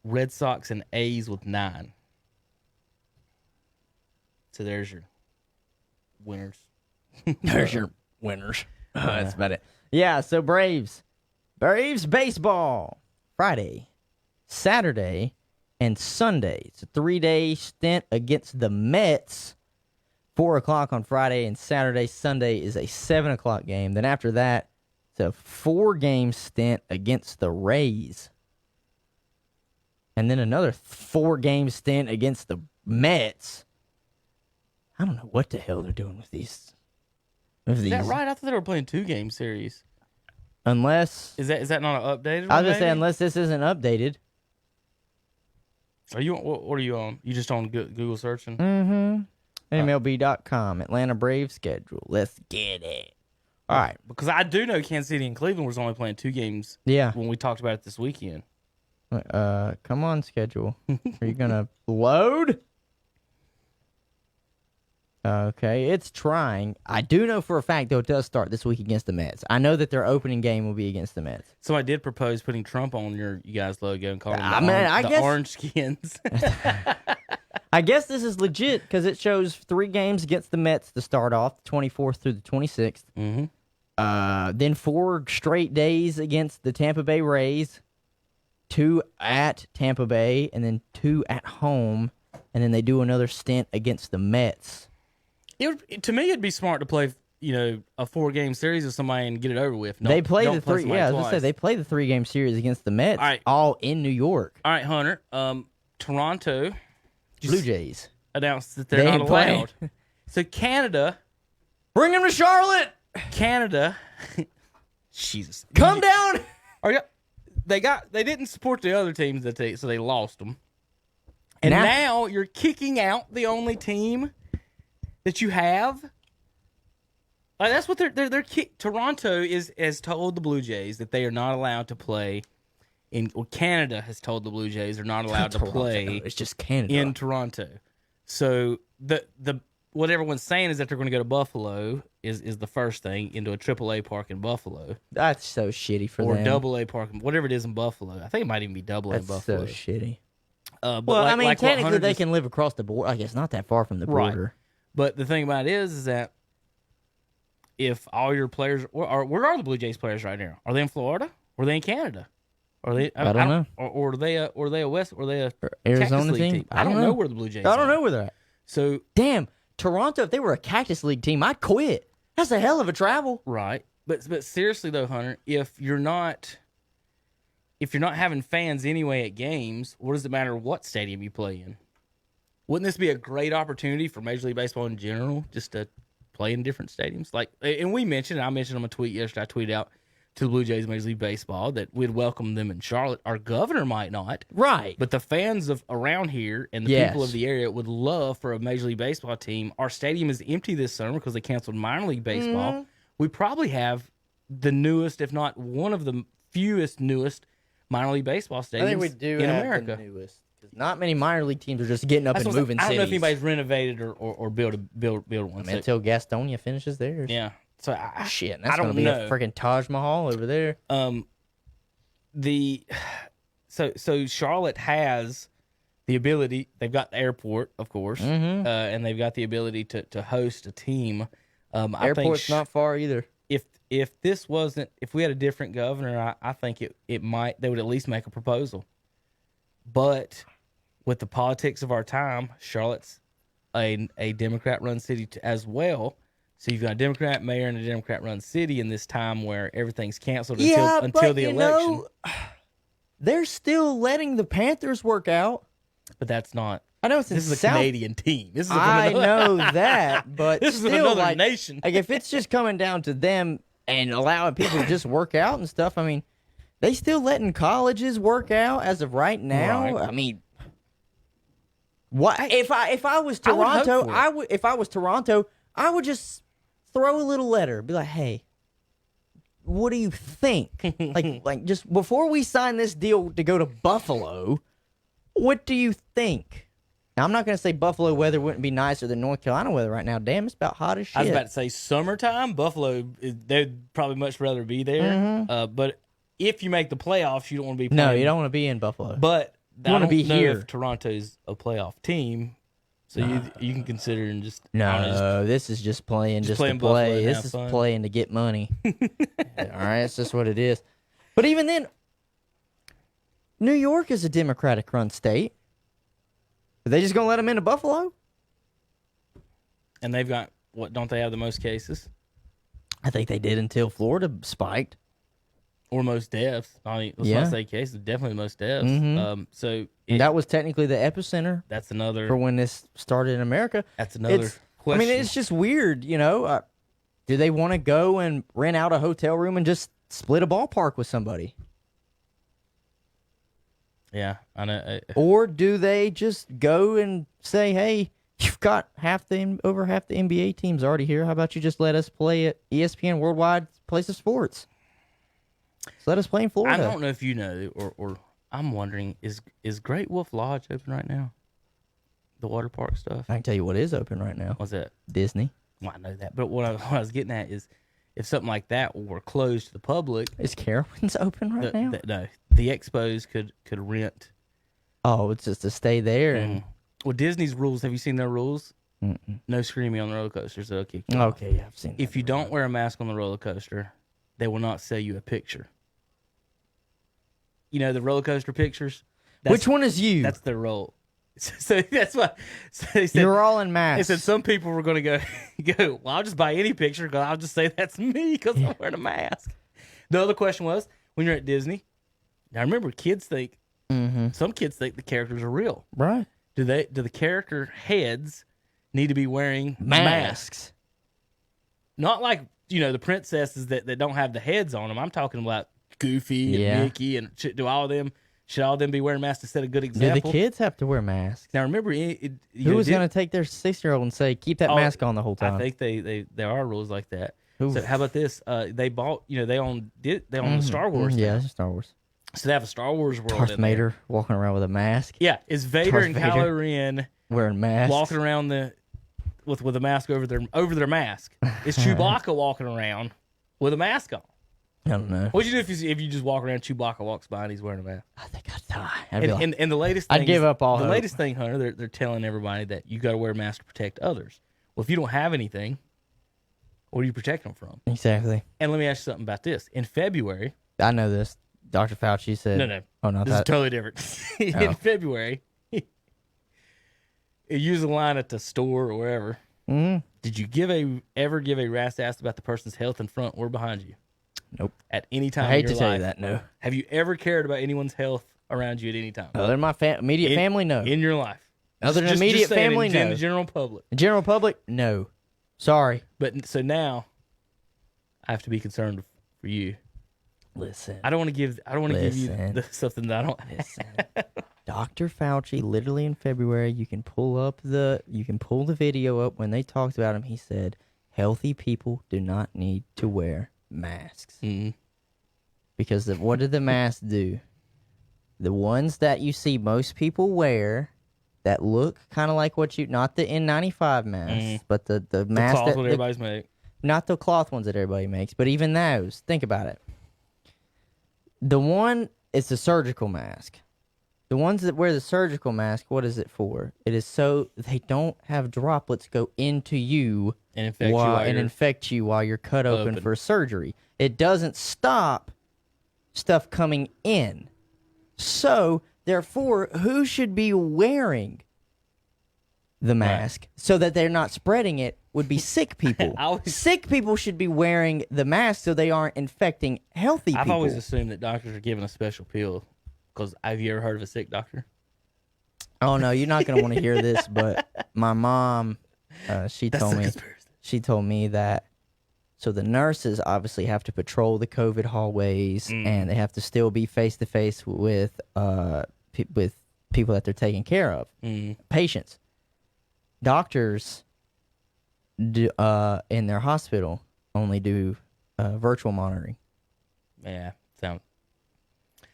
Red Sox and A's with 9. So there's your winners. There's your winners. That's about it. Yeah, so Braves baseball Friday, Saturday, and Sunday. It's a 3-day stint against the Mets. 4 o'clock on Friday and Saturday. Sunday is a 7 o'clock game. Then after that, it's a 4-game stint against the Rays. And then another 4-game stint against the Mets. I don't know what the hell they're doing with these. Is that right? I thought they were playing 2-game series. Unless Is that not an updated one? I was gonna say maybe? unless this isn't updated. Are you? What are you on? You just on Google searching? Mm-hmm. MLB.com, Atlanta Braves schedule. Let's get it. All right. Because I do know Kansas City and Cleveland was only playing 2 games. Yeah. When we talked about it this weekend. Come on, schedule. Are you gonna load? Okay, it's trying. I do know for a fact, though, it does start this week against the Mets. I know that their opening game will be against the Mets. So I did propose putting Trump on you guys' logo and calling them I the guess- orange skins. I guess this is legit because it shows 3 games against the Mets to start off, the 24th through the 26th. Mm-hmm. Then 4 straight days against the Tampa Bay Rays, 2 at Tampa Bay, and then 2 at home. And then they do another stint against the Mets. To me, it'd be smart to play, a 4-game series with somebody and get it over with. They play the 3. somebody Yeah, I was gonna say twice. they play the 3-game series against the Mets, All right. all in New York. All right, Hunter. Toronto Blue Jays. announced that they're They not ain't playing. allowed. So Canada, Bring him to Charlotte. Jesus, Come down. They didn't support the other teams so they lost them. And Now- now you're kicking out the only team that you have. That's what they're Toronto has told the Blue Jays that they are not allowed to play Canada has told the Blue Jays they're not allowed to play It's just Canada. in Toronto. So the what everyone's saying is that they're going to go to Buffalo is the first thing, into a AAA park in Buffalo That's so shitty for or them. double A park, whatever it is in Buffalo. I think it might even be double A in That's Buffalo. so shitty. But Well, I mean, what technically Hunter they just- can live across the border. Like, it's not that far from the Right. border. But the thing about it is that if all your players, where are the Blue Jays players right now? Are they in Florida? Or are they in Canada? Are they? I don't know. Or are they? Or are they a West? Or are they a Arizona Cactus League team? I don't know where the Blue Jays. I don't are. know where they're at. So Damn, Toronto. If they were a Cactus League team, I'd quit. That's a hell of a travel. right, but seriously though, Hunter, if you're not having fans anyway at games, what does it matter what stadium you play in? Wouldn't this be a great opportunity for Major League Baseball in general, just to play in different stadiums? And I mentioned on a tweet yesterday. I tweeted out to the Blue Jays and Major League Baseball that we'd welcome them in Charlotte. Our governor might not, Right. but the fans of around here and the Yes. people of the area would love for a Major League Baseball team. Our stadium is empty this summer because they canceled minor league baseball. Mm-hmm. We probably have the newest, if not one of the newest minor league baseball stadiums in America. Not many minor league teams are just getting up and moving I don't cities. know if anybody's renovated or built one. So, Until Gastonia finishes theirs. yeah. So Shit, that's I don't gonna be know. a freaking Taj Mahal over there. So Charlotte has the ability. They've got the airport, of course, and they've got the ability to host a team. I Airport's think not far either. if this wasn't, if we had a different governor, I think it might, they would at least make a proposal. But with the politics of our time, Charlotte's a Democrat-run city as well. So you've got a Democrat mayor and a Democrat-run city in this time where everything's canceled until the election. They're still letting the Panthers work out. But that's not. I know it's in This is a South. Canadian team. This is I know that, but This is still, another like, nation. like if it's just coming down to them and allowing people to just work out and stuff, I mean, they still letting colleges work out as of right now. Right. I mean, what if I was I would hope Toronto? for it. I would if I was Toronto, I would just throw a little letter, be like, hey. What do you think? like just before we sign this deal to go to Buffalo, what do you think? Now, I'm not going to say Buffalo weather wouldn't be nicer than North Carolina weather right now. Damn, it's about hot as shit. I was about to say summertime. Buffalo, they'd probably much rather be there. But if you make the playoffs, you don't want to be playing. No, you don't want to be in Buffalo. But You wanna be here. If Toronto's a playoff team, so you can consider and just I No, don't know, this is just playing just playing to play. Buffalo and This have is fun. playing to get money. All right, it's just what it is. But even then, New York is a Democratic-run state. Are they just going to let them into Buffalo? and they've got what? Don't they have the most cases I think they did until Florida spiked. or most deaths? I mean, let's Yeah. not say cases, definitely most deaths. So And that was technically the epicenter that's another. for when this started in America. That's another It's- question. I mean, it's just weird, you know. Do they want to go and rent out a hotel room and just split a ballpark with somebody? yeah, I know. Or do they just go and say, hey, you've got over half the NBA teams already here. How about you just let us play at ESPN Worldwide Place of Sports? Just let us play in I Florida. don't know if you know, or I'm wondering, is Great Wolf Lodge open right now? The water park stuff. I can tell you what is open right now. What's that? Disney. Well, I know that, but what I was getting at is, if something like that were closed to the public, Is Carowinds open right now? the expos could rent. Oh, it's just to stay there. And Well, Disney's rules. Have you seen their rules? No screaming on the roller coasters. They'll kick you off. Okay, yeah, I've seen that. If you don't wear a mask on the roller coaster, they will not sell you a picture. You know the roller coaster pictures. Which one is you? That's their role. So that's why. So they said, You're all in They masks. said some people were going to go. Well, I'll just buy any picture because I'll just say that's me because I'm wearing a mask. The other question was, when you're at Disney. Now remember, kids think some kids think the characters are real. Right. Do the character heads need to be wearing masks? Masks. Not like the princesses that don't have the heads on them. I'm talking about Goofy and Yeah. Mickey and should all of them be wearing masks to set a good Do example? the kids have to wear masks? Now remember, Who was going to take their 6-year-old and say, keep that mask on the whole time? I think there are rules like that. Oof. So how about this? They bought they own the Star Wars. Yeah, now. it's Star Wars. So they have a Star Wars world. Darth in there. Vader walking around with a mask, Yeah, is Vader Darth and Vader. Kylo Ren wearing masks. walking around with a mask over their mask? Is Chewbacca walking around with a mask on? I don't know. What'd you do if you just walk around, Chewbacca walks by and he's wearing a mask? I think I'd die. I'd be like, And the latest I'd thing give up all the hope. latest thing, Hunter, they're telling everybody that you got to wear a mask to protect others. Well, if you don't have anything, what do you protect them from? exactly. And let me ask you something about this. In February, I know this. Dr. Fauci said. no, Oh, not this is that. totally different. Oh. In February, you use a line at the store or wherever. Mhm. Did you ever give a rat's ass about the person's health in front or behind you? Nope. At any time I hate in to your tell life? you that. No. Have you ever cared about anyone's health around you at any time? Other than my immediate family, no. In your life. Other than Just immediate saying, family, in no. the general public. The general public, no. Sorry. But so now, I have to be concerned for you. Listen. I don't want to give you Listen. something that I don't. Listen. Dr. Fauci, literally in February, you can pull the video up when they talked about him. He said, healthy people do not need to wear masks. Mhm. Because what did the mask do? The ones that you see most people wear that look kind of like what you, not the N95 masks, but the mask cloth that what everybody's make. not the cloth ones that everybody makes, but even those. Think about it. The one is the surgical mask. The ones that wear the surgical mask, what is it for? It is so they don't have droplets go into you And infect you while you're cut open for surgery. It doesn't stop stuff coming in. So, therefore, who should be wearing the mask so that they're not spreading it would be sick people. Sick people should be wearing the mask so they aren't infecting healthy people. I've always assumed that doctors are given a special pill. Because have you ever heard of a sick doctor? Oh no, you're not gonna want to hear this, but my mom, she told me that. So the nurses obviously have to patrol the COVID hallways, and they have to still be face to face with people that they're taking care of, patients. Doctors in their hospital only do virtual monitoring. Yeah, sounds.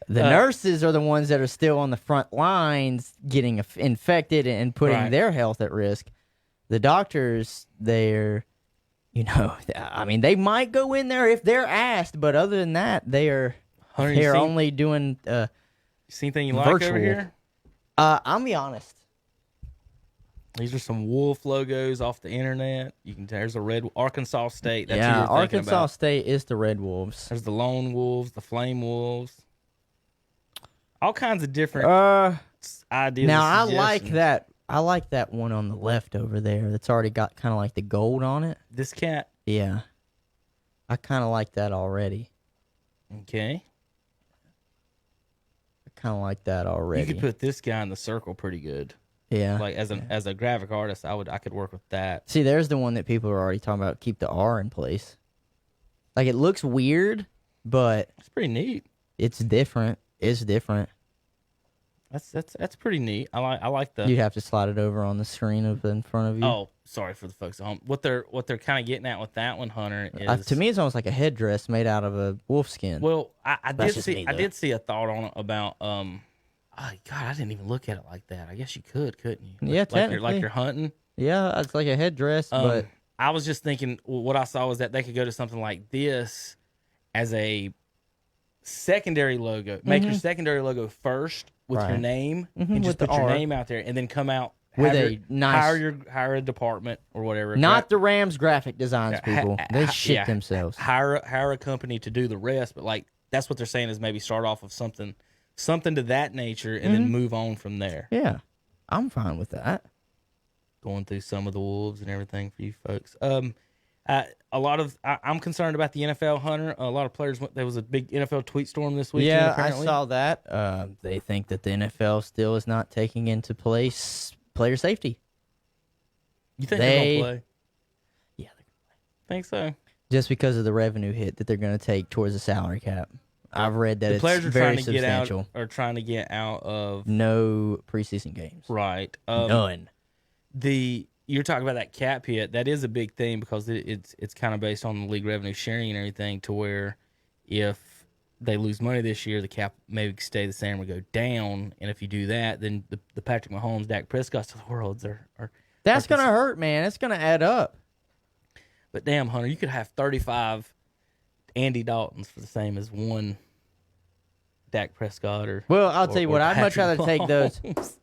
The nurses are the ones that are still on the front lines getting infected and putting their health at risk. The doctors, they're, I mean, they might go in there if they're asked, but other than that, they're only doing see anything you like virtual. over here? I'll be honest. These are some wolf logos off the internet. There's a red Arkansas State. That's yeah, who you're thinking Arkansas about. State is the Red Wolves. There's the Lone Wolves, the Flame Wolves. All kinds of different ideas. Now I like that. I like that one on the left over there. That's already got kind of like the gold on it. This cat. Yeah, I kind of like that already. Okay. I kind of like that already. You could put this guy in the circle pretty good. Yeah. Like as a graphic artist, I could work with that. See, there's the one that people are already talking about. Keep the R in place. Like it looks weird, but It's pretty neat. it's different. It's different. That's pretty neat. I like the. You'd have to slide it over on the screen in front of you. Oh, sorry for the folks at home. What they're kind of getting at with that one, Hunter, is To me, it's almost like a headdress made out of a wolf skin. well, I That's did just see me, I though. did see a thought on it about Oh God, I didn't even look at it like that. I guess you could, couldn't you? Yeah, like you're hunting. Yeah, it's like a headdress, but I was just thinking. What I saw was that they could go to something like this as a secondary logo. Make your secondary logo first with your Right. name, Mhm, and just with the put your R. name out there, and then come out With have a nice- hire a department or whatever. not the Rams graphic designs people. They shit yeah. themselves. Hire a company to do the rest, but like that's what they're saying is maybe start off with something to that nature, and then move on from there. Yeah, I'm fine with that. Going through some of the wolves and everything for you folks. I'm concerned about the NFL, Hunter. A lot of players there was a big NFL tweet storm this weekend. Yeah, apparently. I saw that. They think that the NFL still is not taking into place player safety. You think they're gonna play? Yeah, Think so? just because of the revenue hit that they're going to take towards the salary cap. I've read that The it's players are very trying to get out, substantial. or trying to get out of No preseason games. right. None. You're talking about that cap hit. That is a big thing because it's kind of based on the league revenue sharing and everything. To where if they lose money this year, the cap maybe stay the same or go down. And if you do that, then the Patrick Mahomes, Dak Prescott's of the world are That's going to hurt, man. It's going to add up. But damn, Hunter, you could have 35 Andy Daltons for the same as one Dak Prescott or. Well, I'll tell you what. I'd much rather Patrick take those. Mahomes.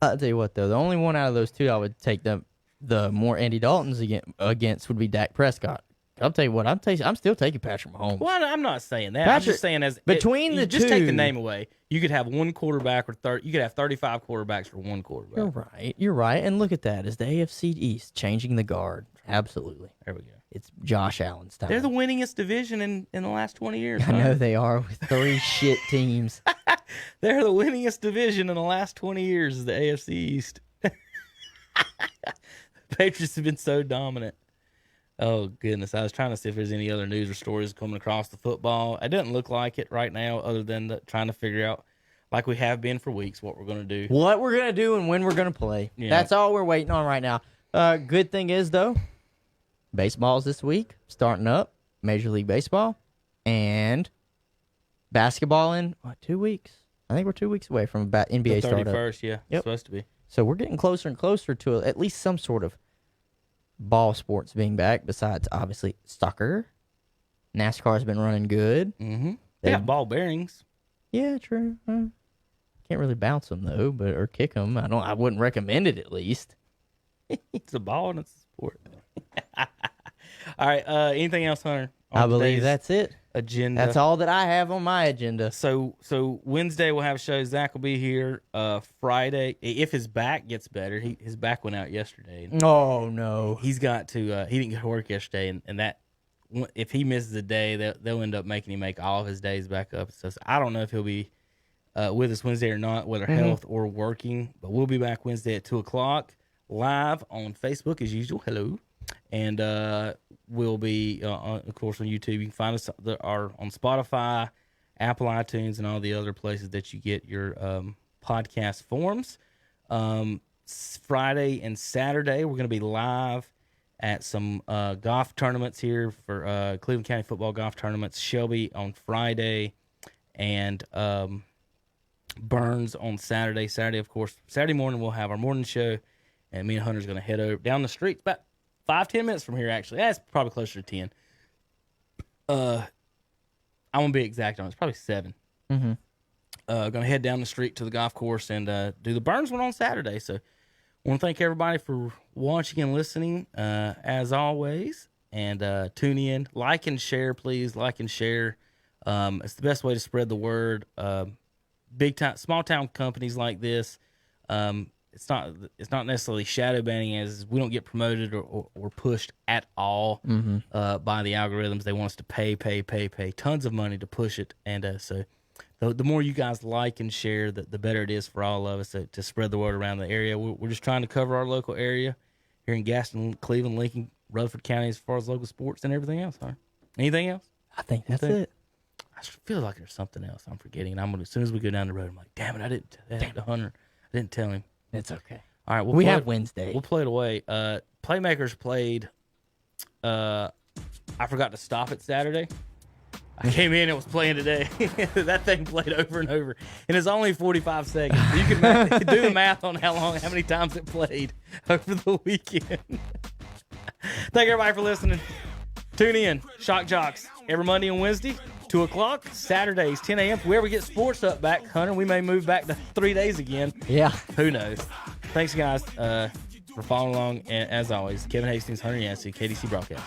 I'll tell you what, though. The only one out of those two I would take the more Andy Daltons against would be Dak Prescott. I'll tell you what. I'm still taking Patrick Mahomes. Well, I'm not saying that. I'm Patrick, just saying between the just take the two- name away. You could have one quarterback you could have 35 quarterbacks for one quarterback. You're right. You're right. And look at that. Is the AFC East changing the guard? Absolutely. There we go. It's Josh Allen's time. They're the winningest division in the last 20 years. I know they are with 3 shit teams. They're the winningest division in the last 20 years is the AFC East. The Patriots have been so dominant. Oh, goodness. I was trying to see if there's any other news or stories coming across the football. It doesn't look like it right now other than trying to figure out, like we have been for weeks, what we're going to do. What we're going to do and when we're going to play. Yeah. That's all we're waiting on right now. Good thing is, though, baseball's this week, starting up, Major League Baseball, and basketball in, 2 weeks? I think we're 2 weeks away from about NBA The startup. 31st, yeah. It's supposed to be. So we're getting closer and closer to at least some sort of ball sports being back. Besides, obviously, soccer. NASCAR's been running good. Mm-hmm. They got ball bearings. Yeah, true. Can't really bounce them though, or kick them. I wouldn't recommend it at least. It's a ball and it's a sport. All right. Anything else, Hunter? I believe that's it. Agenda. That's all that I have on my agenda. So Wednesday we'll have shows. Zach will be here. Friday, if his back gets better, his back went out yesterday. Oh no, He's got to. He didn't go to work yesterday, and that if he misses a day, they'll end up making him make all of his days back up. So I don't know if he'll be with us Wednesday or not, whether health or working. But we'll be back Wednesday at 2:00 live on Facebook as usual. Hello, and we'll be of course on YouTube. You can find us on Spotify, Apple iTunes, and all the other places that you get your podcast forms. Friday and Saturday we're going to be live at some golf tournaments here for Cleveland County football golf tournaments. Shelby on Friday and Burns on Saturday. Saturday, of course, Saturday morning we'll have our morning show, and me and Hunter's going to head over down the street. About 5-10 minutes from here, actually. That's probably closer to 10. I'm going to be exact on it. It's probably 7. Mm-hmm. Going to head down the street to the golf course and do the Burns one on Saturday. So I want to thank everybody for watching and listening, as always. And tune in. Like and share, please. Like and share. It's the best way to spread the word. Small town companies like this, it's not necessarily shadow banning, as we don't get promoted or pushed at all by the algorithms. They want us to pay tons of money to push it. And so the more you guys like and share, the better it is for all of us to spread the word around the area. We're just trying to cover our local area here in Gaston, Cleveland, Lincoln, Rutherford County, as far as local sports and everything else. Huh? Anything else? I think that's it. I feel like there's something else I'm forgetting. And as soon as we go down the road, I'm like, damn it, I didn't tell Hunter. I didn't tell him. It's okay. All right, We have Wednesday. We'll play it away. Playmakers played. I forgot to stop it Saturday. I came in, it was playing today. That thing played over and over, and it's only 45 seconds. So you can do the math on how many times it played over the weekend. Thank everybody for listening. Tune in, Shock Joxx, every Monday and Wednesday, 2:00. Saturdays, 10 a.m. If we ever get sports up back, Hunter, we may move back to 3 days again. Yeah. Who knows? Thanks, guys, for following along. And as always, Kevin Hastings, Hunter Yancey, KDC Broadcast.